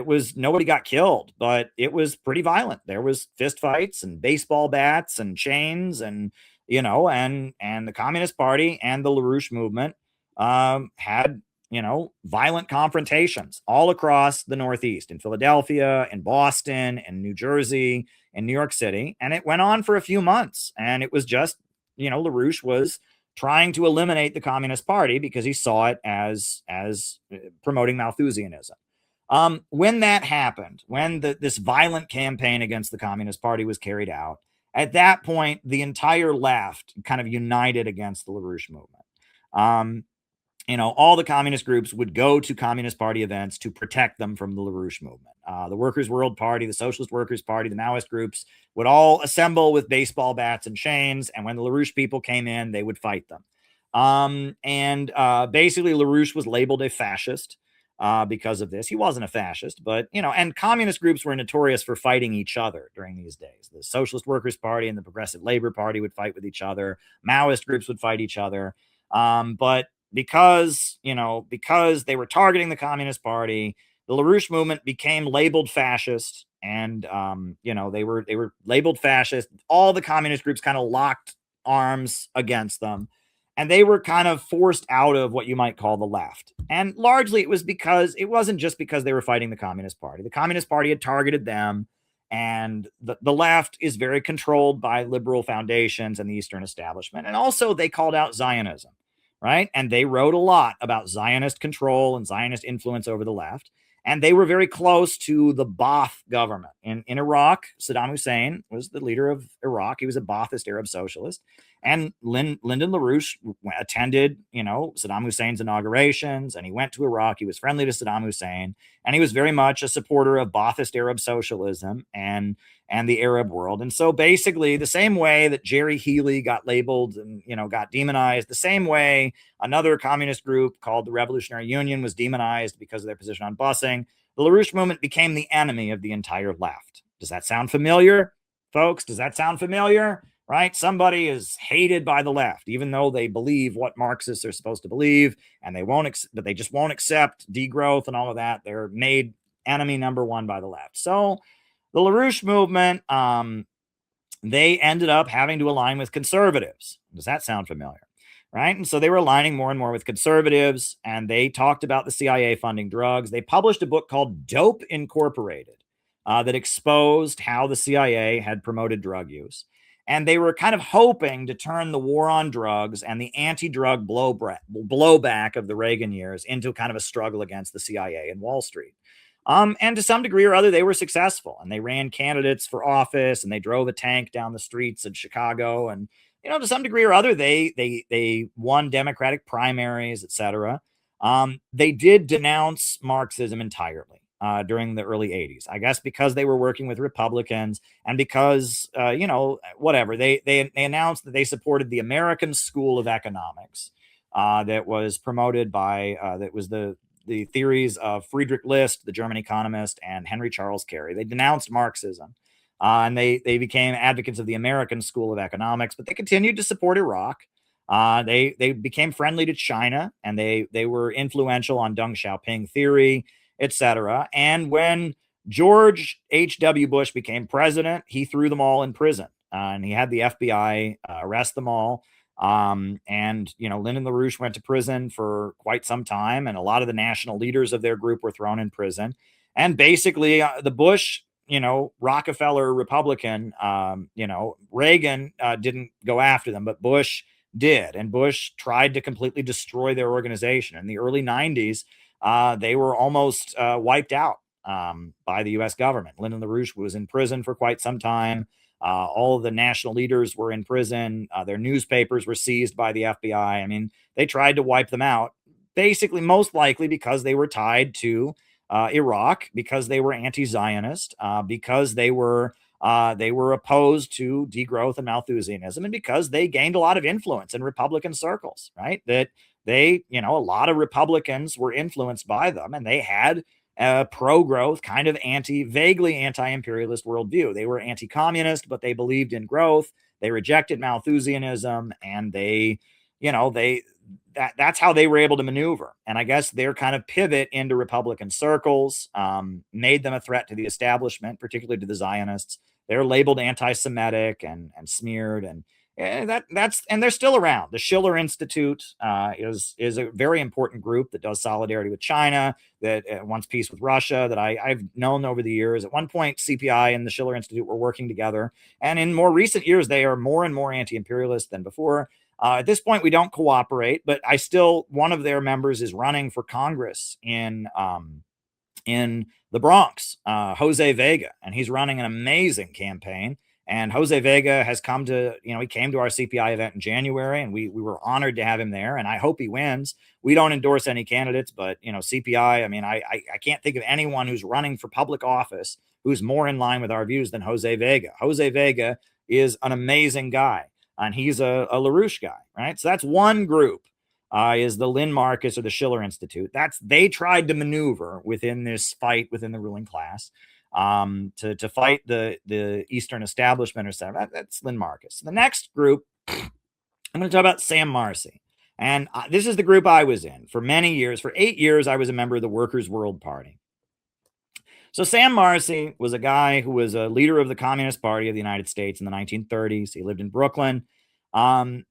was nobody got killed, but it was pretty violent. There was fist fights and baseball bats and chains and the Communist Party and the LaRouche movement, had, violent confrontations all across the Northeast, in Philadelphia, in Boston, and New Jersey, and New York City. And it went on for a few months, and it was just, LaRouche was trying to eliminate the Communist Party because he saw it as promoting Malthusianism. When that happened, when this violent campaign against the Communist Party was carried out, at that point, the entire left kind of united against the LaRouche movement. All the communist groups would go to Communist Party events to protect them from the LaRouche movement. The Workers' World Party, the Socialist Workers' Party, the Maoist groups would all assemble with baseball bats and chains, and when the LaRouche people came in, they would fight them. Basically, LaRouche was labeled a fascist because of this. He wasn't a fascist, but, and communist groups were notorious for fighting each other during these days. The Socialist Workers' Party and the Progressive Labor Party would fight with each other. Maoist groups would fight each other. But because they were targeting the Communist Party, the LaRouche movement became labeled fascist, and they were labeled fascist. All the communist groups kind of locked arms against them, and they were kind of forced out of what you might call the left. And largely it wasn't just because they were fighting the Communist Party. The Communist Party had targeted them, and the left is very controlled by liberal foundations and the Eastern establishment. And also they called out Zionism, right? And they wrote a lot about Zionist control and Zionist influence over the left. And they were very close to the Ba'ath government. In Iraq, Saddam Hussein was the leader of Iraq. He was a Ba'athist Arab socialist. And Lyndon LaRouche attended, Saddam Hussein's inaugurations, and he went to Iraq. He was friendly to Saddam Hussein, and he was very much a supporter of Ba'athist Arab socialism and the Arab world. And so basically the same way that Jerry Healy got labeled and, got demonized, the same way another communist group called the Revolutionary Union was demonized because of their position on busing, the LaRouche movement became the enemy of the entire left. Does that sound familiar, folks? Does that sound familiar? Right? Somebody is hated by the left, even though they believe what Marxists are supposed to believe, and but they just won't accept degrowth and all of that. They're made enemy number one by the left. So the LaRouche movement, they ended up having to align with conservatives. Does that sound familiar? Right? And so they were aligning more and more with conservatives, and they talked about the CIA funding drugs. They published a book called Dope Incorporated that exposed how the CIA had promoted drug use. And they were kind of hoping to turn the war on drugs and the anti-drug blowback of the Reagan years into kind of a struggle against the CIA and Wall Street. And to some degree or other, they were successful, and they ran candidates for office, and they drove a tank down the streets of Chicago. And, to some degree or other, they won Democratic primaries, etc. They did denounce Marxism entirely during the early 80s, I guess, because they were working with Republicans, and because, whatever, they announced that they supported the American School of Economics that was promoted by, that was the theories of Friedrich List, the German economist, and Henry Charles Carey. They denounced Marxism, and they became advocates of the American School of Economics, but they continued to support Iraq. They became friendly to China, and they were influential on Deng Xiaoping theory, etc. And when George H.W. Bush became president, he threw them all in prison, and he had the FBI arrest them all. Lyndon LaRouche went to prison for quite some time, and a lot of the national leaders of their group were thrown in prison. And basically, the Bush, Rockefeller Republican, Reagan didn't go after them, but Bush did. And Bush tried to completely destroy their organization. In the early 90s, they were almost wiped out by the U.S. government. Lyndon LaRouche was in prison for quite some time. All of the national leaders were in prison. Their newspapers were seized by the FBI. I mean, they tried to wipe them out, basically, most likely because they were tied to Iraq, because they were anti-Zionist, because they were opposed to degrowth and Malthusianism, and because they gained a lot of influence in Republican circles, right? That a lot of Republicans were influenced by them, and they had a pro-growth, kind of vaguely anti-imperialist worldview. They were anti-communist, but they believed in growth. They rejected Malthusianism, and that's how they were able to maneuver. And I guess their kind of pivot into Republican circles made them a threat to the establishment, particularly to the Zionists. They're labeled anti-Semitic and smeared, and they're still around. The Schiller Institute is a very important group that does solidarity with China, that wants peace with Russia, that I've known over the years. At one point, CPI and the Schiller Institute were working together, and in more recent years, they are more and more anti-imperialist than before. At this point, we don't cooperate, but one of their members is running for Congress in in the Bronx, Jose Vega, and he's running an amazing campaign. And Jose Vega has come to, he came to our CPI event in January, and we were honored to have him there. And I hope he wins. We don't endorse any candidates, but, CPI, I mean, I can't think of anyone who's running for public office who's more in line with our views than Jose Vega. Jose Vega is an amazing guy, and he's a LaRouche guy, right? So that's one group, is the Lynn Marcus or the Schiller Institute. They tried to maneuver within this fight within the ruling class, to fight the Eastern establishment or something. That's Lynn Marcus. The next group, I'm going to talk about Sam Marcy. And this is the group I was in for many years. For 8 years, I was a member of the Workers' World Party. So Sam Marcy was a guy who was a leader of the Communist Party of the United States in the 1930s. He lived in Brooklyn, and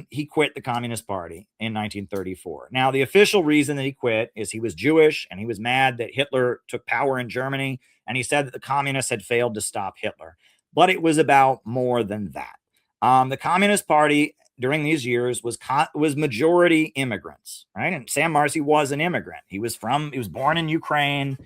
he quit the Communist Party in 1934. Now, the official reason that he quit is he was Jewish, and he was mad that Hitler took power in Germany, and he said that the communists had failed to stop Hitler. But it was about more than that. The Communist Party during these years was majority immigrants, right? And Sam Marcy was an immigrant. He was born in Ukraine.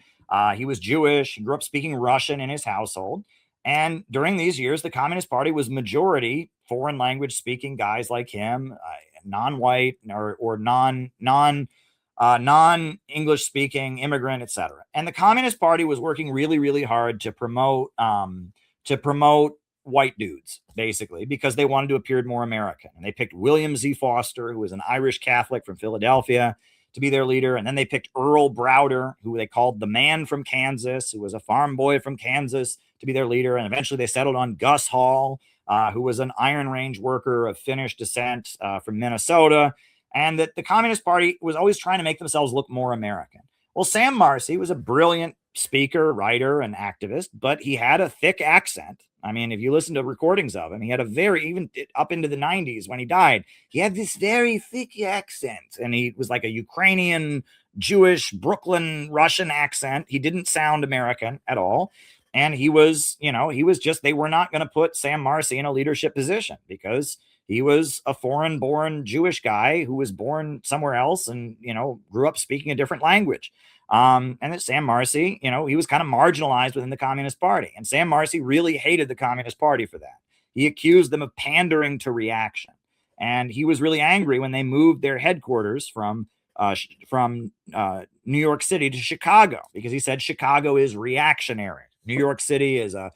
He was Jewish. He grew up speaking Russian in his household. And during these years, the Communist Party was majority foreign language speaking guys like him, non-white or non-English speaking immigrant, etc. And the Communist Party was working really, really hard to promote white dudes, basically, because they wanted to appear more American. And they picked William Z. Foster, who was an Irish Catholic from Philadelphia, to be their leader. And then they picked Earl Browder, who they called the man from Kansas, who was a farm boy from Kansas, to be their leader. And eventually they settled on Gus Hall, who was an Iron Range worker of Finnish descent from Minnesota. And that the Communist Party was always trying to make themselves look more American. Well, Sam Marcy was a brilliant speaker, writer, and activist, but he had a thick accent. I mean, if you listen to recordings of him, he had even up into the 90s when he died, he had this very thick accent, and he was like a Ukrainian, Jewish, Brooklyn, Russian accent. He didn't sound American at all. And they were not going to put Sam Marcy in a leadership position because he was a foreign-born Jewish guy who was born somewhere else and, grew up speaking a different language. And that Sam Marcy, he was kind of marginalized within the Communist Party. And Sam Marcy really hated the Communist Party for that. He accused them of pandering to reaction. And he was really angry when they moved their headquarters from New York City to Chicago, because he said Chicago is reactionary. New York City is a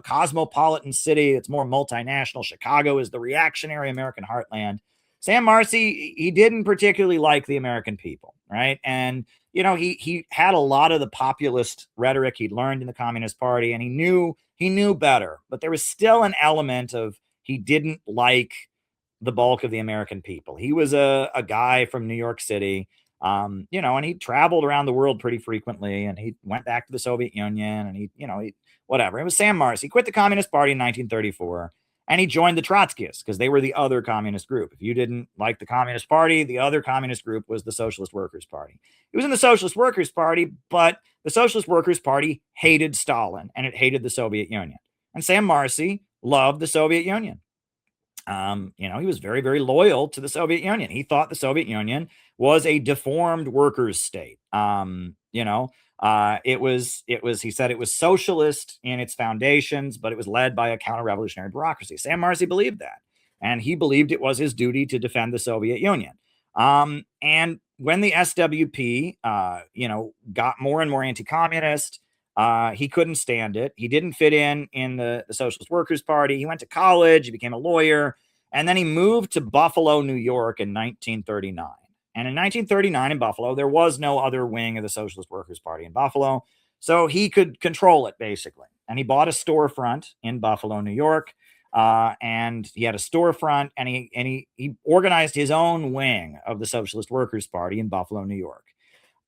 cosmopolitan city. It's more multinational. Chicago is the reactionary American heartland. Sam Marcy, he didn't particularly like the American people, right? And, he had a lot of the populist rhetoric he'd learned in the Communist Party, and he knew better. But there was still an element of he didn't like the bulk of the American people. He was a guy from New York City, and he traveled around the world pretty frequently, and he went back to the Soviet Union, and whatever. It was Sam Marcy. He quit the Communist Party in 1934, and he joined the Trotskyists because they were the other communist group. If you didn't like the Communist Party, the other communist group was the Socialist Workers' Party. He was in the Socialist Workers' Party, but the Socialist Workers' Party hated Stalin, and it hated the Soviet Union. And Sam Marcy loved the Soviet Union. He was very, very loyal to the Soviet Union. He thought the Soviet Union was a deformed workers' state. He said it was socialist in its foundations, but it was led by a counter-revolutionary bureaucracy. Sam Marcy believed that, and he believed it was his duty to defend the Soviet Union. And when the SWP, got more and more anti-communist, he couldn't stand it. He didn't fit in the Socialist Workers' Party. He went to college. He became a lawyer. And then he moved to Buffalo, New York in 1939. And in 1939 in Buffalo, there was no other wing of the Socialist Workers' Party in Buffalo. So he could control it, basically. And he bought a storefront in Buffalo, New York. And he had a storefront, and he organized his own wing of the Socialist Workers' Party in Buffalo, New York.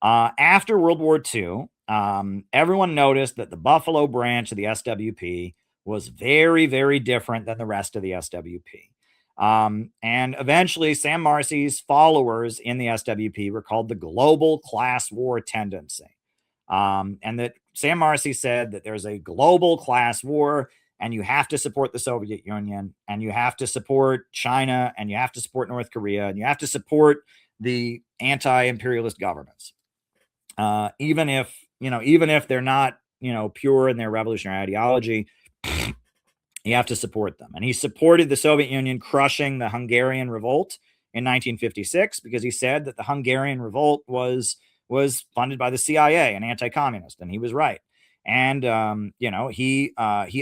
After World War II, everyone noticed that the Buffalo branch of the SWP was very, very different than the rest of the SWP. And eventually Sam Marcy's followers in the SWP were called the Global Class War Tendency. And that Sam Marcy said that there's a global class war, and you have to support the Soviet Union, and you have to support China, and you have to support North Korea, and you have to support the anti-imperialist governments. even if they're not, pure in their revolutionary ideology, you have to support them. And he supported the Soviet Union crushing the Hungarian revolt in 1956 because he said that the Hungarian revolt was funded by the CIA and anti-communist, and he was right. And he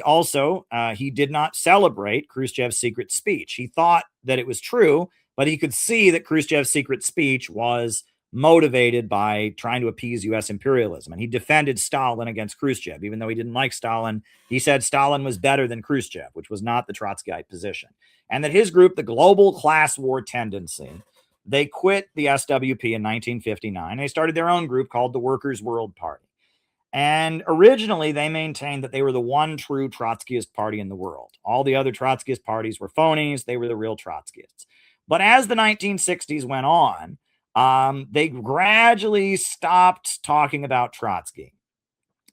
also he did not celebrate Khrushchev's secret speech. He thought that it was true, but he could see that Khrushchev's secret speech was motivated by trying to appease U.S. imperialism. And he defended Stalin against Khrushchev, even though he didn't like Stalin. He said Stalin was better than Khrushchev, which was not the Trotskyite position. And that his group, the Global Class War Tendency, they quit the SWP in 1959. They started their own group called the Workers' World Party. And originally, they maintained that they were the one true Trotskyist party in the world. All the other Trotskyist parties were phonies. They were the real Trotskyists. But as the 1960s went on, they gradually stopped talking about Trotsky.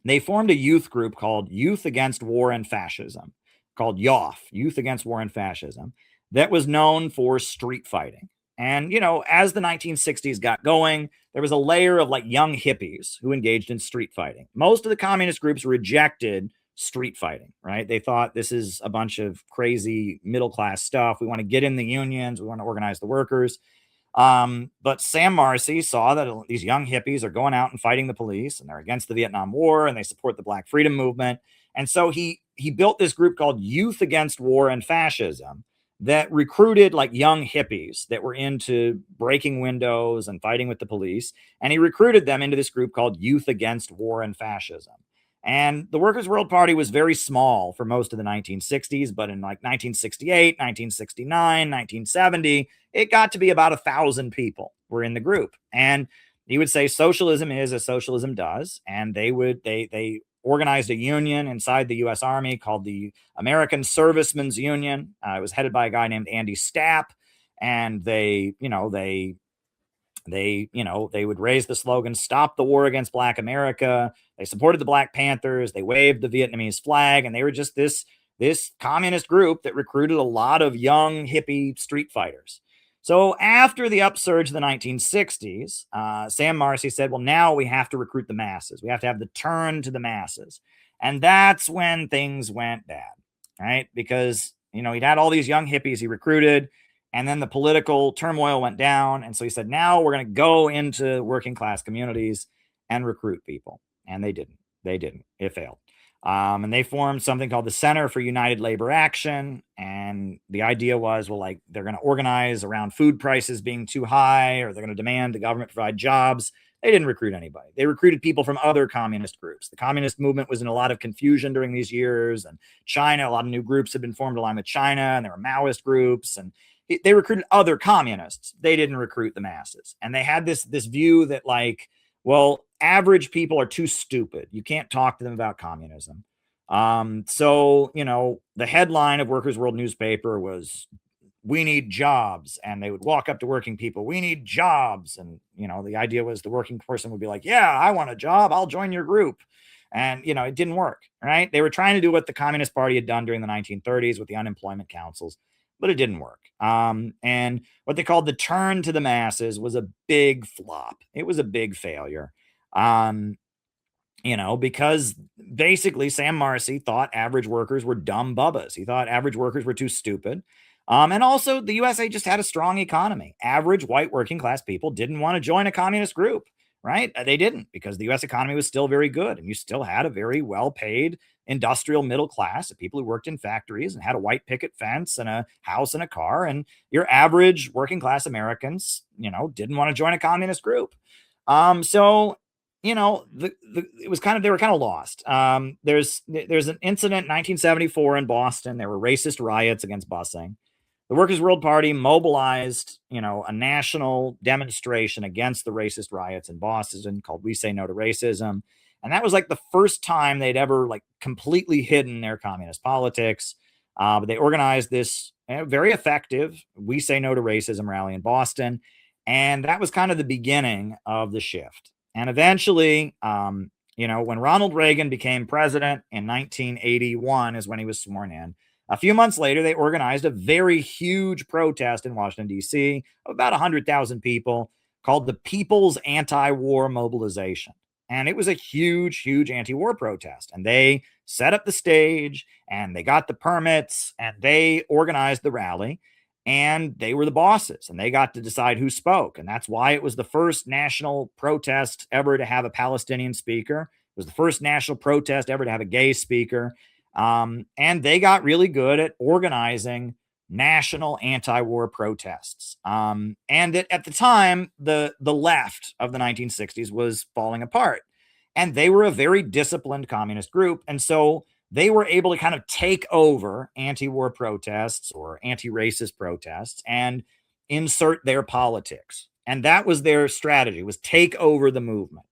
They formed a youth group called Youth Against War and Fascism, called YOF, Youth Against War and Fascism, that was known for street fighting. And, as the 1960s got going, there was a layer of like young hippies who engaged in street fighting. Most of the communist groups rejected street fighting, right? They thought this is a bunch of crazy middle-class stuff. We want to get in the unions. We want to organize the workers. But Sam Marcy saw that these young hippies are going out and fighting the police, and they're against the Vietnam War, and they support the Black Freedom Movement. And so he built this group called Youth Against War and Fascism that recruited like young hippies that were into breaking windows and fighting with the police. And he recruited them into this group called Youth Against War and Fascism. And the Workers' World Party was very small for most of the 1960s, but in like 1968, 1969, 1970, it got to be about 1,000 people were in the group. And he would say socialism is as socialism does. And they organized a union inside the U.S. Army called the American Servicemen's Union. It was headed by a guy named Andy Stapp. And they would raise the slogan, "Stop the war against Black America." They supported the Black Panthers. They waved the Vietnamese flag. And they were just this communist group that recruited a lot of young hippie street fighters. So after the upsurge of the 1960s, Sam Marcy said, well, now we have to recruit the masses. We have to have the turn to the masses. And that's when things went bad, right? Because, he'd had all these young hippies he recruited, and then the political turmoil went down. And so he said, now we're going to go into working class communities and recruit people. And they didn't. It failed. And they formed something called the Center for United Labor Action. And the idea was, well, like they're going to organize around food prices being too high, or they're going to demand the government provide jobs. They didn't recruit anybody. They recruited people from other communist groups. The communist movement was in a lot of confusion during these years. And China, a lot of new groups had been formed along with China, and there were Maoist groups. And they recruited other communists. They didn't recruit the masses. And they had this view that like, well, average people are too stupid. You can't talk to them about communism. So, the headline of Workers' World newspaper was, "We need jobs." And they would walk up to working people, "We need jobs." And, the idea was the working person would be like, "Yeah, I want a job. I'll join your group." And, it didn't work, right? They were trying to do what the Communist Party had done during the 1930s with the unemployment councils, but it didn't work. And what they called the turn to the masses was a big flop. It was a big failure. Because basically Sam Marcy thought average workers were dumb bubbas. He thought average workers were too stupid. And also the USA just had a strong economy. Average white working class people didn't want to join a communist group, right? They didn't, because the US economy was still very good. And you still had a very well-paid industrial middle class of people who worked in factories and had a white picket fence and a house and a car. And your average working class Americans, didn't want to join a communist group. So it was they were kind of lost. There's an incident in 1974 in Boston. There were racist riots against busing. The Workers' World Party mobilized, a national demonstration against the racist riots in Boston called "We Say No to Racism." And that was like the first time they'd ever like completely hidden their communist politics. But they organized this very effective "We Say No to Racism" rally in Boston. And that was kind of the beginning of the shift. And eventually, when Ronald Reagan became president in 1981 is when he was sworn in. A few months later, they organized a very huge protest in Washington, D.C. of about 100,000 people called the People's Anti-War Mobilization. And it was a huge, huge anti-war protest. And they set up the stage and they got the permits and they organized the rally and they were the bosses and they got to decide who spoke. And that's why it was the first national protest ever to have a Palestinian speaker. It was the first national protest ever to have a gay speaker. And they got really good at organizing national anti-war protests. And at the time, the left of the 1960s was falling apart. And they were a very disciplined communist group. And so they were able to kind of take over anti-war protests or anti-racist protests and insert their politics. And that was their strategy, was take over the movement,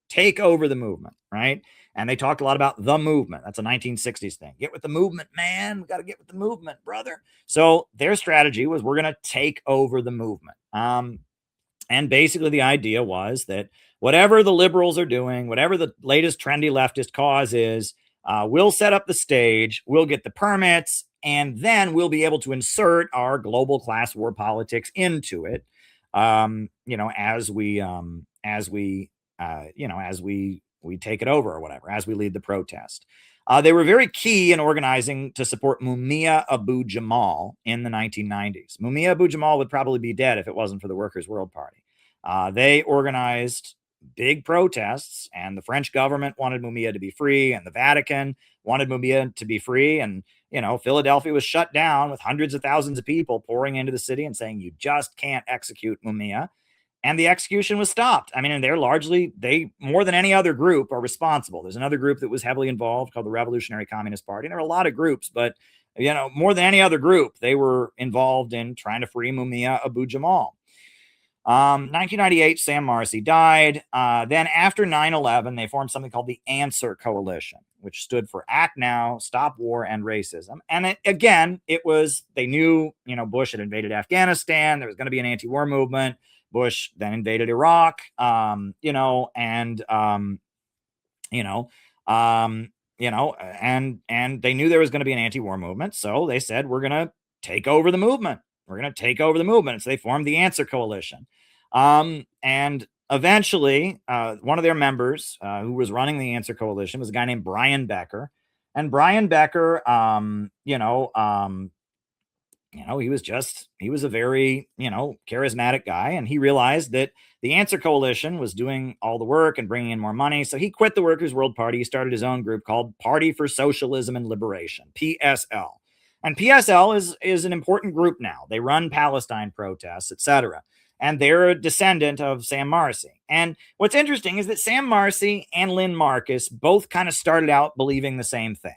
right? And they talked a lot about the movement. That's a 1960s thing. Get with the movement, man. We got to get with the movement, brother. So their strategy was we're going to take over the movement. And basically the idea was that whatever the liberals are doing, whatever the latest trendy leftist cause is, we'll set up the stage, we'll get the permits, and then we'll be able to insert our global class war politics into it. As we take it over or whatever, as we lead the protest. They were very key in organizing to support Mumia Abu Jamal in the 1990s. Mumia Abu Jamal would probably be dead if it wasn't for the Workers' World Party. They organized big protests, and the French government wanted Mumia to be free, and the Vatican wanted Mumia to be free. And, Philadelphia was shut down with hundreds of thousands of people pouring into the city and saying, you just can't execute Mumia. And the execution was stopped. I mean, and they more than any other group are responsible. There's another group that was heavily involved called the Revolutionary Communist Party. And there were a lot of groups, but, more than any other group, they were involved in trying to free Mumia Abu Jamal. 1998, Sam Marcy died. Then after 9/11, they formed something called the Answer Coalition, which stood for Act Now, Stop War and Racism. And they knew, Bush had invaded Afghanistan. There was going to be an anti-war movement. Bush then invaded Iraq, and they knew there was going to be an anti-war movement. So they said, we're going to take over the movement. So they formed the Answer Coalition. And eventually, one of their members who was running the Answer Coalition was a guy named Brian Becker. And Brian Becker, he was a very, charismatic guy. And he realized that the Answer Coalition was doing all the work and bringing in more money. So he quit the Workers' World Party. He started his own group called Party for Socialism and Liberation, PSL. And PSL is an important group now. They run Palestine protests, etc. And they're a descendant of Sam Marcy. And what's interesting is that Sam Marcy and Lynn Marcus both kind of started out believing the same thing,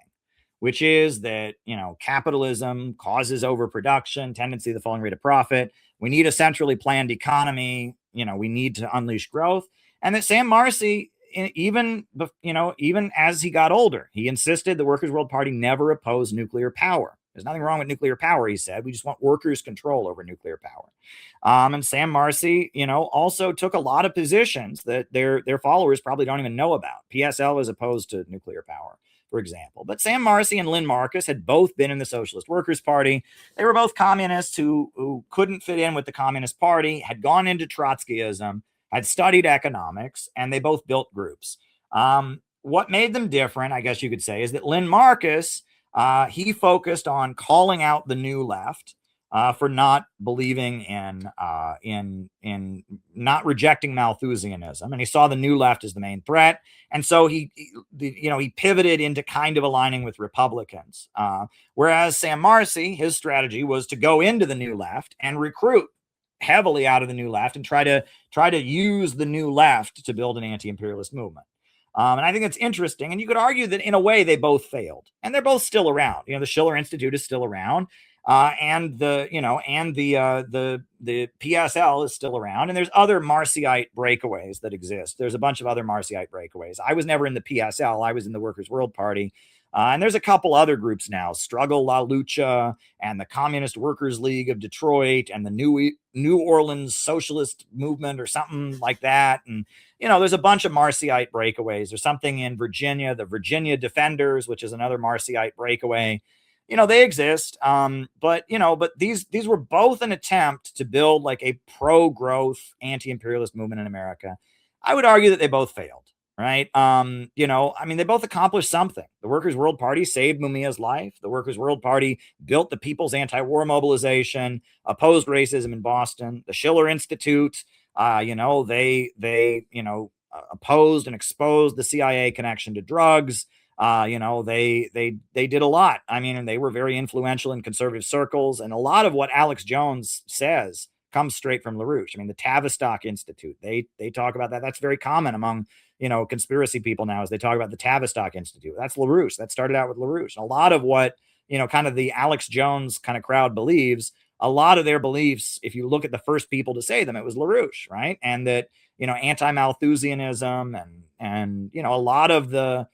which is that, capitalism causes overproduction, tendency to the falling rate of profit. We need a centrally planned economy. We need to unleash growth. And that Sam Marcy, even as he got older, he insisted the Workers' World Party never opposed nuclear power. There's nothing wrong with nuclear power, he said. We just want workers' control over nuclear power. And Sam Marcy, also took a lot of positions that their followers probably don't even know about. PSL is opposed to nuclear power, for example. But Sam Marcy and Lynn Marcus had both been in the Socialist Workers' Party. They were both communists who couldn't fit in with the Communist Party, had gone into Trotskyism, had studied economics, and they both built groups. What made them different, I guess you could say, is that Lynn Marcus, he focused on calling out the new left for not believing in not rejecting Malthusianism, and he saw the new left as the main threat. And so he pivoted into kind of aligning with Republicans. Whereas Sam Marcy, his strategy was to go into the new left and recruit heavily out of the new left and try to use the new left to build an anti-imperialist movement. And I think it's interesting. And you could argue that in a way they both failed, and they're both still around. The Schiller Institute is still around, and the PSL is still around. And there's other Marcyite breakaways that exist. There's a bunch of other Marcyite breakaways. I was never in the PSL. I was in the Workers' World Party. And there's a couple other groups now, Struggle La Lucha and the Communist Workers League of Detroit and the New Orleans Socialist Movement or something like that. And, there's a bunch of Marcyite breakaways. There's something in Virginia, the Virginia Defenders, which is another Marcyite breakaway. they exist. But these were both an attempt to build like a pro-growth anti-imperialist movement in America. I would argue that they both failed, right? They both accomplished something. The Workers' World Party saved Mumia's life. The Workers' World Party built the People's Anti-War Mobilization, opposed racism in Boston. The Schiller Institute, they opposed and exposed the CIA connection to drugs. They did a lot. I mean, and they were very influential in conservative circles. And a lot of what Alex Jones says comes straight from LaRouche. I mean, the Tavistock Institute, they talk about that. That's very common among, conspiracy people now, as they talk about the Tavistock Institute. That's LaRouche. That started out with LaRouche. And a lot of what, kind of the Alex Jones kind of crowd believes, a lot of their beliefs, if you look at the first people to say them, it was LaRouche, right? And that, anti-Malthusianism and a lot of the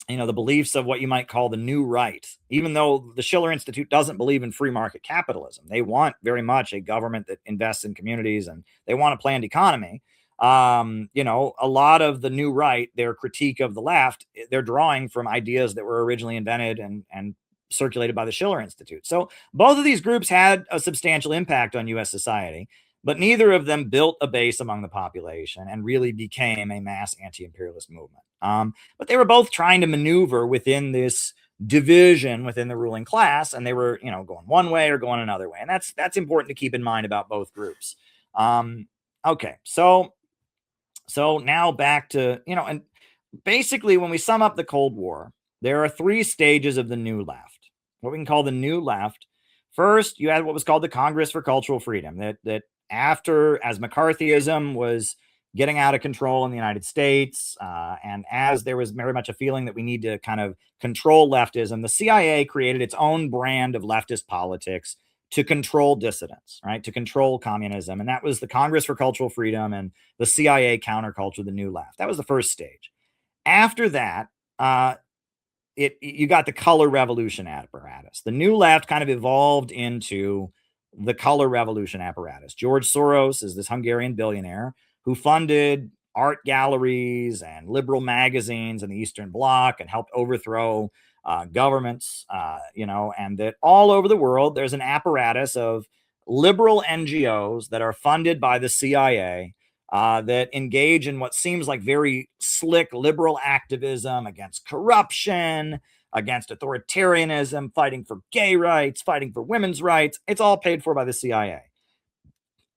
the beliefs of what you might call the new right, even though the Schiller Institute doesn't believe in free market capitalism. They want very much a government that invests in communities, and they want a planned economy. A lot of the new right, their critique of the left, they're drawing from ideas that were originally invented and circulated by the Schiller Institute. So both of these groups had a substantial impact on U.S. society, but neither of them built a base among the population and really became a mass anti-imperialist movement. But they were both trying to maneuver within this division within the ruling class, and they were, going one way or going another way. And that's important to keep in mind about both groups. Okay, so now back to, and basically when we sum up the Cold War, there are three stages of the new left, what we can call the new left. First, you had what was called the Congress for Cultural Freedom, that after, as McCarthyism was getting out of control in the United States, and as there was very much a feeling that we need to kind of control leftism, the CIA created its own brand of leftist politics to control dissidents, right? To control communism. And that was the Congress for Cultural Freedom and the CIA counterculture, the new left. That was the first stage. After that, you got the color revolution apparatus. The new left kind of evolved into the color revolution apparatus. George Soros is this Hungarian billionaire who funded art galleries and liberal magazines in the Eastern Bloc and helped overthrow governments, and that all over the world, there's an apparatus of liberal NGOs that are funded by the CIA that engage in what seems like very slick liberal activism against corruption, against authoritarianism, fighting for gay rights, fighting for women's rights. It's all paid for by the CIA.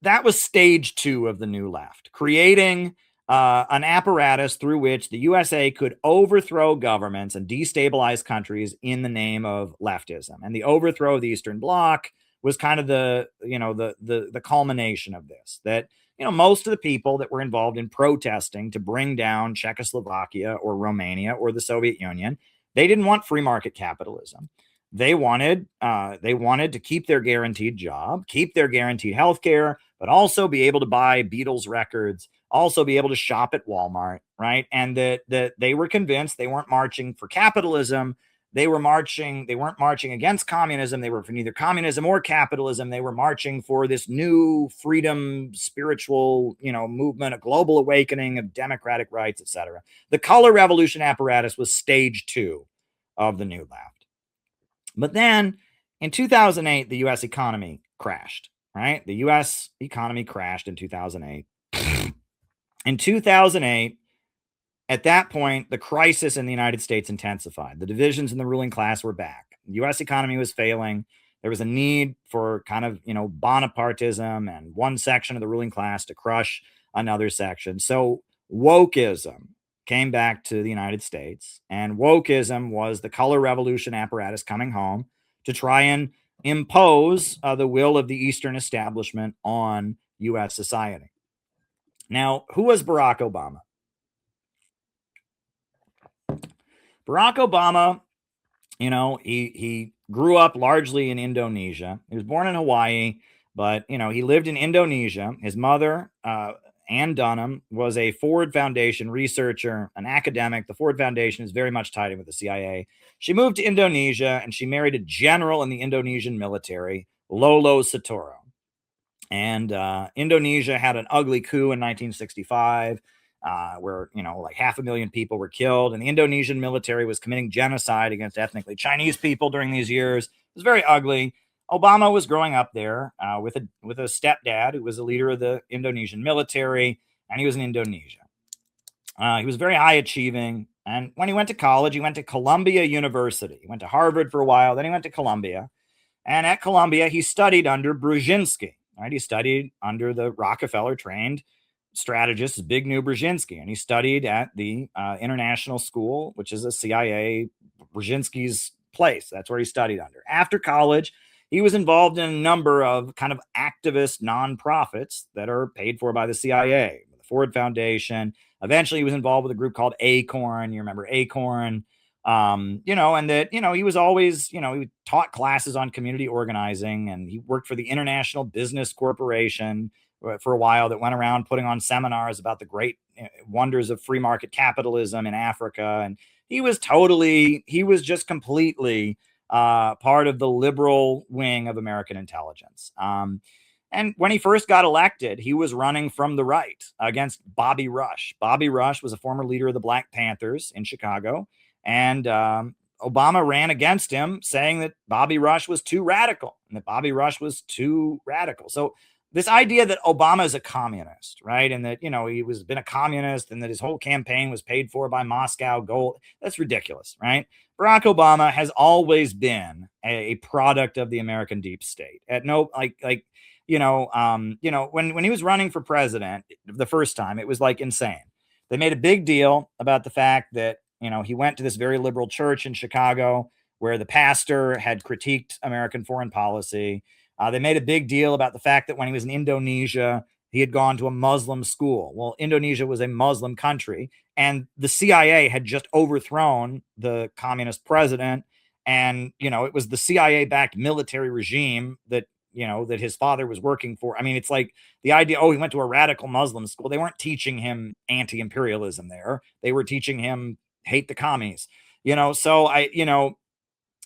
That was stage two of the new left, creating an apparatus through which the USA could overthrow governments and destabilize countries in the name of leftism. And the overthrow of the Eastern Bloc was kind of the culmination of this, that most of the people that were involved in protesting to bring down Czechoslovakia or Romania or the Soviet Union, they didn't want free market capitalism. They wanted to keep their guaranteed job, keep their guaranteed health care, but also be able to buy Beatles records, also be able to shop at Walmart, right? And that they were convinced they weren't marching for capitalism. They weren't marching against communism. They were for neither communism or capitalism. They were marching for this new freedom, spiritual, movement, a global awakening of democratic rights, etc. The color revolution apparatus was stage two of the new left. But then in 2008, the U.S. economy crashed, right? The U.S. economy crashed in 2008. In 2008, at that point, the crisis in the United States intensified. The divisions in the ruling class were back. The U.S. economy was failing. There was a need for kind of, Bonapartism and one section of the ruling class to crush another section. So wokeism came back to the United States, and wokeism was the color revolution apparatus coming home to try and impose the will of the Eastern establishment on U.S. society. Now, who was Barack Obama? Barack Obama, he grew up largely in Indonesia. He was born in Hawaii, but, he lived in Indonesia. His mother, Ann Dunham, was a Ford Foundation researcher, an academic. The Ford Foundation is very much tied in with the CIA. She moved to Indonesia, and she married a general in the Indonesian military, Lolo Sutoro. And Indonesia had an ugly coup in 1965. where, like 500,000 people were killed, and the Indonesian military was committing genocide against ethnically Chinese people during these years. It was very ugly. Obama was growing up there with a stepdad who was a leader of the Indonesian military, and he was in Indonesia. He was very high achieving. And when he went to college, he went to Columbia University. He went to Harvard for a while, then he went to Columbia. And at Columbia, he studied under Brzezinski. Right? He studied under the Rockefeller trained strategist, Zbigniew Brzezinski. And he studied at the International School, which is a CIA, Brzezinski's place. That's where he studied under. After college, he was involved in a number of kind of activist nonprofits that are paid for by the CIA, the Ford Foundation. Eventually, he was involved with a group called Acorn. You remember Acorn? And that, he was always, he taught classes on community organizing, and he worked for the International Business Corporation for a while that went around putting on seminars about the great wonders of free market capitalism in Africa. And he was just completely part of the liberal wing of American intelligence. And when he first got elected, he was running from the right against Bobby Rush. Bobby Rush was a former leader of the Black Panthers in Chicago. And Obama ran against him, saying that Bobby Rush was too radical and that Bobby Rush was too radical. So this idea that Obama is a communist, right? And that, he was been a communist and that his whole campaign was paid for by Moscow gold. That's ridiculous, right? Barack Obama has always been a product of the American deep state. At no, when he was running for president the first time, it was like insane. They made a big deal about the fact that, he went to this very liberal church in Chicago where the pastor had critiqued American foreign policy. They made a big deal about the fact that when he was in Indonesia, he had gone to a Muslim school. Well, Indonesia was a Muslim country, and the CIA had just overthrown the communist president. And, it was the CIA-backed military regime that his father was working for. I mean, it's like the idea, he went to a radical Muslim school. They weren't teaching him anti-imperialism there. They were teaching him hate the commies, so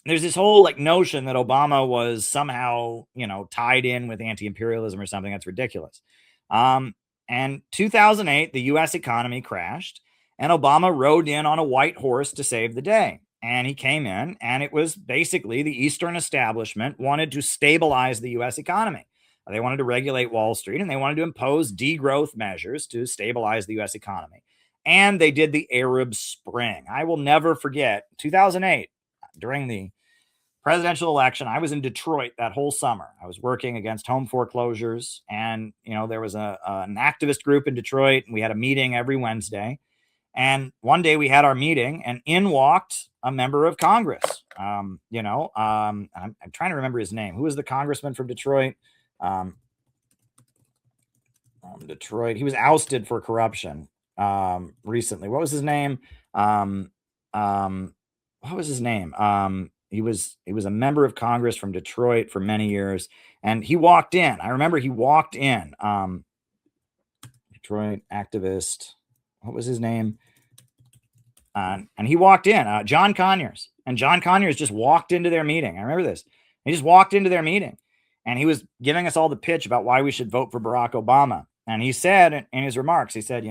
there's this whole notion that Obama was somehow, tied in with anti-imperialism or something. That's ridiculous. And 2008, the U.S. economy crashed, and Obama rode in on a white horse to save the day. And he came in, and it was basically the Eastern establishment wanted to stabilize the U.S. economy. They wanted to regulate Wall Street, and they wanted to impose degrowth measures to stabilize the U.S. economy. And they did the Arab Spring. I will never forget 2008, during the presidential election. I was in Detroit that whole summer. I was working against home foreclosures, and there was an activist group in Detroit, and we had a meeting every Wednesday. And one day we had our meeting, and in walked a member of Congress. I'm trying to remember his name. Who was the congressman from Detroit? Detroit. He was ousted for corruption recently. What was his name? He was a member of Congress from Detroit for many years, and he walked in. I remember he walked in. Detroit activist. What was his name? And he walked in. John Conyers. And John Conyers just walked into their meeting. I remember this. He just walked into their meeting, and he was giving us all the pitch about why we should vote for Barack Obama. And he said in his remarks, he said,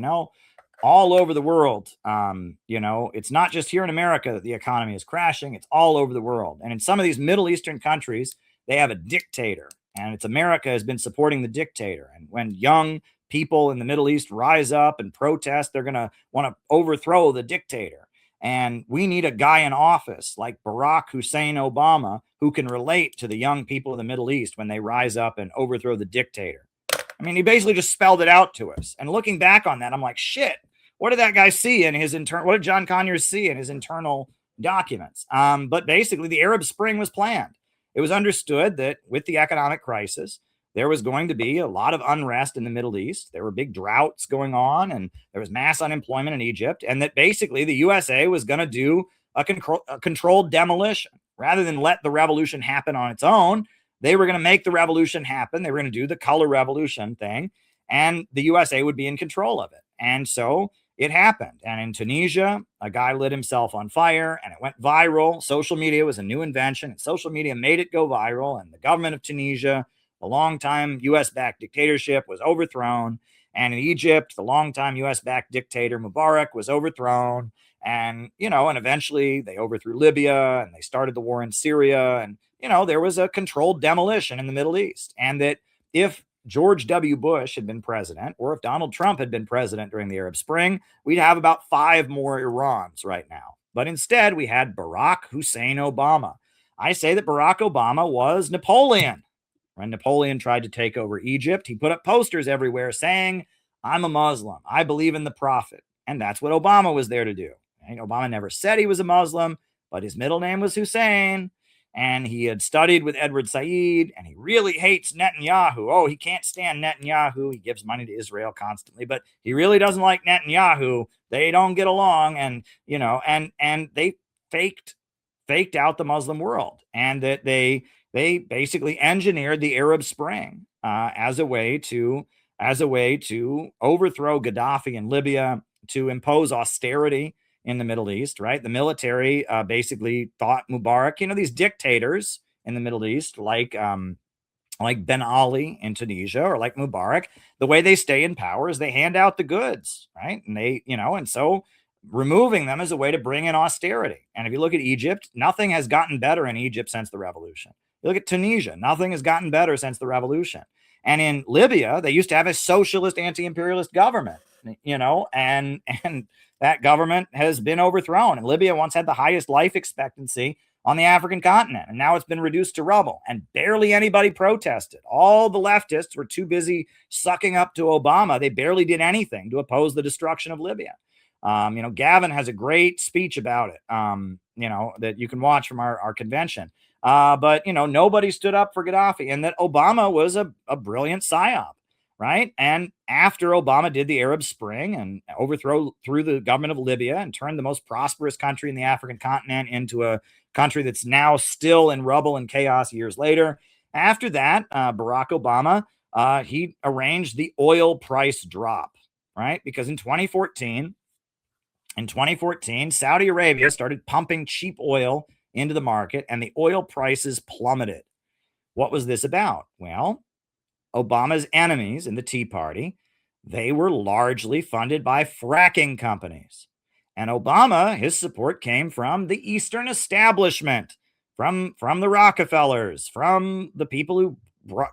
all over the world, it's not just here in America that the economy is crashing. It's all over the world. And in some of these Middle Eastern countries, they have a dictator, and it's America has been supporting the dictator. And when young people in the Middle East rise up and protest, they're going to want to overthrow the dictator. And we need a guy in office like Barack Hussein Obama who can relate to the young people of the Middle East when they rise up and overthrow the dictator. I mean, he basically just spelled it out to us. And looking back on that, I'm like, shit, what did that guy see in his internal, what did John Conyers see in his internal documents? But basically the Arab Spring was planned. It was understood that with the economic crisis, there was going to be a lot of unrest in the Middle East. There were big droughts going on, and there was mass unemployment in Egypt, and that basically the USA was going to do a controlled demolition. Rather than let the revolution happen on its own, they were going to make the revolution happen. They were going to do the color revolution thing, and the USA would be in control of it. And so it happened. And in Tunisia, a guy lit himself on fire, and it went viral. Social media was a new invention, and social media made it go viral, and the government of Tunisia, a long-time U.S.-backed dictatorship, was overthrown. And in Egypt, the longtime US-backed dictator Mubarak was overthrown. And, and eventually they overthrew Libya and they started the war in Syria. And, there was a controlled demolition in the Middle East. And that if George W. Bush had been president, or if Donald Trump had been president during the Arab Spring, we'd have about 5 more Irans right now. But instead, we had Barack Hussein Obama. I say that Barack Obama was Napoleon. When Napoleon tried to take over Egypt, he put up posters everywhere saying, "I'm a Muslim. I believe in the Prophet." And that's what Obama was there to do. Obama never said he was a Muslim, but his middle name was Hussein. And he had studied with Edward Said, and he really hates Netanyahu. Oh, he can't stand Netanyahu. He gives money to Israel constantly, but he really doesn't like Netanyahu. They don't get along. And, and they faked out the Muslim world, and that they basically engineered the Arab Spring as a way to overthrow Gaddafi in Libya, to impose austerity in the Middle East, right? The military basically thought Mubarak, these dictators in the Middle East, like Ben Ali in Tunisia, or like Mubarak, the way they stay in power is they hand out the goods, right? And they, and so removing them is a way to bring in austerity. And if you look at Egypt, nothing has gotten better in Egypt since the revolution. You look at Tunisia, nothing has gotten better since the revolution. And in Libya, they used to have a socialist, anti-imperialist government, and that government has been overthrown. And Libya once had the highest life expectancy on the African continent, and now it's been reduced to rubble, and barely anybody protested. All the leftists were too busy sucking up to Obama. They barely did anything to oppose the destruction of Libya. Gavin has a great speech about it, that you can watch from our convention. But nobody stood up for Gaddafi, and that Obama was a brilliant psyop, right? And after Obama did the Arab Spring and overthrew the government of Libya and turned the most prosperous country in the African continent into a country that's now still in rubble and chaos years later, after that, Barack Obama, he arranged the oil price drop, right? Because in 2014, Saudi Arabia started pumping cheap oil into the market, and the oil prices plummeted. What was this about? Well, Obama's enemies in the Tea Party, they were largely funded by fracking companies. And Obama, his support came from the Eastern establishment, from the Rockefellers, from the people who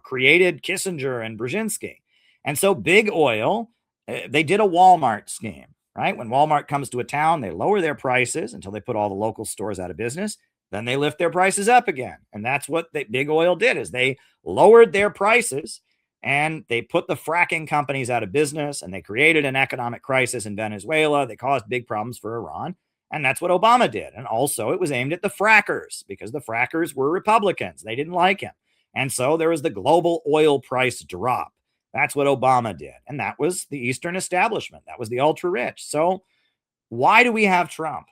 created Kissinger and Brzezinski. And so big oil, they did a Walmart scheme, right? When Walmart comes to a town, they lower their prices until they put all the local stores out of business. Then they lift their prices up again. And that's what big oil did, is they lowered their prices and they put the fracking companies out of business, and they created an economic crisis in Venezuela. They caused big problems for Iran. And that's what Obama did. And also it was aimed at the frackers, because the frackers were Republicans. They didn't like him. And so there was the global oil price drop. That's what Obama did. And that was the Eastern establishment. That was the ultra rich. So why do we have Trump?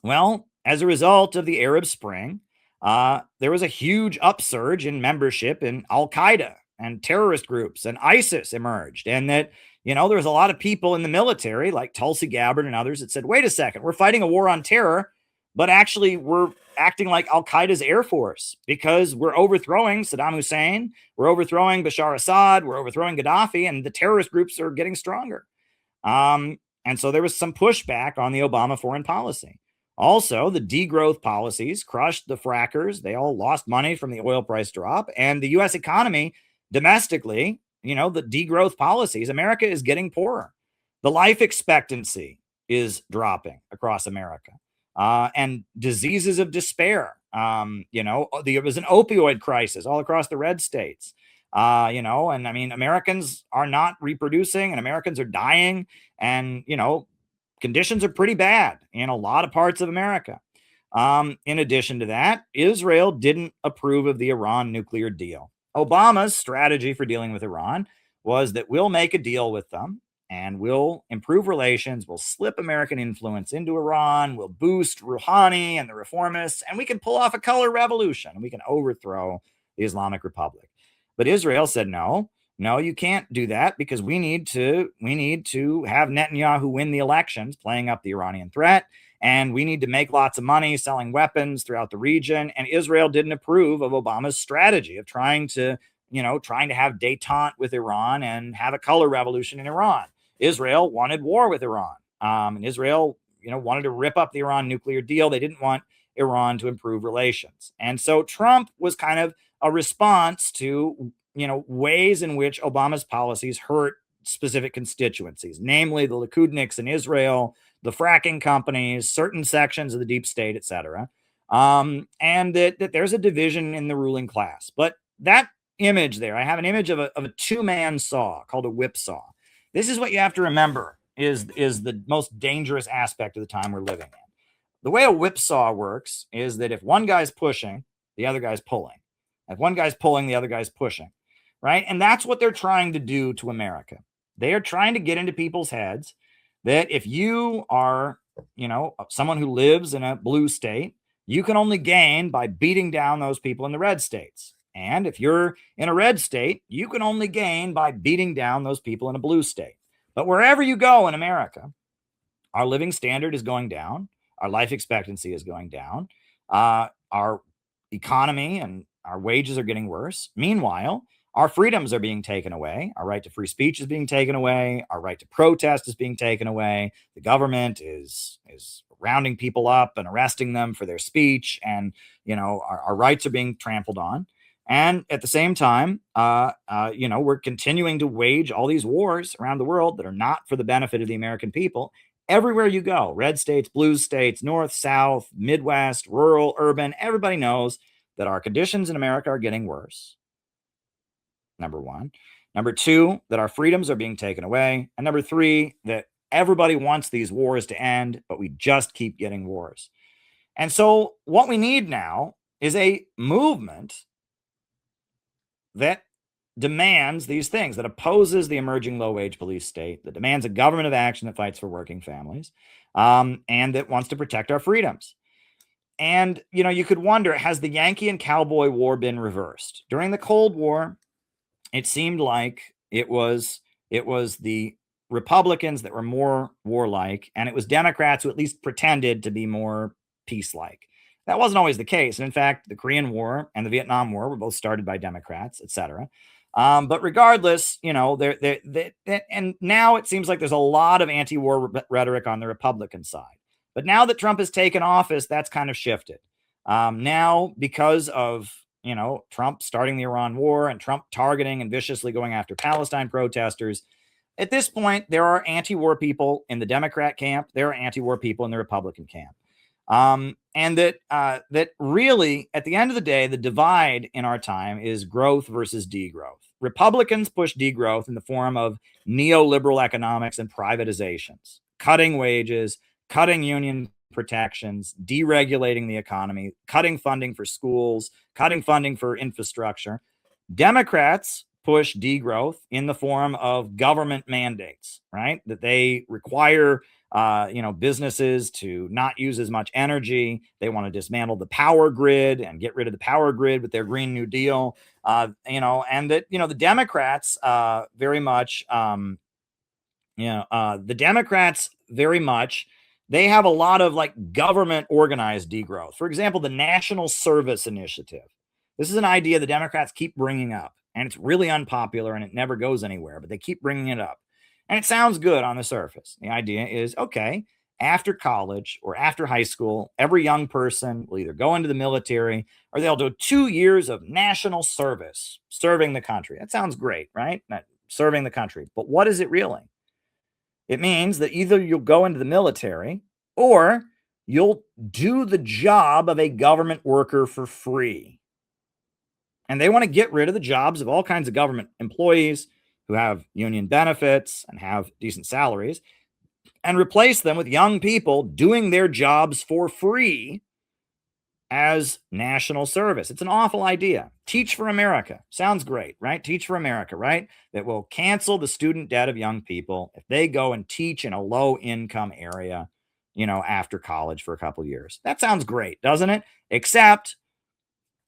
Well, as a result of the Arab Spring, there was a huge upsurge in membership in Al-Qaeda, and terrorist groups, and ISIS emerged. And that, there was a lot of people in the military, like Tulsi Gabbard and others, that said, wait a second, we're fighting a war on terror, but actually we're acting like Al-Qaeda's air force, because we're overthrowing Saddam Hussein, we're overthrowing Bashar Assad, we're overthrowing Gaddafi, and the terrorist groups are getting stronger. And so there was some pushback on the Obama foreign policy. Also, the degrowth policies crushed the frackers. They all lost money from the oil price drop. And the U.S. economy domestically, the degrowth policies, America is getting poorer. The life expectancy is dropping across America. And diseases of despair. There was an opioid crisis all across the red states. Americans are not reproducing, and Americans are dying. And, conditions are pretty bad in a lot of parts of America. In addition to that, Israel didn't approve of the Iran nuclear deal. Obama's strategy for dealing with Iran was that we'll make a deal with them and we'll improve relations. We'll slip American influence into Iran. We'll boost Rouhani and the reformists, and we can pull off a color revolution, and we can overthrow the Islamic Republic. But Israel said, no, you can't do that, because we need to have Netanyahu win the elections, playing up the Iranian threat. And we need to make lots of money selling weapons throughout the region. And Israel didn't approve of Obama's strategy of trying to, trying to have détente with Iran and have a color revolution in Iran. Israel wanted war with Iran. And Israel, wanted to rip up the Iran nuclear deal. They didn't want Iran to improve relations. And so Trump was kind of a response to, ways in which Obama's policies hurt specific constituencies, namely the Likudniks in Israel, the fracking companies, certain sections of the deep state, et cetera. And that there's a division in the ruling class. But that image there, I have an image of a two-man saw called a whipsaw. This is what you have to remember is the most dangerous aspect of the time we're living in. The way a whipsaw works is that if one guy's pushing, the other guy's pulling. If one guy's pulling, the other guy's pushing, right? And that's what they're trying to do to America. They are trying to get into people's heads that if you are, someone who lives in a blue state, you can only gain by beating down those people in the red states. And if you're in a red state, you can only gain by beating down those people in a blue state. But wherever you go in America, our living standard is going down. Our life expectancy is going down. Our economy and our wages are getting worse. Meanwhile, our freedoms are being taken away. Our right to free speech is being taken away. Our right to protest is being taken away. The government is rounding people up and arresting them for their speech. And, our rights are being trampled on. And at the same time, we're continuing to wage all these wars around the world that are not for the benefit of the American people. Everywhere you go, red states, blue states, north, south, Midwest, rural, urban, everybody knows that our conditions in America are getting worse. Number one. Number two, that our freedoms are being taken away. And number three, that everybody wants these wars to end, but we just keep getting wars. And so what we need now is a movement that demands these things, that opposes the emerging low-wage police state, that demands a government of action that fights for working families, and that wants to protect our freedoms. And, you could wonder, has the Yankee and Cowboy War been reversed? During the Cold War, it seemed like it was the Republicans that were more warlike, and it was Democrats who at least pretended to be more peace-like. That wasn't always the case. And in fact, the Korean War and the Vietnam War were both started by Democrats, etc. But regardless, and now it seems like there's a lot of anti-war rhetoric on the Republican side. But now that Trump has taken office, that's kind of shifted. Now, because of Trump starting the Iran war and Trump targeting and viciously going after Palestine protesters, at this point, there are anti-war people in the Democrat camp. There are anti-war people in the Republican camp. And that really, at the end of the day, the divide in our time is growth versus degrowth. Republicans push degrowth in the form of neoliberal economics and privatizations, cutting wages, cutting union protections, deregulating the economy, cutting funding for schools, cutting funding for infrastructure. Democrats push degrowth in the form of government mandates, right? That they require businesses to not use as much energy. They want to dismantle the power grid and get rid of the power grid with their Green New Deal. And that, the Democrats very much, they have a lot of like government organized degrowth. For example, the National Service Initiative. This is an idea the Democrats keep bringing up, and it's really unpopular and it never goes anywhere, but they keep bringing it up. And it sounds good on the surface. The idea is, okay, after college or after high school, every young person will either go into the military or they'll do 2 years of national service, serving the country. That sounds great, right? Serving the country. But what is it really? It means that either you'll go into the military or you'll do the job of a government worker for free. And they want to get rid of the jobs of all kinds of government employees who have union benefits and have decent salaries, and replace them with young people doing their jobs for free as national service. It's an awful idea. Teach for America. Sounds great, right? Teach for America, right? That will cancel the student debt of young people if they go and teach in a low income area, after college for a couple years. That sounds great, doesn't it? Except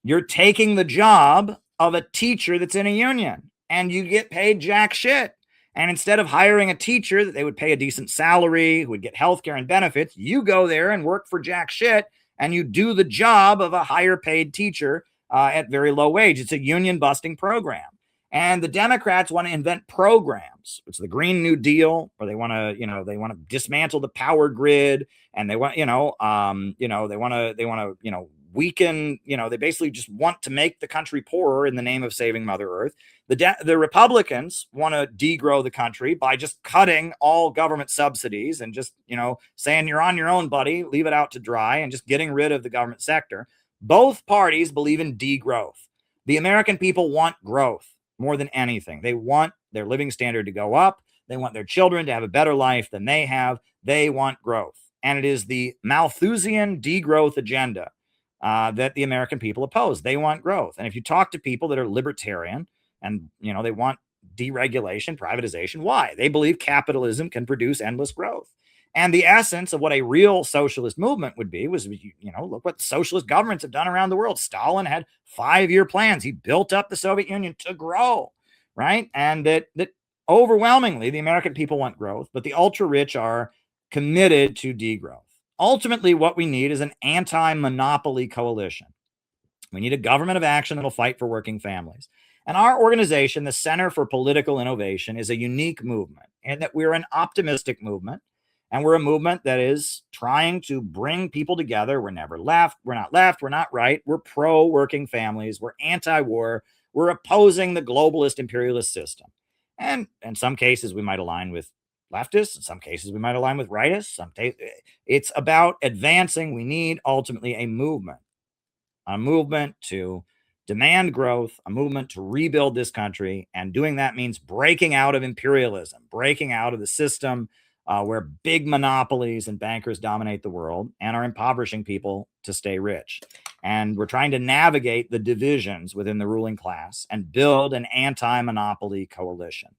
you're taking the job of a teacher that's in a union and you get paid jack shit. And instead of hiring a teacher that they would pay a decent salary, who would get healthcare and benefits, you go there and work for jack shit and you do the job of a higher paid teacher at very low wage. It's a union busting program. And the Democrats want to invent programs. It's the Green New Deal, or they want to dismantle the power grid, and they want, they want to weaken, they basically just want to make the country poorer in the name of saving Mother Earth. The Republicans want to degrow the country by just cutting all government subsidies and just, saying you're on your own, buddy, leave it out to dry, and just getting rid of the government sector. Both parties believe in degrowth. The American people want growth more than anything. They want their living standard to go up. They want their children to have a better life than they have. They want growth. And it is the Malthusian degrowth agenda that the American people oppose. They want growth. And if you talk to people that are libertarian and, they want deregulation, privatization, why? They believe capitalism can produce endless growth. And the essence of what a real socialist movement would be was, look what socialist governments have done around the world. Stalin had 5-year plans. He built up the Soviet Union to grow, right? And that overwhelmingly the American people want growth, but the ultra rich are committed to degrowth. Ultimately, what we need is an anti-monopoly coalition. We need a government of action that'll fight for working families. And our organization, the Center for Political Innovation, is a unique movement, and that we're an optimistic movement. And we're a movement that is trying to bring people together. We're never left. We're not left. We're not right. We're pro-working families. We're anti-war. We're opposing the globalist imperialist system. And in some cases, we might align with leftists. In some cases, we might align with rightists. It's about advancing. We need ultimately a movement to demand growth, a movement to rebuild this country. And doing that means breaking out of imperialism, breaking out of the system where big monopolies and bankers dominate the world and are impoverishing people to stay rich. And we're trying to navigate the divisions within the ruling class and build an anti-monopoly coalition.